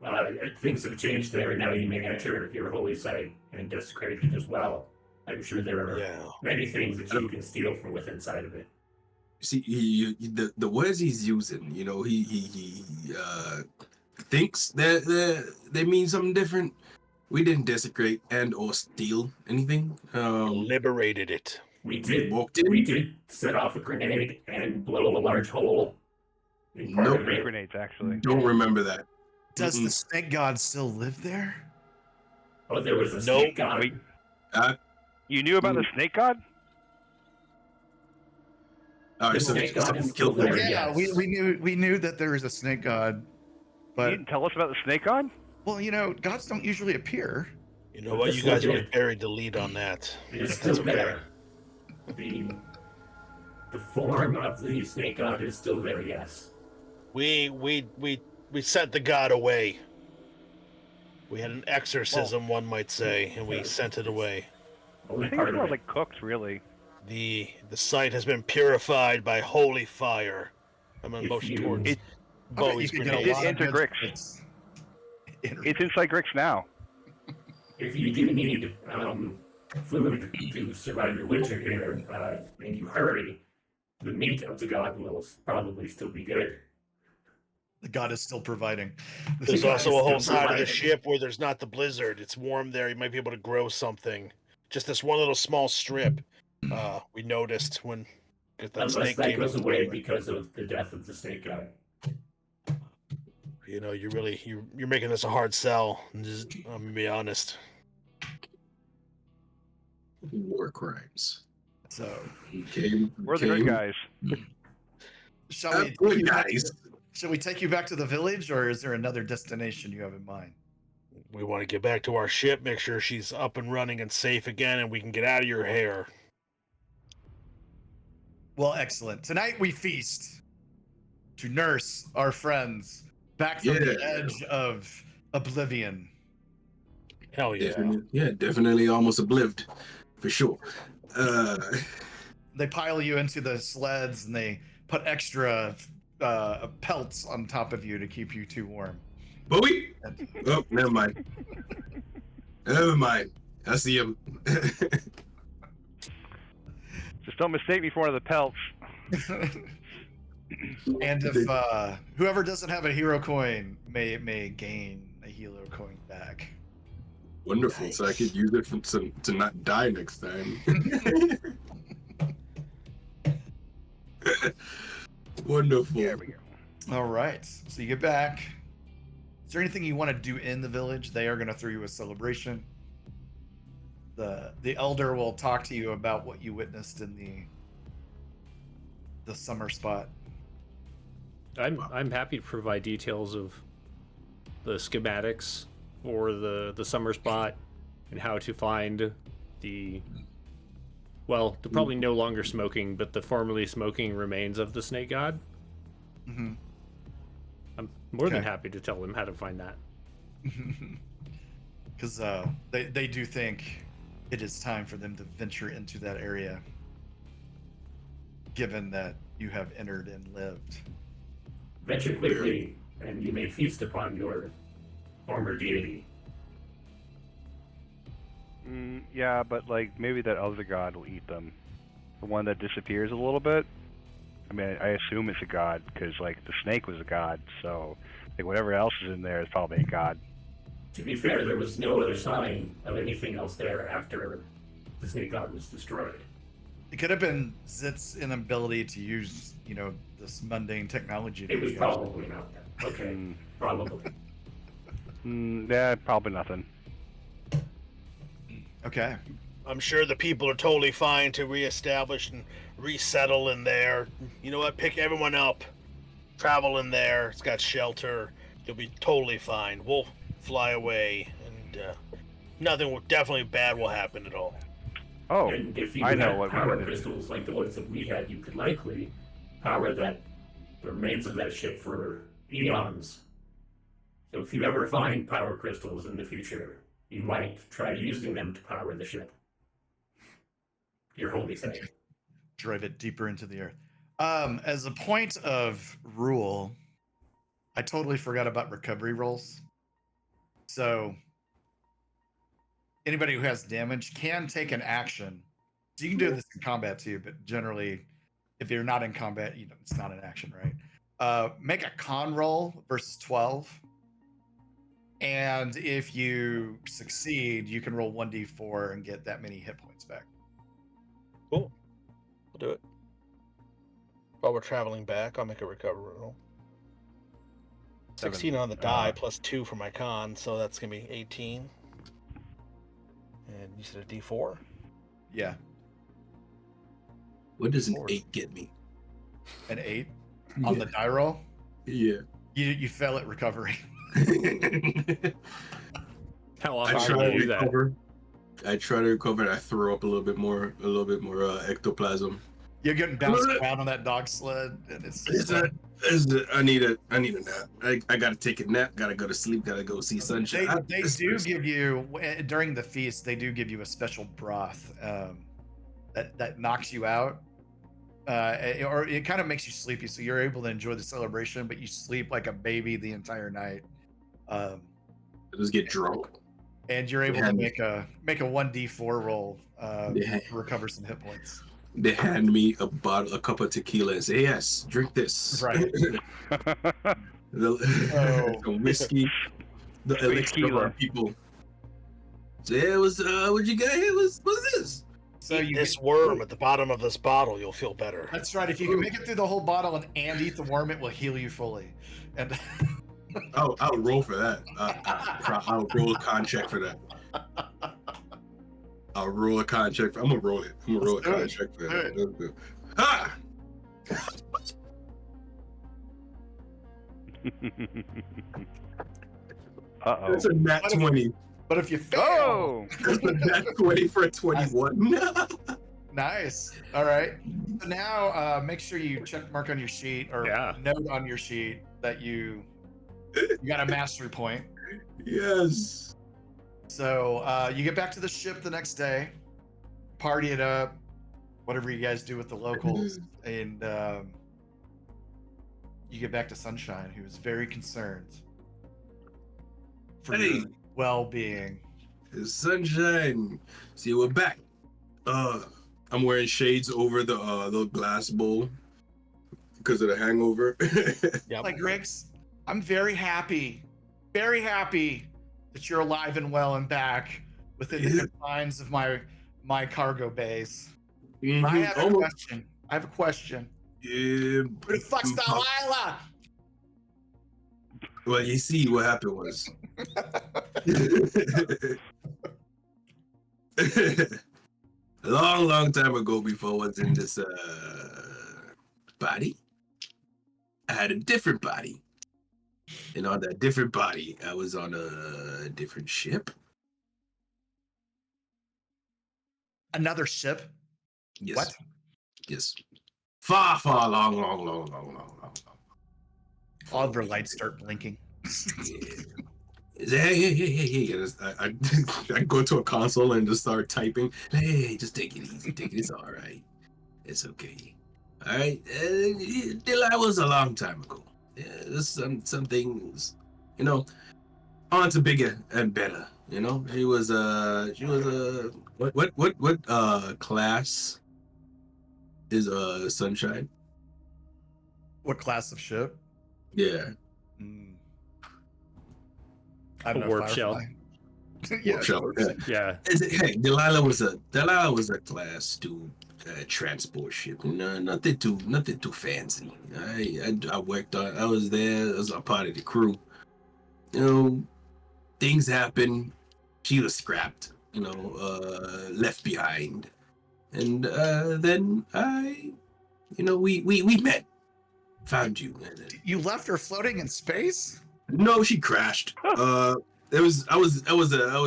S6: things have changed there, and now you may enter your holy site and desecrate it as well. I'm sure there are many things that you can steal from within inside of it.
S5: See, the words he's using, you know, he thinks that they mean something different. We didn't desecrate and or steal anything.
S4: Liberated it.
S6: We did.
S5: Walked in.
S6: We did set off a grenade and blow a large hole. In part
S5: Nope.
S6: of it.
S2: Grenades, actually.
S5: Don't remember that.
S3: Does the snake god still live there?
S6: Oh, there was a snake god.
S2: Wait. You knew about the snake god?
S5: All right,
S6: The
S5: so
S6: snake god is
S5: killed
S6: still
S5: them.
S6: there.
S3: Yeah,
S6: Yes.
S3: we knew that there was a snake god,
S2: You
S3: but
S2: didn't tell us about the snake god?
S3: well, you know, gods don't usually appear.
S4: You know what? You guys really buried the lead on that.
S6: It is
S4: That's
S6: still there. The form of the snake god is still there. Yes.
S4: We sent the god away. We had an exorcism, one might say, and we sent it away.
S6: Only
S2: I think it
S6: part of
S2: smells
S6: it.
S2: like cooked, really.
S4: The site has been purified by holy fire. I'm gonna
S6: If
S4: motion
S6: you-
S4: towards
S6: It-
S3: I bet you
S4: Bowie's
S3: could get a
S4: grenade.
S3: lot of
S2: Enter
S3: good
S2: Grix.
S3: hits.
S2: It's inside Grix now.
S6: If you do need food to survive your winter here, and you hurry, the meat of the god will probably still be good.
S3: The god is still providing.
S4: There's
S6: Yeah,
S4: also
S6: it's
S4: a whole
S6: still
S4: side of the
S6: providing.
S4: ship where there's not the blizzard. It's warm there. You might be able to grow something. Just this one little small strip. We noticed when that
S6: Unless
S4: snake
S6: that
S4: came
S6: goes
S4: into
S6: away
S4: the-
S6: because of the death of the snake god.
S4: You know, you're making this a hard sell. I'm gonna be honest.
S5: War crimes.
S3: So,
S2: We're the good guys.
S3: shall we?
S5: Good guys.
S3: Shall we take you back to the village, or is there another destination you have in mind?
S4: We want to get back to our ship, make sure she's up and running and safe again, and we can get out of your hair.
S3: Well, excellent. Tonight we feast to nurse our friends back from the
S5: Yeah.
S3: edge of oblivion.
S4: Hell yeah.
S5: Definitely almost oblived, for sure.
S3: They pile you into the sleds and they put extra pelts on top of you to keep you too warm.
S5: Bowie? Oh, never mind. Never mind. I see him.
S2: Just don't mistake me for one of the pelts.
S3: And if whoever doesn't have a hero coin may gain a hero coin back.
S5: Wonderful. So I could use it to not die next time. Wonderful.
S2: There we go.
S3: All right. So you get back. Is there anything you want to do in the village? They are going to throw you a celebration. The elder will talk to you about what you witnessed in the summer spot.
S1: I'm happy to provide details of the schematics for the summer spot and how to find the probably no longer smoking, but the formerly smoking remains of the snake god.
S3: Mm-hmm.
S1: I'm more than
S3: Okay.
S1: happy to tell them how to find that.
S3: Because they do think it is time for them to venture into that area, given that you have entered and lived.
S6: Venture quickly, and you may feast upon your former deity.
S2: Yeah, but like maybe that other god will eat them. The one that disappears a little bit. I mean, I assume it's a god because like the snake was a god, so like whatever else is in there is probably a god.
S6: To be fair, there was no other sign of anything else there after the snake god was destroyed.
S3: It could have been Zit's inability to use, this mundane technology.
S6: It was probably not that. Okay, probably.
S2: Yeah, probably nothing.
S3: Okay.
S4: I'm sure the people are totally fine to reestablish and resettle in there. You know what? Pick everyone up. Travel in there. It's got shelter. You'll be totally fine. We'll fly away, and nothing definitely bad will happen at all.
S2: Oh,
S6: And if you
S2: I know
S6: had
S2: what
S6: power
S2: we would do.
S6: crystals like the ones that we had, you could likely power the remains of that ship for eons. So if you ever find power crystals in the future, you might try using them to power the ship. Your holy say.
S3: Drive it deeper into the earth. As a point of rule, I totally forgot about recovery rolls. So anybody who has damage can take an action. So you can do this in combat too, but generally, if you're not in combat, it's not an action, right? Make a con roll versus 12. And if you succeed, you can roll 1d4 and get that many hit points back.
S4: Cool. We'll do it. While we're traveling back, I'll make a recovery roll. 16 on the die plus 2 for my con, so that's going to be 18. And you said a d4?
S3: Yeah.
S5: What does an 8 get me?
S3: An 8 on the die roll?
S5: Yeah.
S3: You fail at recovery.
S1: How often do you do that?
S5: I try to recover and I throw up a little bit more ectoplasm.
S3: You're getting bounced around on that dog sled, and
S5: I need a nap. I gotta take a nap. Gotta go to sleep. Gotta go see sunshine.
S3: They do give you during the feast. They do give you a special broth that knocks you out, or it kind of makes you sleepy, so you're able to enjoy the celebration, but you sleep like a baby the entire night.
S5: Just get drunk,
S3: and you're able to make a 1d4 roll to recover some hit points.
S5: They hand me a cup of tequila and say, "Yes, drink this."
S3: Right.
S5: The whiskey, the elixir of our people. So yeah, it was. What you got here? What's this?
S4: So this worm at the bottom of this bottle, you'll feel better.
S3: That's right. If you can make it through the whole bottle and eat the worm, it will heal you fully. And
S5: I'll roll for that. I'll roll a contract for that. I'll roll a contract. I'm gonna roll it. I'm gonna roll a contract for that. Ah!
S2: Uh-oh.
S5: That's a nat 20.
S3: But if you fail,
S2: Oh!
S5: That's a nat 20 for a 21.
S3: Nice. All right. So now make sure you check mark on your sheet or note on your sheet that you got a mastery point.
S5: Yes.
S3: So you get back to the ship the next day, party it up, whatever you guys do with the locals, and you get back to Sunshine, who is very concerned for your well-being.
S5: It's Sunshine. See, we're back. I'm wearing shades over the glass bowl because of the hangover.
S3: Yep. Like, Riggs, I'm very happy that you're alive and well and back within the confines of my cargo base. Mm-hmm. I have a question. Who the fuck's Delilah?
S5: Well, you see, what happened was a long time ago, before I was in this body, I had a different body. And on that different body, I was on a different ship.
S3: Another ship?
S5: Yes.
S3: What?
S5: Yes. Far, long.
S3: All of her lights start blinking.
S5: Yeah. Hey. I go to a console and just start typing. Hey, just take it easy. It's all right. It's okay. All right. That was a long time ago. Yeah, some things, on to bigger and better. She was what class is Sunshine?
S3: What class of ship?
S5: Yeah.
S3: I don't know.
S1: Warp shell.
S5: Warp shell.
S1: Yeah.
S5: Hey, Delilah was a class 2 transport ship. Nothing too fancy. I worked on. I was there as a part of the crew. Things happen. She was scrapped. Left behind, and then we met. Found you.
S3: You left her floating in space?
S5: No, she crashed. I was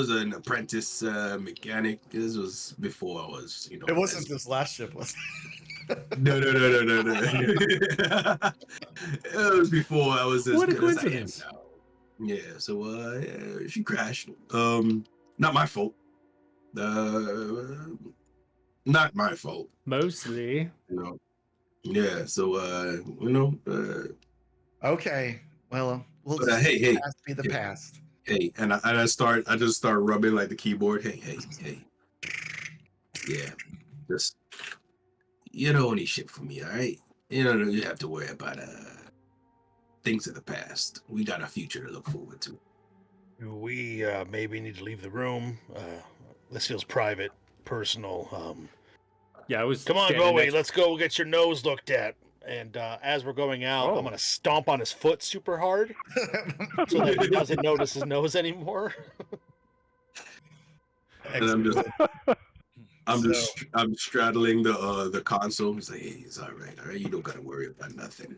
S5: an apprentice mechanic. This was before I was,
S3: It wasn't this last ship, was it?
S5: No. It was before I was as
S1: what a
S5: good as I am
S1: coincidence.
S5: now. Yeah, so she crashed. Not my fault. Not my fault.
S1: Mostly.
S5: You know. Yeah, so
S3: Okay, well, we'll
S5: but
S3: just
S5: hey,
S3: let the
S5: hey,
S3: past be the
S5: hey,
S3: past.
S5: hey, and I just start rubbing like the keyboard. Hey. Yeah, just you don't need shit from me, all right? You don't you have to worry about things of the past. We got a future to look forward to.
S4: We maybe need to leave the room. This feels private, personal.
S1: Yeah, I was
S4: Come on,
S1: standing
S4: Bowie,
S1: next-
S4: let's go get your nose looked at. And as we're going out,
S2: Oh.
S4: I'm gonna stomp on his foot super hard so that he doesn't notice his nose anymore.
S5: And I'm
S3: So-
S5: I'm straddling the console. He's like, hey, it's all right. You don't gotta worry about nothing.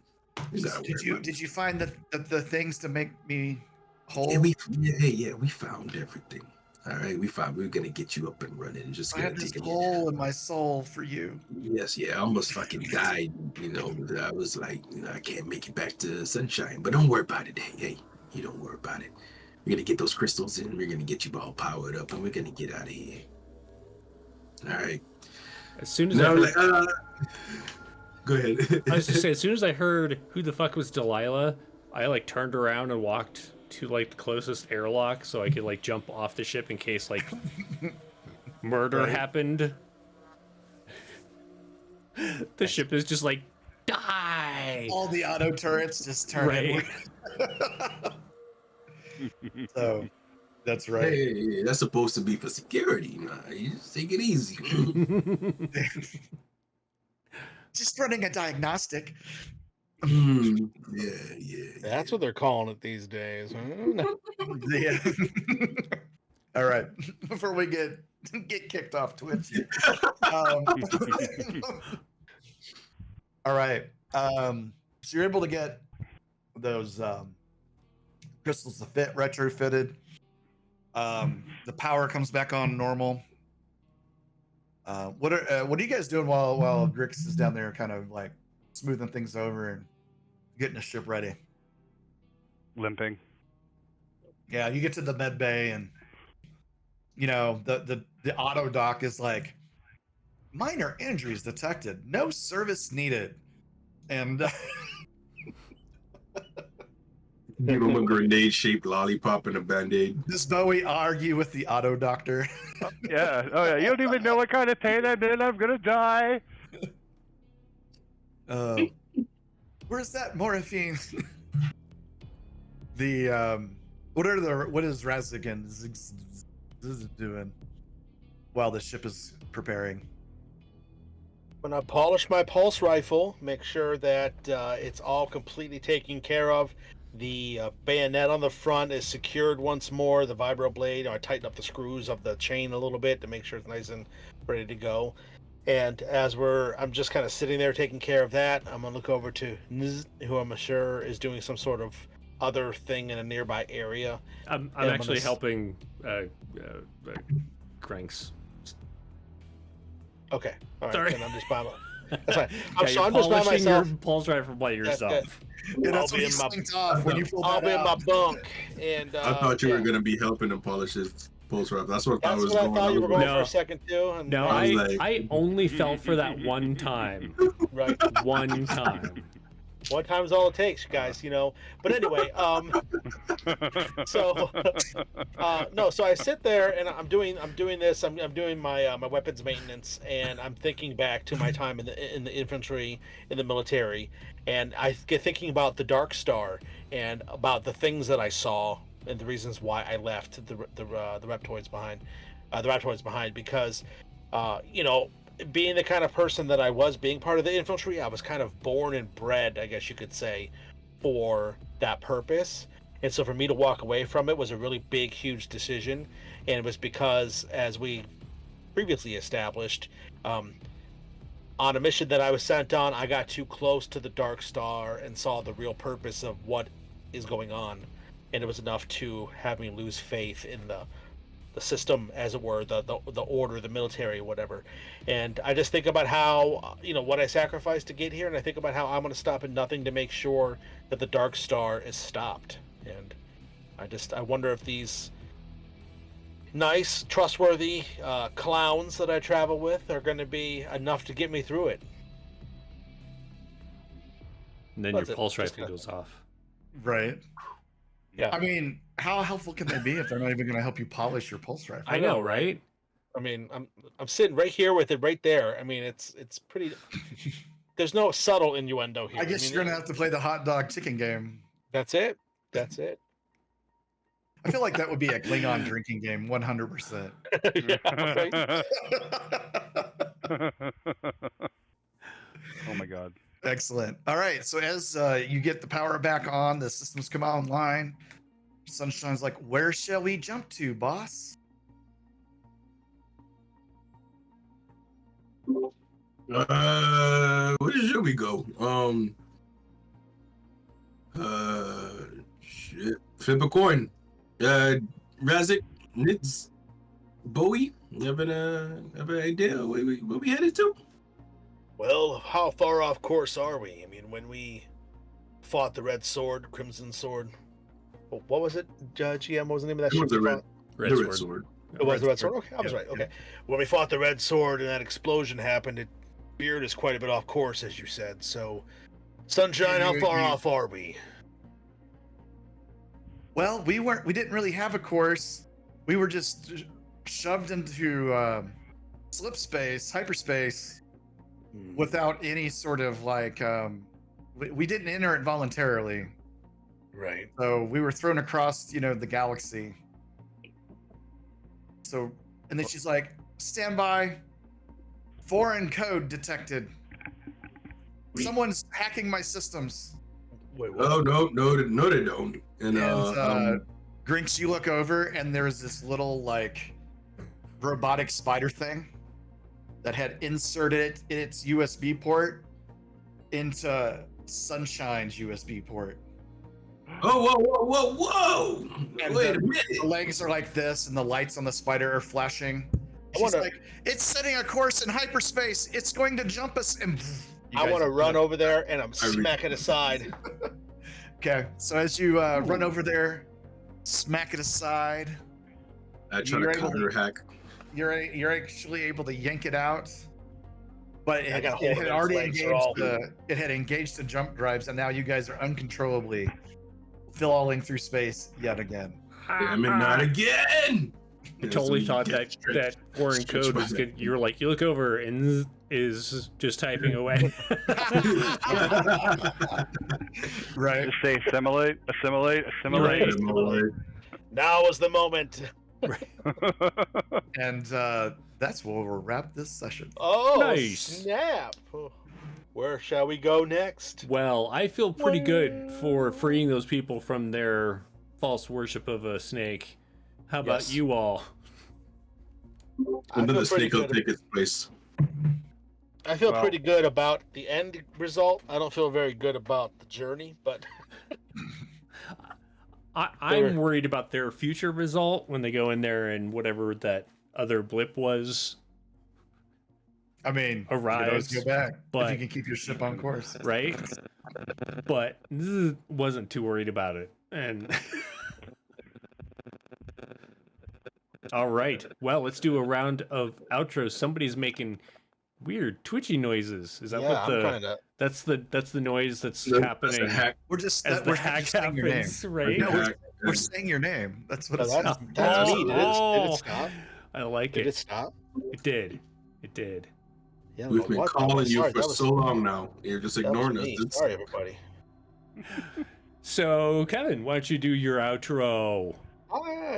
S5: You gotta worry about
S3: Did you find the things to make me whole?
S5: yeah, we found everything. All right, we're gonna get you up and running and just
S3: I
S5: gonna
S3: have this
S5: take it.
S3: hole in my soul for you.
S5: Yes, yeah, I almost fucking died. I was like, I can't make it back to sunshine. But don't worry about it. Hey, you don't worry about it. We're gonna get those crystals in. We're gonna get you all powered up, and we're gonna get out of here. All right.
S1: as soon as
S5: Now,
S1: I heard,
S5: go ahead.
S1: I was just saying, as soon as I heard who the fuck was Delilah, I like turned around and walked to like the closest airlock so I could like jump off the ship in case like murder
S3: Right.
S1: happened. The ship is just like die.
S3: All the auto turrets just turn
S1: Right.
S3: inward. So that's right.
S5: Hey, that's supposed to be for security. Nah, you just take it easy.
S3: Just running a diagnostic.
S5: Yeah.
S4: That's what they're calling it these days. Huh?
S3: Yeah. All right. Before we get kicked off Twitch. All right. So you're able to get those crystals to fit retrofitted. The power comes back on normal. What are you guys doing while Grix is down there, kind of like smoothing things over and getting the ship ready?
S2: Limping.
S3: Yeah, you get to the med bay, and the auto doc is like, minor injuries detected, no service needed, and
S5: Give him a grenade-shaped lollipop and a band-aid.
S3: does Bowie argue with the auto doctor?
S2: Yeah. Oh yeah. You don't even know what kind of pain I'm in. I'm gonna die.
S3: Where's that morphine? What is Razik and Ziggs doing while the ship is preparing?
S4: When I polish my pulse rifle, make sure that it's all completely taken care of. The bayonet on the front is secured once more. The vibro blade, I tighten up the screws of the chain a little bit to make sure it's nice and ready to go. And as I'm just kind of sitting there taking care of that, I'm gonna look over to Niz, who I'm sure is doing some sort of other thing in a nearby area.
S1: I'm
S4: I'm
S1: actually
S4: gonna
S1: helping Cranks.
S4: Okay, all right,
S1: Sorry.
S4: then I'm just by my. That's fine.
S1: Yeah,
S4: So
S1: you're
S4: I'm just by
S1: polishing
S4: myself.
S1: your pulse rifle by yourself.
S3: Yeah,
S4: I'll
S3: that's what
S4: be
S3: he
S4: in my-
S3: slinked off when you pulled
S4: I'll
S3: that
S4: be in my
S3: out.
S4: bunk, and
S5: I thought you were
S4: yeah.
S5: gonna be helping him polish his pulse rifle. That's what I
S4: That's
S5: was
S4: what I
S5: going.
S4: thought you were going
S1: No.
S4: for a second too. And
S1: No,
S5: I was
S1: I
S5: like-
S1: only fell for that one time.
S4: right.
S1: One time.
S4: One time's all it takes, guys. But anyway, so no, so I sit there and I'm doing this. I'm doing my my weapons maintenance, and I'm thinking back to my time in the infantry, in the military, and I get thinking about the Dark Star and about the things that I saw and the reasons why I left the reptoids behind, because being the kind of person that I was, being part of the infantry, I was kind of born and bred, I guess you could say, for that purpose. And so for me to walk away from it was a really big, huge decision. And it was because, as we previously established, on a mission that I was sent on, I got too close to the Dark Star and saw the real purpose of what is going on. And it was enough to have me lose faith in the system, as it were, the order, the military, whatever. And I just think about how, what I sacrificed to get here, and I think about how I'm going to stop at nothing to make sure that the Dark Star is stopped. And I wonder if these nice, trustworthy clowns that I travel with are going to be enough to get me through it.
S1: And then
S4: That's
S1: your
S4: it.
S1: pulse
S4: Just
S1: rifle goes off.
S3: Right.
S4: Yeah.
S3: I mean, how helpful can they be if they're not even going to help you polish your pulse rifle?
S1: I know, right?
S4: I mean, I'm sitting right here with it right there. I mean, it's pretty. There's no subtle innuendo here.
S3: I guess
S4: mean,
S3: you're going to have to play the hot dog chicken game.
S4: That's it. That's it.
S3: I feel like that would be a Klingon drinking game, 100%.
S4: Yeah, right?
S2: Oh my god.
S3: Excellent. All right. So as you get the power back on, the systems come online. Sunshine's like, where shall we jump to, boss?
S5: Where should we go? Shit. Flip a coin. Razik, Nitz, Bowie. You have an idea where we headed to?
S4: Well, how far off course are we? I mean, when we fought the Red Sword, Crimson Sword. What was it, GM? What was the name of that
S5: It
S4: ship?
S5: was the
S4: we
S5: Red,
S4: fought?
S1: Red
S5: the
S1: sword.
S5: Red Sword.
S4: It was the Red Sword? Okay, I was
S3: Yeah,
S4: right. Okay. When we fought the Red Sword and that explosion happened, it veered us quite a bit off course, as you said. So, Sunshine, how far off are we?
S3: Well, we didn't really have a course. We were just shoved into slip space, hyperspace, without any sort of like we didn't enter it voluntarily.
S4: Right.
S3: So we were thrown across, the galaxy. So, and then she's like, stand by. Foreign code detected. Someone's hacking my systems.
S4: Wait, what?
S5: Oh no, they don't. And
S3: Grinks, you look over and there's this little like robotic spider thing that had inserted its USB port into Sunshine's USB port.
S5: whoa!
S3: And
S5: Wait a
S3: the
S5: minute.
S3: legs are like this, and the lights on the spider are flashing.
S4: I
S3: She's
S4: wanna-
S3: like, "It's setting a course in hyperspace. It's going to jump us." And
S4: I want to run over there and I'm smack it aside.
S3: Okay, so as you run over there, smack it aside.
S5: I try to
S3: You're able
S5: counter hack.
S3: You're actually able to yank it out, but
S4: I
S3: it
S4: got a hold of
S3: had
S4: it.
S3: already
S4: Its legs are
S3: engaged the jump drives, and now you guys are uncontrollably falling through space yet again.
S5: Damn it, not again!
S1: I totally thought that foreign code was good. You were like, you look over and is just typing away.
S3: Right.
S2: Just say assimilate.
S1: Right.
S4: Now is the moment.
S3: And that's where we'll wrap this session.
S4: Oh,
S1: Nice.
S4: snap. Where shall we go next?
S1: Well, I feel pretty good for freeing those people from their false worship of a snake. How about
S4: Yes.
S1: you all?
S4: I
S5: And then
S4: feel
S5: the
S4: pretty
S5: snake will
S4: good.
S5: take its place.
S4: I feel
S2: Well-
S4: pretty good about the end result. I don't feel very good about the journey, but
S1: I'm worried about their future result when they go in there and whatever that other blip was,
S3: I mean, you can always
S1: Arrives,
S3: go back if
S1: but-
S3: you can keep your ship on course.
S1: right? But wasn't too worried about it. And all right, well, let's do a round of outros. Somebody's making weird twitchy noises. Is that
S4: yeah,
S1: what
S4: I'm trying to.
S1: that's the noise that's
S5: That's
S1: happening
S5: a hack.
S3: We're just
S1: as the
S3: we're
S1: hack
S3: just saying your name.
S1: happens, right?
S3: No,
S5: Hack.
S3: we're saying your name. That's what
S4: No,
S3: it's
S4: that's
S1: Oh.
S4: me. Did it stop?
S1: I like
S4: Did
S1: it.
S4: it stop?
S1: It did. It did.
S4: Yeah,
S5: We've
S4: but
S5: been
S4: what?
S5: calling you
S4: Sorry,
S5: for
S4: that was-
S5: so long now. You're just
S4: that was
S5: ignoring us.
S4: me.
S5: It's-
S4: Sorry, everybody.
S1: So, Kevin, why don't you do your outro?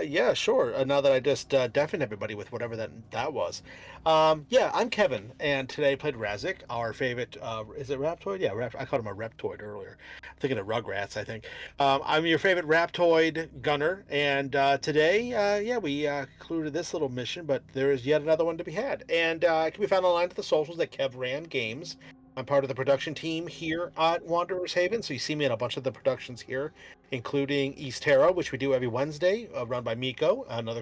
S4: Yeah, sure. Now that I just deafened everybody with whatever that was. Yeah, I'm Kevin, and today I played Razik, our favorite. Is it Raptoid? Yeah, I called him a Reptoid earlier. I'm thinking of Rugrats, I think. I'm your favorite Raptoid gunner, and today, we concluded this little mission, but there is yet another one to be had. And it can be found online to the socials at KevRan Games. I'm part of the production team here at Wanderer's Haven, so you see me in a bunch of the productions here, including East Terra, which we do every Wednesday, run by Miko, another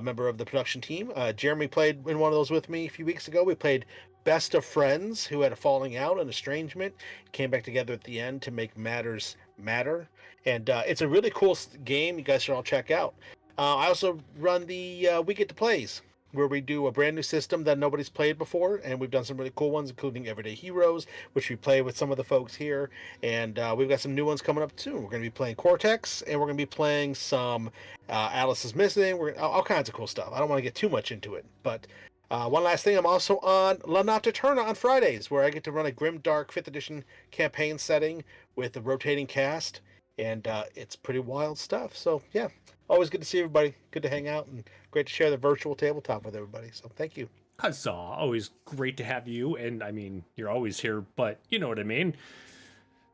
S4: member of the production team. Jeremy played in one of those with me a few weeks ago. We played Best of Friends, who had a falling out and estrangement, came back together at the end to make matters matter. And it's a really cool game. You guys should all check out. I also run the We Get to Plays, where we do a brand new system that nobody's played before, and we've done some really cool ones, including Everyday Heroes, which we play with some of the folks here, and we've got some new ones coming up too. We're going to be playing Cortex, and we're going to be playing some Alice is Missing. We're all kinds of cool stuff. I don't want to get too much into it, but one last thing, I'm also on La Nocturna on Fridays, where I get to run a grim dark 5th edition campaign setting with a rotating cast, and it's pretty wild stuff. So yeah, always good to see everybody. Good to hang out, and great to share the virtual tabletop with everybody. So thank you.
S1: Huzzah. Always great to have you. And I mean, you're always here, but you know what I mean.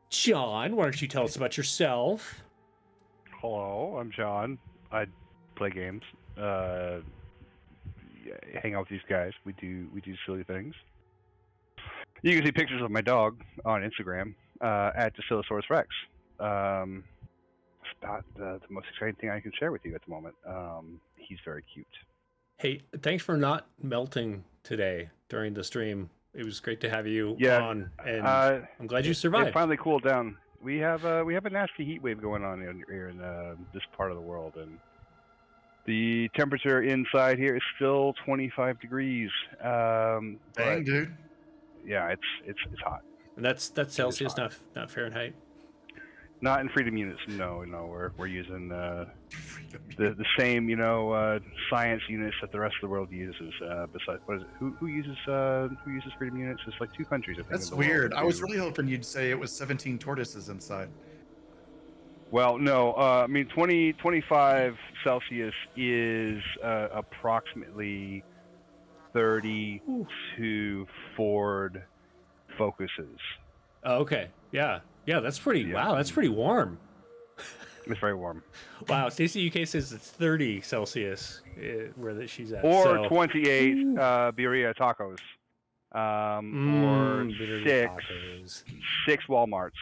S1: John, why don't you tell us about yourself?
S2: Hello, I'm John. I play games. Hang out with these guys. We do silly things. You can see pictures of my dog on Instagram at Decilosaurus Rex. It's about the most exciting thing I can share with you at the moment. He's very cute.
S1: Hey, thanks for not melting today during the stream. It was great to have you on, and I'm glad you survived.
S2: It finally cooled down. We have a nasty heat wave going on here in this part of the world, and the temperature inside here is still 25 degrees.
S3: Dang, dude.
S2: Yeah, it's hot.
S1: And that's Celsius, not Fahrenheit.
S2: Not in freedom units. No, we're using the same science units that the rest of the world uses. Besides, what is it? Who uses freedom units? It's like 2 countries. I think.
S3: That's weird. I was really hoping you'd say it was 17 tortoises inside.
S2: Well, no. I mean, 25 Celsius is approximately 32 Ford Focuses.
S1: Oh, okay. Yeah. That's pretty. Yeah. Wow, that's pretty warm.
S2: It's very warm.
S1: Wow, Stacey UK says it's 30 Celsius where she's at.
S2: Or 28 birria tacos. Or six Walmarts.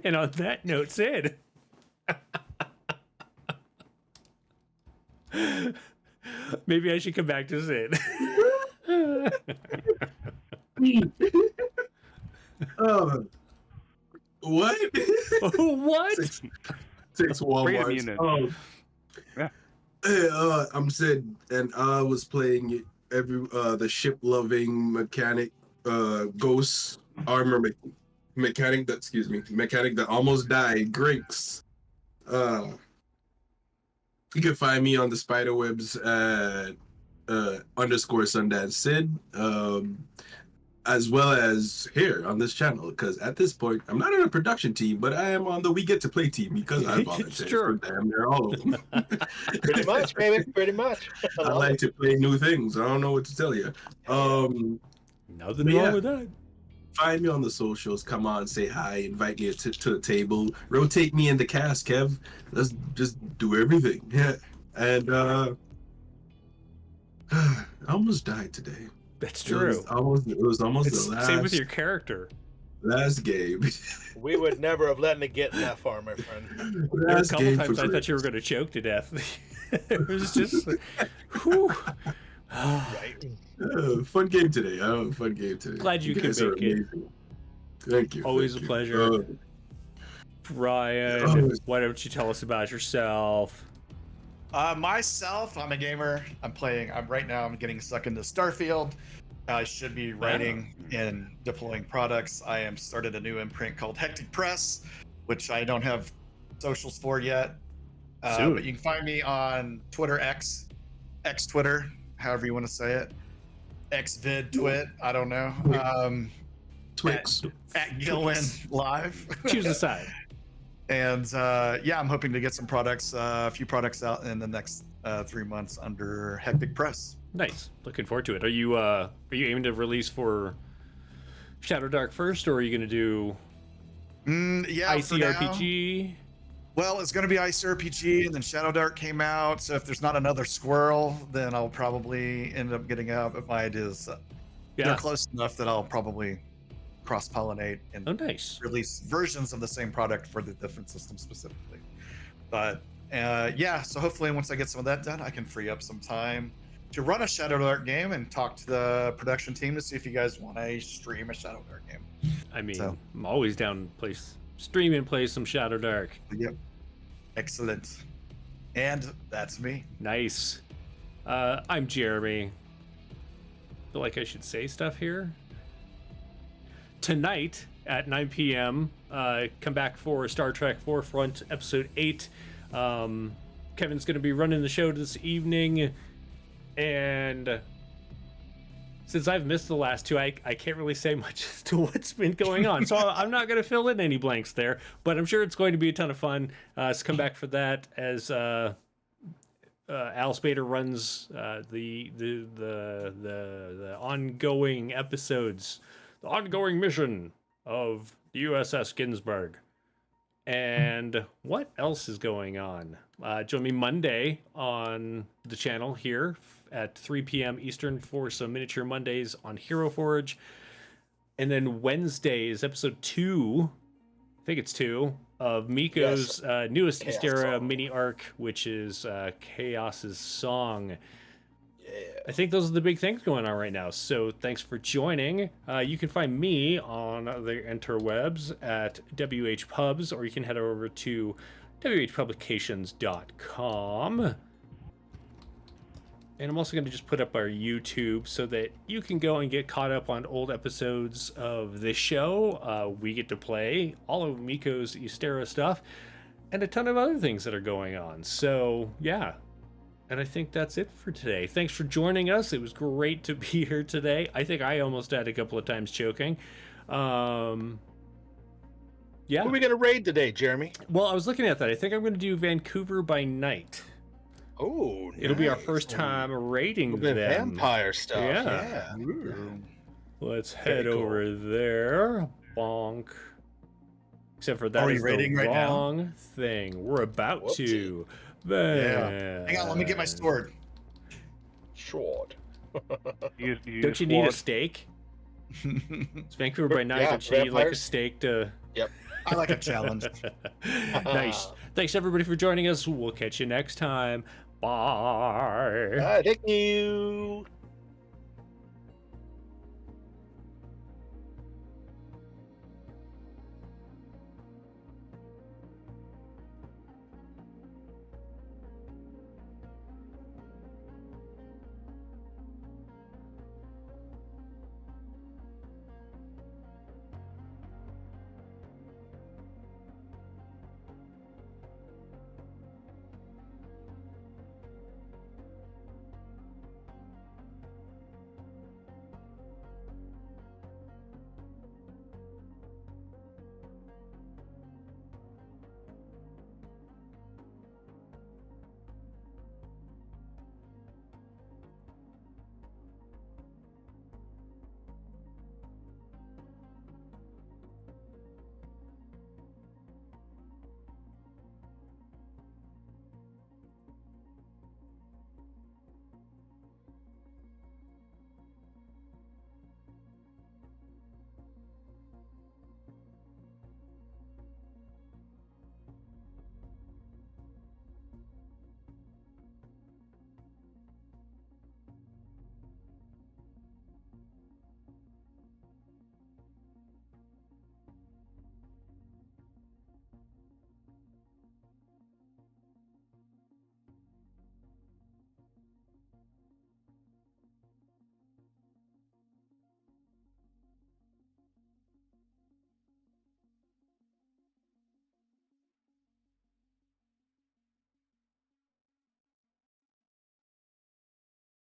S1: And on that note, Sid. Maybe I should come back to Sid.
S5: What?
S1: What?
S5: Six Walmarts. Oh.
S2: Yeah.
S5: Hey, I'm Sid, and I was playing the ship-loving mechanic, ghost armor mechanic that almost died, Grinks. You can find me on the spiderwebs at _Sundance Sid, as well as here on this channel, because at this point I'm not on a production team, but I am on the We Get to Play team because I volunteer for them. They're all of them.
S4: Pretty much, baby. Pretty much.
S5: I like to play new things. I don't know what to tell you.
S1: Nothing wrong with that.
S5: Find me on the socials. Come on, say hi, invite me to the table, rotate me in the cast, Kev. Let's just do everything. Yeah, and I almost died today.
S1: That's true.
S5: It was almost the last.
S1: Same with your character.
S5: Last game.
S4: We would never have let it get that far, my friend.
S1: There were a couple times I thought you were going to choke to death. It was just like, whew.
S4: Right.
S5: Fun game today. Fun game today.
S1: Glad you could make it.
S5: Thank you.
S1: Always a pleasure. Brian, why don't you tell us about yourself?
S3: Myself, I'm a gamer. I'm getting stuck into Starfield. I should be writing and deploying products. I am started a new imprint called Hectic Press, which I don't have socials for yet. But you can find me on Twitter, X Twitter, however you want to say it. Xvid Twit, I don't know.
S5: Twix.
S3: At Gillen Live.
S1: Choose a side.
S3: And I'm hoping to get some products, a few products out in the next 3 months under Hectic Press.
S1: Nice. Looking forward to it. Are you aiming to release for Shadow Dark first, or are you going to do ICRPG?
S3: Well, it's going to be ICRPG, and then Shadow Dark came out. So if there's not another squirrel, then I'll probably end up getting out. But my ideas, they're close enough that I'll probably cross-pollinate and
S1: nice.
S3: Release versions of the same product for the different systems specifically. But so hopefully once I get some of that done, I can free up some time to run a Shadow Dark game and talk to the production team to see if you guys want to stream a Shadow Dark game.
S1: I mean,
S3: So-
S1: I'm always down to stream and play some Shadow Dark.
S3: Yep. Excellent. And that's me.
S1: Nice. I'm Jeremy. Feel like I should say stuff here. Tonight at 9 p.m., come back for Star Trek Forefront Episode 8. Kevin's going to be running the show this evening, and since I've missed the last two, I can't really say much as to what's been going on, so I'm not going to fill in any blanks there, but I'm sure it's going to be a ton of fun. So come back for that as Al Spader runs the ongoing episodes, the ongoing mission of the USS Ginsburg. And what else is going on? Join me Monday on the channel here at 3 p.m. Eastern for some Miniature Mondays on Hero Forge. And then Wednesday is episode 2, I think it's 2, of Miko's newest
S4: Chaos
S1: Ystera
S4: Song.
S1: mini arc, which is Chaos's Song.
S4: Yeah.
S1: I think those are the big things going on right now. So thanks for joining. You can find me on the interwebs at WH Pubs, or you can head over to whpublications.com. And I'm also going to just put up our YouTube so that you can go and get caught up on old episodes of this show. We get to play all of Miko's Ystera stuff and a ton of other things that are going on. So, yeah. And I think that's it for today. Thanks for joining us. It was great to be here today. I think I almost had a couple of times choking. Yeah.
S4: Who are we going to raid today, Jeremy?
S1: Well, I was looking at that. I think I'm going to do Vancouver by night.
S4: Oh,
S1: It'll be our
S4: nice.
S1: first time raiding
S4: A little bit of
S1: them.
S4: vampire stuff.
S1: Yeah.
S4: Yeah.
S1: Let's head
S4: Very cool.
S1: over there. Bonk. Except for that
S3: Are we
S1: is the
S3: raiding right now?
S1: wrong thing. We're about
S4: Whoopsie.
S1: to.
S3: Yeah. Hang on, let me get my sword.
S4: Short.
S1: Don't you need a steak? It's Vancouver by night.
S4: Yeah,
S1: Don't you need like a
S4: vampires.
S1: steak to?
S3: I like a challenge.
S1: Nice. Thanks everybody for joining us. We'll catch you next time. Bye.
S4: Thank you.